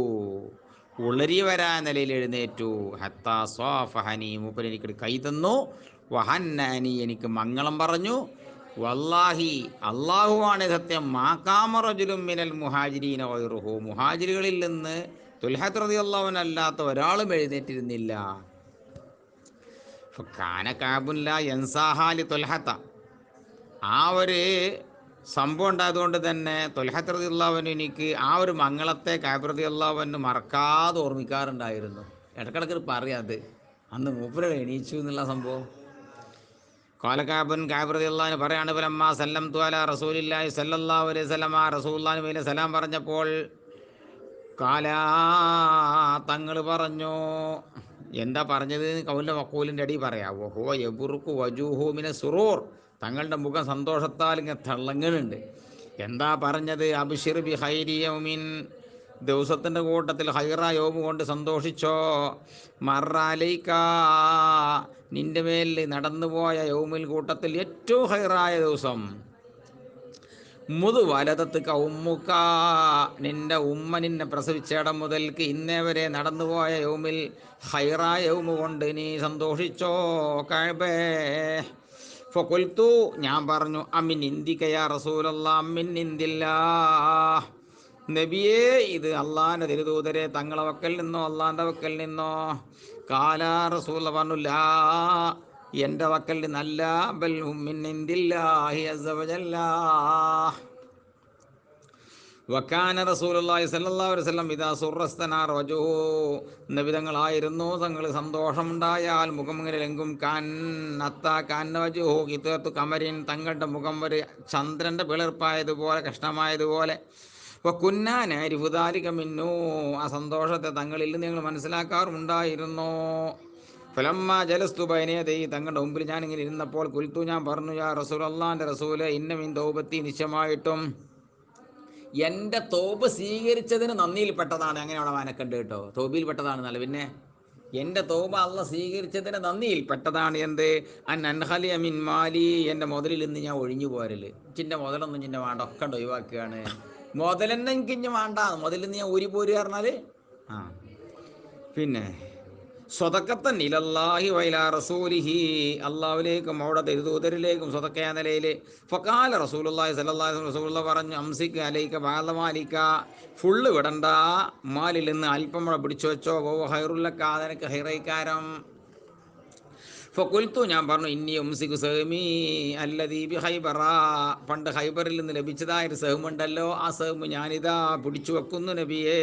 ഉളരി വരാൻ നിലയിൽ എഴുന്നേറ്റു. ഹത്താ സ്വാഫഹനി, മൂപ്പൻ എനിക്ക് കൈ തന്നു. വഹന്നനി, എനിക്ക് മംഗളം പറഞ്ഞു. വല്ലാഹി, അള്ളാഹുവാണ് സത്യം, മാകാമ റജുലും മിനൽ മുഹാജിരീന ഗൈറുഹു, മുഹാജിറുകളിൽ നിന്ന് തുൽഹത്ത് റളിയല്ലാഹു അൻഹു അല്ലാത്ത ഒരാളും എഴുന്നേറ്റിരുന്നില്ല. കാന കാബുൻ ലാ യൻസാഹാലി ത്വൽഹത്ത, ആ ഒരു സംഭവം ഉണ്ടായതുകൊണ്ട് തന്നെ ത്വൽഹത്ത് റളിയല്ലാഹു അൻഹു എനിക്ക് ആ ഒരു മംഗളത്തെ കാബ് റളിയല്ലാഹു അൻഹു മറക്കാതെ ഓർമ്മിക്കാറുണ്ടായിരുന്നു. ഇടക്കിടക്ക് പറയാം അത് അന്ന് മൂപ്പര് എണീച്ചു എന്നുള്ള സംഭവം. കാലകാബുൻ കാബ് റളിയല്ലാഹു അൻഹു പറയാണ്, ഫലമ്മാ സല്ലംതു അലാ റസൂലില്ലാഹി സ്വല്ലല്ലാഹു അലൈഹി വസല്ലം, റസൂലുള്ളാഹിന്റെ മേലെ സലാം പറഞ്ഞപ്പോൾ കാലാ, തങ്ങൾ പറഞ്ഞു. എന്താ പറഞ്ഞത്? കൗലിൻ്റെ വക്കൂലിൻ്റെ അടി പറയാം. ഹുവ യബുറുക്കു വജൂഹു മിന സുറൂർ, തങ്ങളുടെ മുഖം സന്തോഷത്താൽ ഇങ്ങനെ തിളങ്ങുന്നുണ്ട്. എന്താ പറഞ്ഞത്? അബ്ശിർ ബി ഖൈരി യൗമിൻ, ദിവസത്തിൻ്റെ കൂട്ടത്തിൽ ഹൈറ യൗമ് കൊണ്ട് സന്തോഷിച്ചോ. മറലൈക്ക, നിന്റെ മേൽ നടന്നുപോയ യൗമിൽ കൂട്ടത്തിൽ ഏറ്റവും ഹൈറായ ദിവസം. മുതു വലതത്ത് കൗമുക്ക, നിന്റെ ഉമ്മ നിന്നെ പ്രസവിച്ചയിടം മുതൽക്ക് ഇന്നേ വരെ നടന്നുപോയ യൗമിൽ ഹൈറായ യൗമ് കൊണ്ട് നീ സന്തോഷിച്ചോ കഅബേ. ഫഖുൽതു, ഞാൻ പറഞ്ഞു, അമിൻ ഇന്ദിക യാ റസൂലല്ലാഹ്, അമിൻ ഇന്ദില്ലാഹ്, നബിയേ ഇത് അള്ളാഹിൻ്റെ തിരുദൂതരെ, തങ്ങളെ വക്കൽ നിന്നോ അള്ളാഹിൻ്റെ വക്കൽ നിന്നോ? കാലാ, റസൂൽ പറഞ്ഞു, ലാ, എൻ്റെ വക്കൽ നിന്നല്ല, ബൽ മിൻ ഇന്ദില്ലാഹി അസ്സ വജല്ല. വക്കാന റസൂലുള്ളാഹി സ്വല്ലല്ലാഹു അലൈഹി വസല്ലം ഇദാ സുറസ്തനാർ വജുഹു, നബിതങ്ങളായിരുന്നു തങ്ങൾ സന്തോഷമുണ്ടായാൽ മുഖം ഇങ്ങനെ ലംഘും. കാന്ന വജുഹു ഖിത്അത്തു ഖമരിൻ, തങ്ങളുടെ മുഖം ഒരു ചന്ദ്രൻ്റെ പിളർപ്പായതുപോലെ, കഷ്ണമായതുപോലെ. വകുന്നാ നഅരിഫു ദാലിക മിന്നു, ആ സന്തോഷത്തെ തങ്ങളിൽ നിങ്ങൾ മനസ്സിലാക്കാറുമുണ്ടായിരുന്നു. ഫലമ്മാ ജലസ്തു ബൈന യദൈ, തങ്ങളുടെ മുമ്പിൽ ഞാൻ ഇങ്ങനെ ഇരുന്നപ്പോൾ കുൽത്തു, ഞാൻ പറഞ്ഞു, യാ റസൂൽ, അല്ലാഹുവിൻ്റെ റസൂലെ, ഇന്ന മിൻ തൗബത്തി, നിശ്ചയമായിട്ടും എൻ്റെ തോപ് സ്വീകരിച്ചതിന് നന്ദിയിൽപ്പെട്ടതാണ്. അങ്ങനെ അവിടെ വാനക്കണ്ട് കേട്ടോ, തോബിയിൽപ്പെട്ടതാണ് നല്ല. പിന്നെ എൻ്റെ തോപ അള്ള സ്വീകരിച്ചതിന് നന്ദിയിൽപ്പെട്ടതാണ്. എന്ത്? അൻഹലി മിൻ മാലി, എൻ്റെ മുതലിൽ നിന്ന് ഞാൻ ഒഴിഞ്ഞു പോരല്. ചിൻ്റെ മുതലൊന്നും ചിൻ്റെ വേണ്ട, ഒക്കെ ഒഴിവാക്കുകയാണ്. മുതലെന്നെ എനിക്ക് ഇഞ്ഞ് വേണ്ട, മുതലിൽ നിന്ന് ഞാൻ ഊരി പോരുക പറഞ്ഞാൽ. ആ പിന്നെ സ്വതക്കത്തൻ ഇലല്ലാഹി വൈലാ റസൂലിഹി, അള്ളാഹുലേക്കും അവിടെ തിരുദൂതരിലേക്കും സ്വതക്കയ നിലയിൽ. ഫഖാല റസൂലുള്ളാഹി സ്വല്ലല്ലാഹു അലൈഹി വസല്ലം, റസൂലുള്ളാഹി പറഞ്ഞു, അംസിക്ക് അലൈക ബഅദ മാലിക, ഫുള്ള് വിടണ്ട, മാലിൽ നിന്ന് അല്പം കൂടെ പിടിച്ചു വെച്ചോ. വഹ ഖൈറുല്ലക, നിനക്ക് ഹൈറൈക്കാരം. ഫഖുൽത്തു ഞാൻ പറഞ്ഞു ഇന്നി ഉംസികു സഹമി അല്ലദീ ബി ഖൈബറ, പണ്ട് ഖൈബറിൽ നിന്ന് ലഭിച്ചതായൊരു സഹമുണ്ടല്ലോ, ആ സഹമ് ഞാനിതാ പിടിച്ചു വെക്കുന്നു നബിയേ.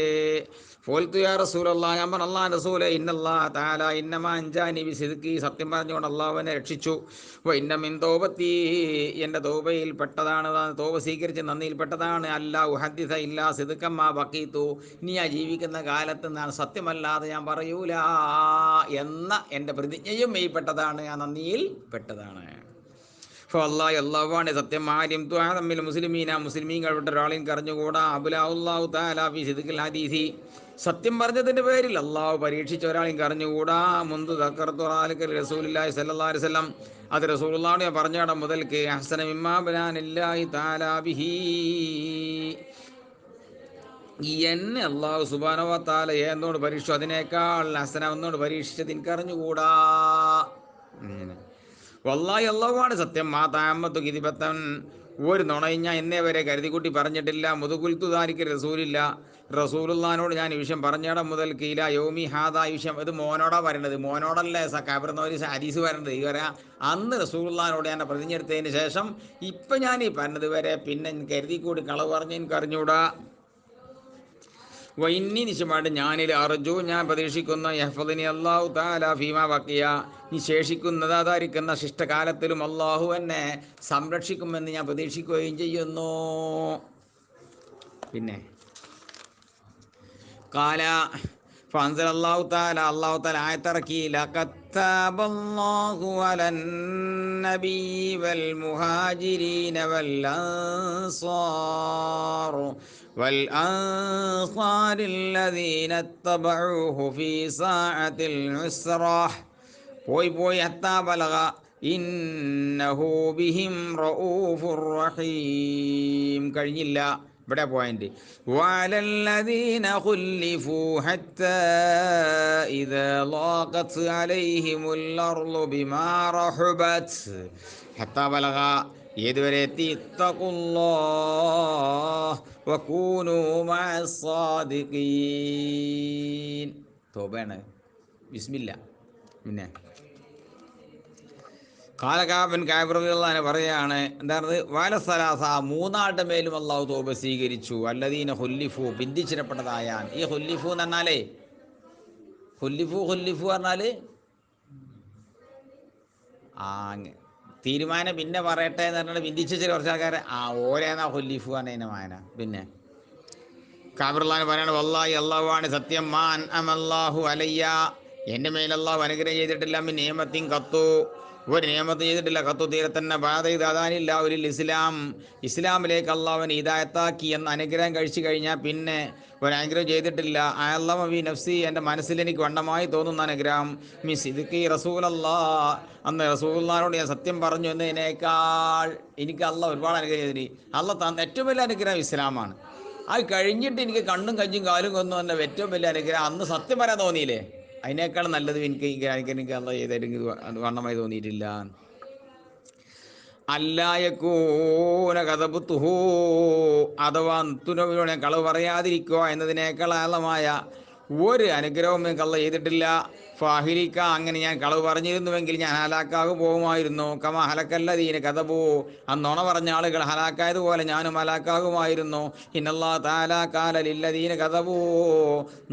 ഫഖുൽത്തു യാ റസൂലല്ലാഹ്, ഞാൻ പറഞ്ഞു അല്ലാഹുവിൻ്റെ റസൂലേ, ഇന്നല്ലാഹ തആല ഇന്നമാ അൻജാനി ബിസിദ്ഖി, സത്യം പറഞ്ഞുകൊണ്ട് അള്ളാഹു എന്നെ രക്ഷിച്ചു. വ ഇന്ന മിൻ തൗബത്തി, എൻ്റെ തൗബയിൽ പെട്ടതാണ്, തൗബ സ്വീകരിച്ച് നന്ദിയിൽപ്പെട്ടതാണ്. അല്ലാ ഉഹദ്ദിസ ഇല്ലാ സിദ്ഖമ്മാ ബഖീതു, ഇനി ഞാൻ ജീവിക്കുന്ന കാലത്ത് ഞാൻ സത്യമല്ലാതെ ഞാൻ പറയൂല എന്ന എൻ്റെ പ്രതിജ്ഞയും മെയ്പ്പെട്ടതാണ്, ആ നന്ദിയിൽ പെട്ടതാണ്. ഫവല്ലാഹി, അല്ലാഹുവാണ് സത്യം, ആര്യം തമ്മിൽ മുസ്ലിമീന, മുസ്ലിമീങ്ങൾ വിട്ട ഒരാളെയും കറിഞ്ഞുകൂടാ. അബുലാഹു തആല ഫി സിദ്ഖിൽ ഹദീസി, സത്യം പറഞ്ഞതിൻ്റെ പേരിൽ അള്ളാഹു പരീക്ഷിച്ച ഒരാളെയും കറിഞ്ഞുകൂടാ. മുന്തു ദക്കർതു റസൂലുള്ളാഹി സ്വല്ലല്ലാഹു അലൈഹി വസല്ലം, അത് റസൂലുള്ളാഹിയെ പറഞ്ഞിടം മുതൽക്ക് അഹ്സന മിമ്മാ ബനാനില്ലാഹി തആല ബിഹി, എന്നെ അള്ളാഹു സുബ്ഹാനഹു വ തആല എന്നോട് പരീക്ഷിച്ചു, അതിനേക്കാൾ ഹസന എന്നോട് പരീക്ഷിച്ചത് എനിക്കറിഞ്ഞുകൂടാ. വല്ലാഹി, അള്ളാഹുവാണ് സത്യം, മാ തഅമ്മദു കിദിബത്തൻ, ഒരു നുണയും ഞാൻ എന്നെ വരെ കരുതിക്കൂട്ടി പറഞ്ഞിട്ടില്ല. മുതുകുൽത്തു ദാലിക റസൂലില്ല, റസൂലുള്ളാഹിനോട് ഞാൻ ഈ വിഷയം പറഞ്ഞിടം മുതൽ കീല യോമി ഹാദ, ഈ വിഷയം ഇത് മോനോടാ പറയണത്, മോനോടല്ലേ കാബിർന്നവർ ഹദീസ് പറയണത്. ഈ പറയാ അന്ന് റസൂലുള്ളാഹിനോട് ഞാൻ പ്രതിജ്ഞ എടുത്തതിന് ശേഷം ഇപ്പം ഞാൻ ഈ പറഞ്ഞത് വരെ പിന്നെ കരുതിക്കൂടി കളവ് പറഞ്ഞ് എനിക്ക് അറിഞ്ഞൂടാ. വൈന്നി, നിശ്ചയമായിട്ട് ഞാനിൽ അർജു, ഞാൻ പ്രതീക്ഷിക്കുന്ന യഹ്ഫദിനി അല്ലാഹു തആല ഫീമാ ബഖിയ, ഈ ശേഷിക്കുന്നത് അതായിരിക്കുന്ന ശിഷ്ടകാലത്തിലും അള്ളാഹു എന്നെ സംരക്ഷിക്കുമെന്ന് ഞാൻ പ്രതീക്ഷിക്കുകയും ചെയ്യുന്നു. പിന്നെ കാല ഫഅൻസല അല്ലാഹു തആല, അല്ലാഹു തആല ആയത്തിറക്കി, ലഖദ് തഅബല്ലാഹു അലൻ നബിയ്യി വൽ മുഹാജിരീന വൽ അൻസാർ الذين اتبعوه في ساعة العسرة പോയി ഹത്താ ബലഗ ഇന്നഹു ബിഹിം റഊഫുർ റഹീം. കഴിഞ്ഞില്ല, ഇവിടെ പോയിന്റ്. വഅലല്ലദീന ഖുല്ലിഫൂ ഹത്താ ഇദാ ളാഖത് അലൈഹിമുൽ അർളു ബിമാ റഹബത് ഹത്താ ബലഗ, ഏതുവരെ എത്തി, ഇത്തഖുല്ലാഹ് വകൂനൂ മഅസ്സാദിഖീൻ. തൗബയാണ്, ബിസ്മില്ല. പിന്നെ കാലകാബൻ കാബിറുള്ളാനെ പറയാണ്, എന്താണ് വാലസലാസ, മൂന്നാളുടെ മേലും അള്ളാഹു തൗബ സ്വീകരിച്ചു. അല്ലദീന ഹുല്ലിഫു, ബന്ധിച്ചിടപ്പെട്ടതായാൻ. ഈ ഹുല്ലിഫു എന്ന് പറഞ്ഞാലേ, ഹുല്ലിഫു പറഞ്ഞാൽ തീരുമാനം പിന്നെ പറയട്ടെ എന്ന് പറഞ്ഞാൽ ബന്ധിച്ച ചില കുറച്ച് ആൾക്കാരെ ഓരേന്നാ ഹുല്ലിഫു എന്നതിൻ്റെ വായന. പിന്നെ കാബിറുള്ളാനെ പറയാണ്, വല്ലാഹി, അള്ളാഹുവാണ് സത്യം, മാൻ അമല്ലാഹു അലയ്യ, എൻ്റെ മേൽ അള്ളാഹു അനുഗ്രഹം ചെയ്തിട്ടില്ല. മിൻ നിഅമത്തിൻ ഖത്തു, ഒരു നിയമത്ത് ചെയ്തിട്ടില്ല. ഖത്തു തീരെ തന്നെ, ബാദയിദാനില്ല ഒരു ഇസ്ലാം, ഇസ്ലാമിലേക്ക് അള്ളാഹുവിനെ ഹിദായത്താക്കി എന്ന അനുഗ്രഹം കഴിച്ചു കഴിഞ്ഞാൽ പിന്നെ ഒരനുഗ്രഹം ചെയ്തിട്ടില്ല. അല്ലാഹു വി നഫ്സി, എൻ്റെ മനസ്സിൽ എനിക്ക് വണ്ണമായി തോന്നുന്ന അനുഗ്രഹം. മി സിദ്ഖി റസൂലല്ലാഹ്, അന്ന് റസൂലുള്ളാഹിനോട് ഞാൻ സത്യം പറഞ്ഞു എന്നതിനേക്കാൾ എനിക്ക് അള്ളാഹ് ഒരുപാട് അനുഗ്രഹം ചെയ്തിട്ട്, അള്ളാഹ് തന്ന ഏറ്റവും വലിയ അനുഗ്രഹം ഇസ്ലാമാണ്. അത് കഴിഞ്ഞിട്ട് എനിക്ക് കണ്ണും കഞ്ചും കാലും കൊന്നു എന്ന ഏറ്റവും വലിയ അനുഗ്രഹം അന്ന് സത്യം പറയാൻ തോന്നിയില്ലേ, അതിനേക്കാൾ നല്ലത് എനിക്ക് അള്ളാഹ് ചെയ്തായിട്ട് എനിക്ക് വണ്ണമായി തോന്നിയിട്ടില്ല. അല്ലായക്കൂന കഥബുത്തുഹൂ, അഥവാ തുനവിനോട് കളവ് പറയാതിരിക്കുക എന്നതിനേക്കാൾ ആഴമായ ഒരു അനുഗ്രഹവും എനിക്ക് അള്ളാഹ് ചെയ്തിട്ടില്ല. ഫാഹിലിക്ക, അങ്ങനെ ഞാൻ കളവ് പറഞ്ഞിരുന്നുവെങ്കിൽ ഞാൻ ഹലാക്കാകു പോകുമായിരുന്നു. കമ ഹലക്കല്ലദീന കഥബൂ, അന്നൊണ പറഞ്ഞ ആളുകൾ ഹലാക്കായതുപോലെ ഞാനും ഹലാക്കാകുമായിരുന്നു. ഇന്നല്ലാഹു തആല ഖാല ലില്ലദീന കഥബൂ,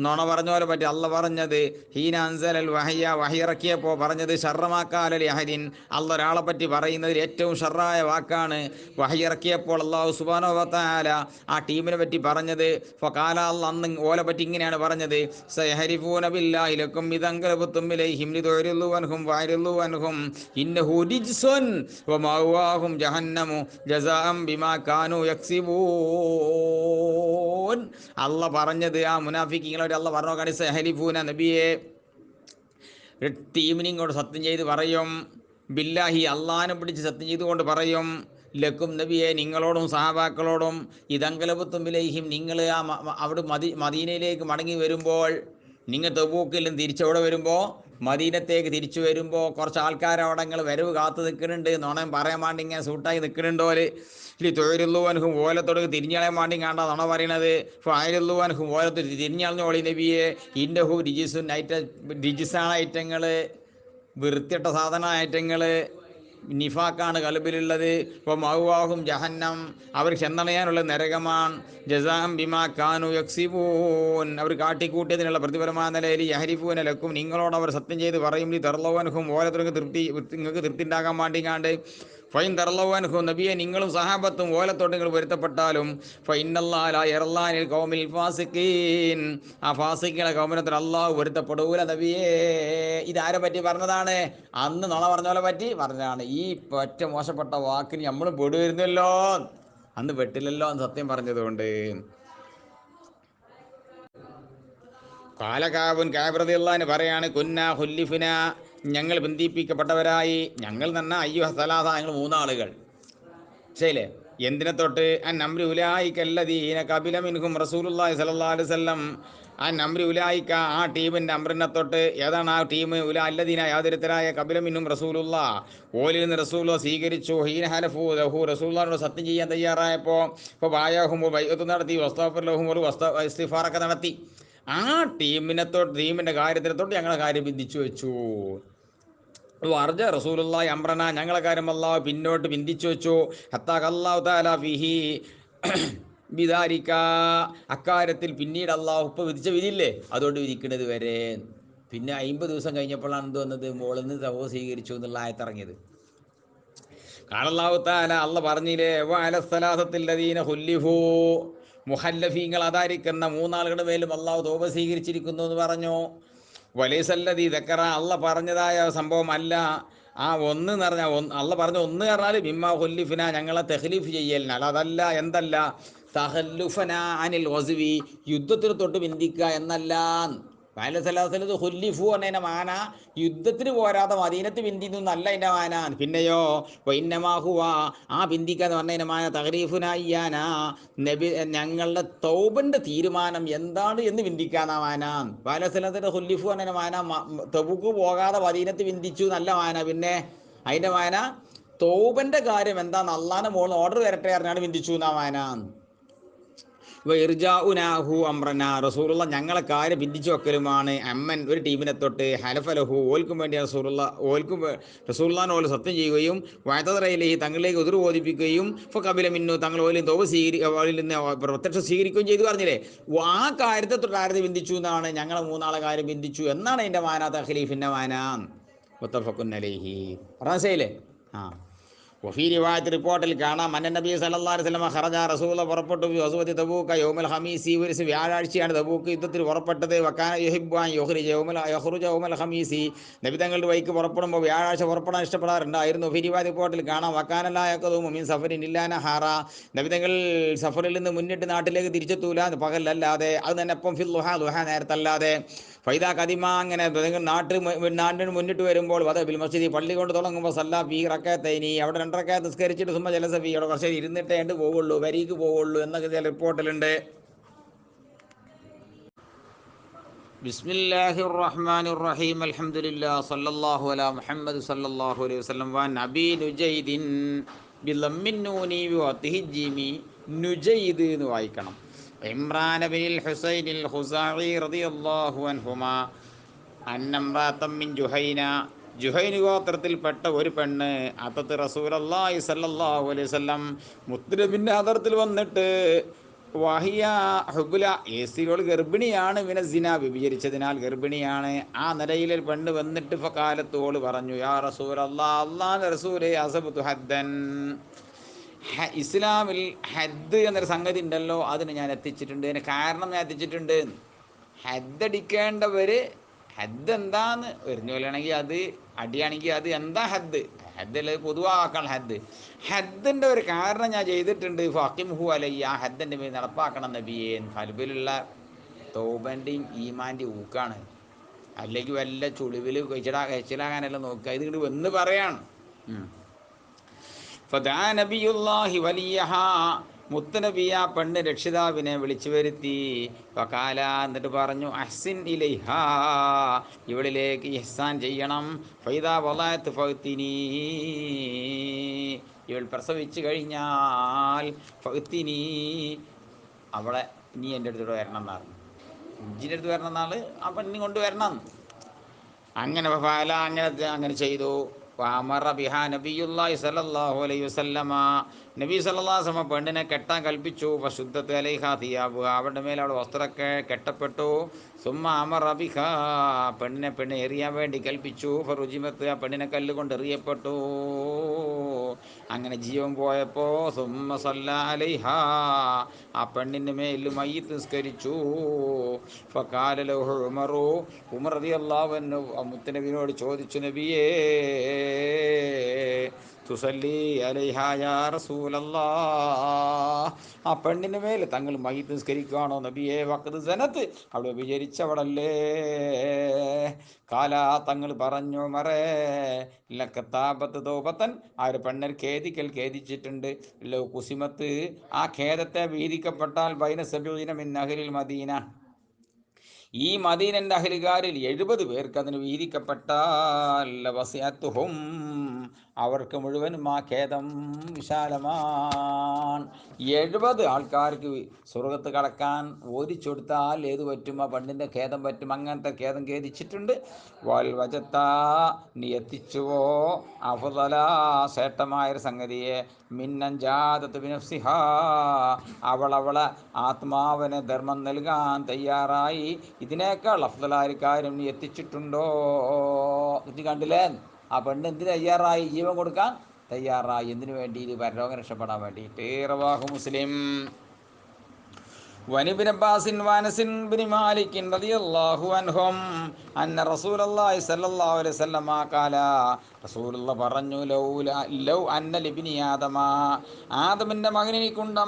നൊണ പറഞ്ഞ പോലെ പറ്റി അള്ള പറഞ്ഞത്, ഹീന അൻസലൽ വഹയ്യ, വഹിയിറക്കിയപ്പോൾ പറഞ്ഞത്, ശർറമാ ഖാല ലിഅഹദിൻ, അള്ള ഒരാളെ പറ്റി പറയുന്നതിൽ ഏറ്റവും ഷർറായ വാക്കാണ്. വഹിയിറക്കിയപ്പോൾ അല്ലാഹു സുബ്ഹാനഹു വ തആല ആ ടീമിനെ പറ്റി പറഞ്ഞത്, ഫഖാല, അള്ള അന്ന് ഓലെ പറ്റി ഇങ്ങനെയാണ് പറഞ്ഞത്, സയഹരിഫൂന ബില്ലാഹി ലക്കും ഇദൻഖലബതും ഇലൈഹിം ലിതുരില്ലു അൻഹും വഅരില്ലു അൻഹും ഇന്നഹു റിജ്സുൻ വമഅവാഹും ജഹന്നമു ജസാഅൻ ബിമാ കാനൂ യക്സിബൂൻ. അള്ള പറഞ്ഞത്, ആ മുനാഫിക്കീങ്ങളോട് അള്ള പറഞ്ഞു, കാണി സയഹരിഫൂന, നബിയെ ടീമിനിങ്ങോട് സത്യം ചെയ്ത് പറയും, ബില്ലാഹി, അള്ളാനെ പിടിച്ച് സത്യം ചെയ്തുകൊണ്ട് പറയും, ലക്കും, നബിയെ, നിങ്ങളോടും സഹാബാക്കളോടും, ഇദൻഖലബതും ഇലൈഹിം, നിങ്ങൾ അവിടെ മദീനയിലേക്ക് മടങ്ങി വരുമ്പോൾ, നിങ്ങൾ തബൂക്കിലും തിരിച്ചവിടെ വരുമ്പോൾ, മദീനത്തേക്ക് തിരിച്ചു വരുമ്പോൾ കുറച്ച് ആൾക്കാർ അവിടെ നിങ്ങൾ വരവ് കാത്തു നിൽക്കുന്നുണ്ട്, നുണ പറയാൻ വേണ്ടി ഇങ്ങനെ സൂട്ടായി നിൽക്കുന്നുണ്ടോല്. ഇനി തൊഴിലുള്ളവൻഹും ഓലത്തോട് തിരിഞ്ഞളയാൻ വേണ്ടി കാണാ നുണ പറയണത്. ഫായലുള്ളവൻഹും ഓലത്ത് തിരിഞ്ഞളഞ്ഞോളി നബിയെ, ഇന്നഹു റിജിസുൻ, രിജിസാണ് ഐറ്റങ്ങൾ. വൃത്തിയിട്ട സാധനമായിട്ടങ്ങൾ നിഫാക്കാണ് കൽബിലുള്ളത്. ഇപ്പോൾ മൗവാഹും ജഹന്നം, അവർ ചെന്നണയാനുള്ള നരകമാണ്. ജസാം ബിമാ കാനു യക്സിബൂൻ, അവർ കാട്ടിക്കൂട്ടിയതിനുള്ള പ്രതിഫലമായ നിലയിൽ യഹരിഫൂന ലക്കും, നിങ്ങളോട് അവർ സത്യം ചെയ്ത് പറയും തെർലവൻഹും ഓലത്തിനൊക്കെ നിങ്ങൾക്ക് തൃപ്തി ഉണ്ടാകാൻ വേണ്ടിങ്ങാണ്ട്. ഫൈൻ തർലവൻഹു, നബിയെ നിങ്ങളും സഹാബത്തും ഓലത്തോട്ട് നിങ്ങൾ പൊരുത്തപ്പെട്ടാലും ഫൈനല്ലാനിൽ കൗമിൽ ഫാസിഖീൻ, ആ ഫാസിഖുകളെ കൗമിനത്തിൽ അള്ളാഹു പൊരുത്തപ്പെടൂല നബിയേ. ഇതാരെ പറ്റി പറഞ്ഞതാണ്? അന്ന് നുണ പറഞ്ഞോലെ പറ്റി പറഞ്ഞതാണ്. ഈ ഒറ്റ മോശപ്പെട്ട വാക്കിന് നമ്മൾ പെടുവരുന്നല്ലോ, അന്ന് വെട്ടില്ലല്ലോ എന്ന് സത്യം പറഞ്ഞതുകൊണ്ട്. കാലകാബുൻ കാബ്രതിള്ളാന്ന് പറയാണ്, കുന്ന ഹുല്ലിഫിന, ഞങ്ങൾ ബന്ധിപ്പിക്കപ്പെട്ടവരായി. ഞങ്ങൾ തന്നെ അയ്യോ സലാസ, ഞങ്ങൾ മൂന്നാളുകൾ. ശരിയല്ലേ? എന്തിനെ തൊട്ട്? അൻ അംരി ഉലായിക്കല്ലദീന കബില മിൻഹും റസൂലുള്ളാഹി സ്വല്ലല്ലാഹു അലൈഹി വസല്ലം. അൻ അംരി ഉലായിക്ക, ആ ടീമിൻ്റെ അമ്രിനെ തൊട്ട്. ഏതാണ് ആ ടീം? അല്ലദീന, യാതൊരുത്തരായ കബില മിൻഹും റസൂലുള്ളാഹ്, ഓലിൽ നിന്ന് റസൂലുള്ളാഹ് സ്വീകരിച്ചു. ഹീന ഹലഫു ലഹു, റസൂലുള്ളാഹിനോട് സത്യം ചെയ്യാൻ തയ്യാറായപ്പോൾ ഇപ്പോൾ ബായാഹും ബൈഅത്ത് നടത്തി, വസ്തഗ്ഫർ ലഹും, ഒരു ഇസ്തിഗ്ഫാറൊക്കെ നടത്തി. ആ ടീമിൻ്റെ കാര്യത്തിനെ തൊട്ട് ഞങ്ങളെ കാര്യം ബന്ധിച്ചു വെച്ചു. അർജ റസൂലുള്ളാഹി അംറന, ഞങ്ങളെ കാര്യം അല്ലാഹു പിന്നോട്ട് ബന്ധിച്ചു വെച്ചു. ഹത്താ അല്ലാഹു തആല ഫിഹി ബിദാരിക, അക്കാര്യത്തിൽ പിന്നീട് അള്ളാഹു ഇപ്പോൾ വിധിച്ച വിധിയില്ലേ, അതുകൊണ്ട് വിധിക്കുന്നത് വരെ. പിന്നെ 50 ദിവസം കഴിഞ്ഞപ്പോഴാണ് എന്ത് വന്നത്? മോളിൽ നിന്ന് തവ സ്വീകരിച്ചു എന്നുള്ള ആയത്തിറങ്ങിയത്. ഖാലല്ലാഹു തആല, അല്ല പറഞ്ഞില്ലേ, വഅലസ്സലാസത്തില്ലദീന ഖുല്ലിഫൂ, മുഹല്ലഫീങ്ങൾ അതായിരിക്കുന്ന മൂന്നാളുകളുടെ മേലും അള്ളാഹു തൗബ സ്വീകരിച്ചിരിക്കുന്നു എന്ന് പറഞ്ഞു. വലൈസല്ലദീ ദക്കറ, അള്ള പറഞ്ഞതായ സംഭവം അല്ല. ആ ഒന്ന് എന്ന് പറഞ്ഞാൽ അള്ള പറഞ്ഞ ഒന്ന് പറഞ്ഞാൽ ബിമ്മാ ഖുല്ലിഫിന, ഞങ്ങളെ തെഖ്ലീഫ് ചെയ്യലിന, അതല്ല. എന്തല്ല? തഹല്ലുഫന അനിൽ ഗസ്വി, യുദ്ധത്തിന് തൊട്ട് ബന്ധിക്കുക എന്നല്ല. വയലസലാസലത് ഹുല്ലിഫു എന്നതിൻ്റെ മാന യുദ്ധത്തിന് പോരാതെ മദീനത്ത് ബന്ധിന്നല്ല അതിൻ്റെ മാന. പിന്നെയോ വൈന്നമാഹുവ, ആ ബന്ധിക്കാന്ന് പറഞ്ഞതിൻ്റെ മാന തഹരീഫുനായ്യാന, നബി ഞങ്ങളുടെ തൗബന്റെ തീരുമാനം എന്താണ് എന്ന് ബന്ധിക്കാന്ന മാന. വയലസലാസലത് ഹുല്ലിഫു എന്നതിൻ്റെ മാന തബുക്ക് പോകാതെ മദീനത്ത് ബന്ധിച്ചു നല്ല മാന. പിന്നെ അതിൻ്റെ മാന തൗബന്റെ കാര്യം എന്താന്ന് അള്ളാന്റെ മോളിൽ ഓർഡർ വരട്ടെ അറിഞ്ഞാണ് ബന്ധിച്ചു എന്നാ മാന. ഇർജാഉനാഹു അംറന, റസൂലുള്ള ഞങ്ങളെ കാര്യം ബന്ധിച്ചു വെക്കലുമാണ്. അമ്മൻ, ഒരു ടീമിനെ തൊട്ട്. ഹലഫലഹു, ഓൽക്കും വേണ്ടി റസൂലുള്ളാഹിനെ ഓല് സത്യം ചെയ്യുകയും വഅതറയിലേഹി, തങ്ങളിലേക്ക് എതിർ ബോധിപ്പിക്കുകയും ഫഖബില മിന്നു, തങ്ങൾ ഓലിൽ തൗബ ഓലിൽ നിന്ന് പ്രത്യക്ഷം സ്വീകരിക്കുകയും ചെയ്തു. പറഞ്ഞില്ലേ? ആ കാര്യത്തെ തൊട്ട് ആരത് ബന്ധിച്ചു എന്നാണ്? ഞങ്ങളെ മൂന്നാളെ കാര്യം ബന്ധിച്ചു എന്നാണ് അതിൻ്റെ മാന, തഖ്ലീഫിൻ്റെ മാന. മുത്തഫഖുൻ അലൈഹി. പറഞ്ഞില്ലേ? ആ വഫീ റിവായത്ത്, റിപ്പോർട്ടിൽ കാണാം, അന്ന നബി സല്ലല്ലാഹു അലൈഹി വസല്ലം ഖറജ, റസൂൽ പുറപ്പെട്ടു, ഗസ്വതി തബൂക യൗമൽ ഖമീസി, ഒരു വ്യാഴാഴ്ചയാണ് തബൂക്ക് യുദ്ധത്തിൽ പുറപ്പെട്ടത്. വകാന യുഹിബ്ബു അൻ യഖ്റുജ യൗമൽ ഖമീസി, നബി തങ്ങളുടെ വഴിക്ക് പുറപ്പെടുമ്പോൾ വ്യാഴാഴ്ച പുറപ്പെടാൻ ഇഷ്ടപ്പെടാറുണ്ടായിരുന്നു. ഫീ റിവായത്ത്, റിപ്പോർട്ടിൽ കാണാം, വകാന ലാ യഖ്ദുമു മിൻ സഫരിൻ ഇല്ലാ നഹാറ, നബി തങ്ങൾ സഫറിൽ നിന്ന് മുന്നിട്ട് നാട്ടിലേക്ക് തിരിച്ചെത്തൂല പകലല്ലാതെ, അത് തന്നെ എപ്പം ഫിൽ ളുഹ, ളുഹ നേരത്തല്ലാതെ. ഫൈദ കദിമ, അങ്ങനെ നാട്ടിന് മുന്നിട്ട് വരുമ്പോൾ വധ ബിൽ മസ്ജിദി, പള്ളി കൊണ്ട് തുടങ്ങുമ്പോൾ സല്ലാ ഫീ റകഅത്തൈനി, അവിടെ 2 റകഅത്ത് നിസ്കരിച്ചിട്ട് സുമ്മ ജലസ ഫീ, അവിടെ കുറച്ച് ഇരുന്നിട്ടേ പോവുള്ളൂ, വരിക്ക് പോവുള്ളൂ എന്നൊക്കെ ചില റിപ്പോർട്ടിലുണ്ട്. ബിസ്മില്ലാഹിർ റഹ്മാനിർ റഹീം, അൽഹംദുലില്ലാഹി സ്വല്ലല്ലാഹു അലാ മുഹമ്മദ് സ്വല്ലല്ലാഹു അലൈഹി വസല്ലം. വ നബി നുജൈദിൻ ബിളമ്മിൻ നൂനി വതിഹി ജീമി, നുജൈദ് എന്ന് വായിക്കണം. ഇമ്രാൻ ബിൻ ഹുസൈൻ അൽ ഖുസാഇ റളിയല്ലാഹു അൻഹുമാ അന്നംറാതം മിൻ ജുഹൈന, ജുഹൈന ഗോത്രത്തിൽപ്പെട്ട ഒരു പെണ്ണ് അതത്ത് റസൂലുള്ളാഹി സ്വല്ലല്ലാഹു അലൈഹി വസല്ലം, മുത്തുനബിൻ്റെ ഹദറത്തിൽ വന്നിട്ട് വഹിയ ഹുബുല, ഏസിയോൾ ഗർഭിണിയാണ്, വിനസിന വിഭജിച്ചതിനാൽ ഗർഭിണിയാണ്. ആ നിലയിൽ പെണ്ണ് വന്നിട്ട് ഫകാലത്തോട് പറഞ്ഞു, യാ റസൂലല്ലാഹ്, അല്ലാഹുവിൻ്റെ റസൂലേ, അസബതു ഹദ്ദൻ, ഇസ്ലാമിൽ ഹദ്ദ് എന്നൊരു സംഗതി ഉണ്ടല്ലോ, അതിന് ഞാൻ എത്തിച്ചിട്ടുണ്ട്, അതിന് കാരണം ഞാൻ എത്തിച്ചിട്ടുണ്ട്. ഹദ്ദടിക്കേണ്ടവർ, ഹദ്ദ് എന്താന്ന് എറിഞ്ഞു കൊല്ലാണെങ്കിൽ അത്, അടിയാണെങ്കിൽ അത്, എന്താ ഹദ്ദ്? ഹദ്ദല്ല പൊതുവാക്കണം ഹദ്ദ്. ഹദ്ദിൻ്റെ ഒരു കാരണം ഞാൻ ചെയ്തിട്ടുണ്ട്. ഫഖിംഹു അലയ്യ, ആ ഹദ്ദിൻ്റെ മേൽ നടപ്പാക്കണം നബിയേ. കൽബിലുള്ള തൗബൻ്റെയും ഈമാൻ്റെയും ഊക്കാണ്. അല്ലെങ്കിൽ വല്ല ചുളിവിൽ കഴിച്ചിലാകാനെല്ലാം നോക്കുക. ഇത് ഇങ്ങോട്ട് വന്ന് പറയാണ്. ഫദാ നബിയുല്ലാഹി വലിയഹ, മുത്തനബിയ പെണ്ണ് രക്ഷിതാവിനെ വിളിച്ചു വരുത്തി. ഫഖാല, എന്നിട്ട് പറഞ്ഞു, അഹ്സിൻ ഇലൈഹ, ഇവളിലേക്ക് ഇഹ്സാൻ ചെയ്യണം. ഫൈദാ വളഅത് ഫഅ്തിനി, ഇവൾ പ്രസവിച്ചു കഴിഞ്ഞാൽ ഫഅ്തിനി, അവളെ നീ എൻ്റെ അടുത്തോട്ട് വരണം എന്നാണ്. ഇഞ്ചിൻ്റെ അടുത്ത് വരണം എന്നാൾ, ആ പെണ്ണിനെ കൊണ്ട് വരണം. അങ്ങനെ ഫഅല അങ്ങനെ ചെയ്തു. വഅമറ ബിഹാ നബിയുല്ലാഹി സ്വല്ലല്ലാഹു അലൈഹി വസല്ലമ, നബി സല്ലല്ലാഹു അലൈഹി വസല്ലമ പെണ്ണിനെ കെട്ടാൻ കൽപ്പിച്ചു. ഫശുദ്ധത്ത് അലൈഹാ തിയാബുഹ, അവരുടെ മേൽ അവളുടെ വസ്ത്രമൊക്കെ കെട്ടപ്പെട്ടു. സുമ്മ അമറ ബിഹാ, പെണ്ണിനെ എറിയാൻ വേണ്ടി കൽപ്പിച്ചു. ഫറുജിമത്ത്, ആ പെണ്ണിനെ കല്ലുകൊണ്ട് എറിയപ്പെട്ടു. അങ്ങനെ ജീവൻ പോയപ്പോൾ സുമ്മ സല്ല അലൈഹാ, ആ പെണ്ണിൻ്റെ മേൽ മയ്യിത്ത് നിസ്കരിച്ചു. ഫഖാല ലഹു ഉമറു, ഉമർ റളിയല്ലാഹു അൻഹു മുത്തനബിയോട് ചോദിച്ചു, നബിയേ തുസല്ലി അലൈഹാ യാ റസൂലല്ലാഹ്, ആ പെണ്ണിന് മേൽ തങ്ങൾ മയ്യിത്ത് നിസ്കരിക്കുകയാണോ നബിയെ? വഖദ് സനത്ത്, അവിടെ വിചരിച്ചവളല്ലേ. കാല, തങ്ങൾ പറഞ്ഞു, ഉമറേ ലക്കത്താപത്ത് തൗബത്തൻ, ആ ഒരു പെണ്ണൽ ഖേദിച്ചിട്ടുണ്ട്. ലോ കുസിമത്ത്, ആ ഖേദത്തെ വീതിക്കപ്പെട്ടാൽ ബൈന സബീന മിൻ അഹ്ലിൽ മദീന, ഈ മദീനൻ്റെ അഹ്ലുകാരിൽ 70 പേർക്ക് അതിന് വീതിക്കപ്പെട്ടാൽ വസിഅത്തുഹും, അവർക്ക് മുഴുവനും ആ ഖേദം വിശാലമാണ്. 70 ആൾക്കാർക്ക് സ്വർഗത്ത് കടക്കാൻ ഓദിച്ചെടുത്താൽ ഏത് പറ്റും? ആ പെണ്ണിൻ്റെ ഖേദം പറ്റും. അങ്ങനത്തെ ഖേദം ഖേദിച്ചിട്ടുണ്ട്. വൽ വജത്ത, നീ എത്തിച്ചുവോ അഫ്ളല, ശ്രേഷ്ഠമായൊരു സംഗതിയെ, മിന്നൻ ജാദത്ത് ബിനഫ്സിഹാ, അവളെ ആത്മാവിന് ധർമ്മം നൽകാൻ തയ്യാറായി ഇതിനേക്കാൾ അഫ്ളലായ കാര്യം നീ എത്തിച്ചിട്ടുണ്ടോ? ഇത് കണ്ടില്ലേ, ആ പെണ്ണ് എന്തിന് തയ്യാറായി? ജീവൻ കൊടുക്കാൻ തയ്യാറായി. എന്തിനു വേണ്ടി? ഇത് പരലോകം രക്ഷപ്പെടാൻ വേണ്ടിയിട്ട്. റവാഹു മുസ്ലിം. വനിബിൻ അബ്ബാസിൻ വഅനസിൻ ബിൻ മാലികിൻ റളിയല്ലാഹു അൻഹും അന്ന റസൂലല്ലാഹി സ്വല്ലല്ലാഹു അലൈഹി വസല്ലം ഖാല, റസൂലുള്ള പറഞ്ഞു, ലൗ അന്ന ലിബ്നി ആദമ, ആദമിൻ്റെ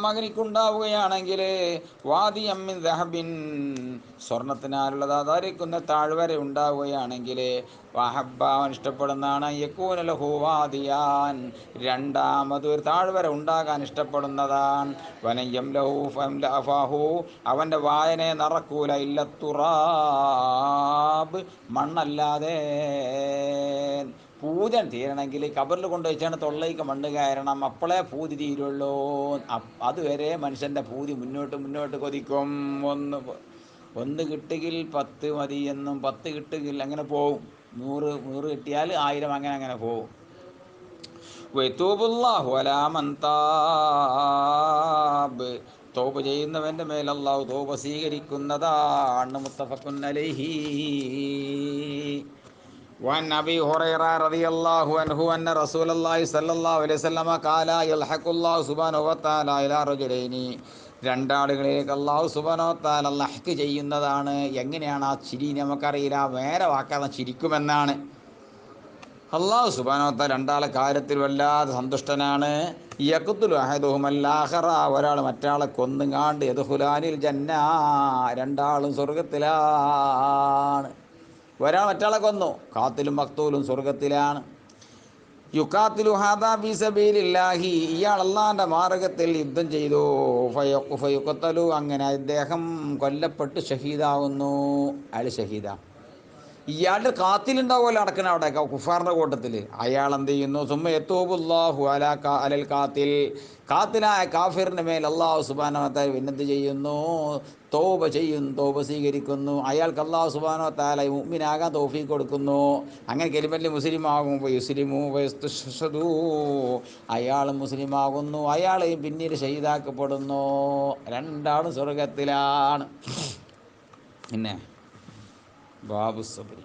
മകനിക്കുണ്ടാവുകയാണെങ്കിൽ വാദിയം മിൻ ദഹബിൻ, സ്വർണത്തിനാലുള്ളത് ധരിക്കുന്ന താഴ്വര ഉണ്ടാവുകയാണെങ്കിൽ, വഹബ്ബ, അവൻ ഇഷ്ടപ്പെടുന്നതാണ്, യകൂന ലഹു വാദിയാൻ, രണ്ടാമത് ഒരു താഴ്വര ഉണ്ടാകാൻ ഇഷ്ടപ്പെടുന്നതാണ്. വനയം ലഹു ഫംലഅഫാഹു, അവൻ്റെ വായനെ നടക്കൂല, ഇല്ല തുറാബ്, മണ്ണല്ലാതെ. പൂജൻ തീരണമെങ്കിൽ കബറിൽ കൊണ്ടുവച്ചാണ് തൊള്ളയ്ക്ക് മണ്ണ് കയറണം, അപ്പോളേ പൂതി തീരുള്ളൂ. അതുവരെ മനുഷ്യൻ്റെ പൂതി മുന്നോട്ട് കൊതിക്കും. ഒന്ന് കിട്ടുകിൽ 10 മതി എന്നും, 10 കിട്ടുകിൽ അങ്ങനെ പോവും. 100 കിട്ടിയാൽ 1000, അങ്ങനെ പോവും. വയതൂബുല്ലാഹു അലാ മൻ താബ്, തൗബ ചെയ്യുന്നവൻ്റെ മേൽ അല്ലാഹു തൗബ സ്വീകരിക്കുന്നതാണ്. മുത്തഫഖുൻ അലൈഹി. വഅൻ അബീ ഹുറൈറ റളിയല്ലാഹു അൻഹു അന്ന റസൂലല്ലാഹി സ്വല്ലല്ലാഹു അലൈഹി വസല്ലമ ഖാല, യൽഹഖുല്ലാഹു സുബ്ഹാനഹു വ തആല ഇലാ റജുലൈനി, രണ്ടാളുകളിലേക്ക് അല്ലാഹു സുബ്ഹാനഹു വ തആല ലഹ്ഖ് ചെയ്യുന്നതാണ്. എങ്ങനെയാണ് ആ ചിരി? നമുക്കറിയില്ല, വേറെ വാക്കാതെ ചിരിക്കുമെന്നാണ്. അല്ലാഹു സുബ്ഹാനഹു വ തആല രണ്ടാളെ കാര്യത്തിൽ വല്ലാതെ സന്തുഷ്ടനാണ്. യഖ്തുലു അഹദുഹുൽ ആഖറ, ഒരാൾ മറ്റാളെ കൊന്നുകാണ്ട്, യദ്ഖുലാനിൽ ജന്ന, രണ്ടാളും സ്വർഗത്തിലാണ്. ഒരാൾ മറ്റാളെ കൊന്നു, ഖാത്തിലും മഖ്തൂലും സ്വർഗത്തിലാണ്. യുഖാത്തിലു ഹാദാ ഫീ സബീലില്ലാഹി, ഇയാൾ അല്ലാഹുവിൻ്റെ മാർഗത്തിൽ യുദ്ധം ചെയ്തു. ഫയുഖ്തലു, അങ്ങനെ അദ്ദേഹം കൊല്ലപ്പെട്ട് ഷഹീദാവുന്നു. അയാൾ ഷഹീദാ. ഇയാളുടെ കാത്തിലുണ്ടാവുമല്ലോ നടക്കണ അവിടെ കുഫാറിൻ്റെ കൂട്ടത്തിൽ, അയാൾ എന്ത് ചെയ്യുന്നു? സുമ്മ യതൂബുല്ലാഹു അലൽ കാത്തിൽ, കാത്തിലായ കാഫിറിൻ്റെ മേൽ അല്ലാഹു സുബ്ഹാനഹു വ തആല വിനന്തി ചെയ്യുന്നു, തൗബ സ്വീകരിക്കുന്നു. അയാൾക്ക് അല്ലാഹു സുബ്ഹാനഹു വ തആല മുഅ്മിനാകാൻ തൗഫീഖ് കൊടുക്കുന്നു. അങ്ങനെ കലിമത്തിൽ മുസ്ലിമാകും. യുസ്ലിമു വയസ്തശ്ഹദു, അയാൾ മുസ്ലിമാകുന്നു, അയാളെയും പിന്നീട് ഷഹീദാക്കപ്പെടുന്നു. രണ്ടാളും സ്വർഗത്തിലാണ്. പിന്നെ ബാബു സബ്രി.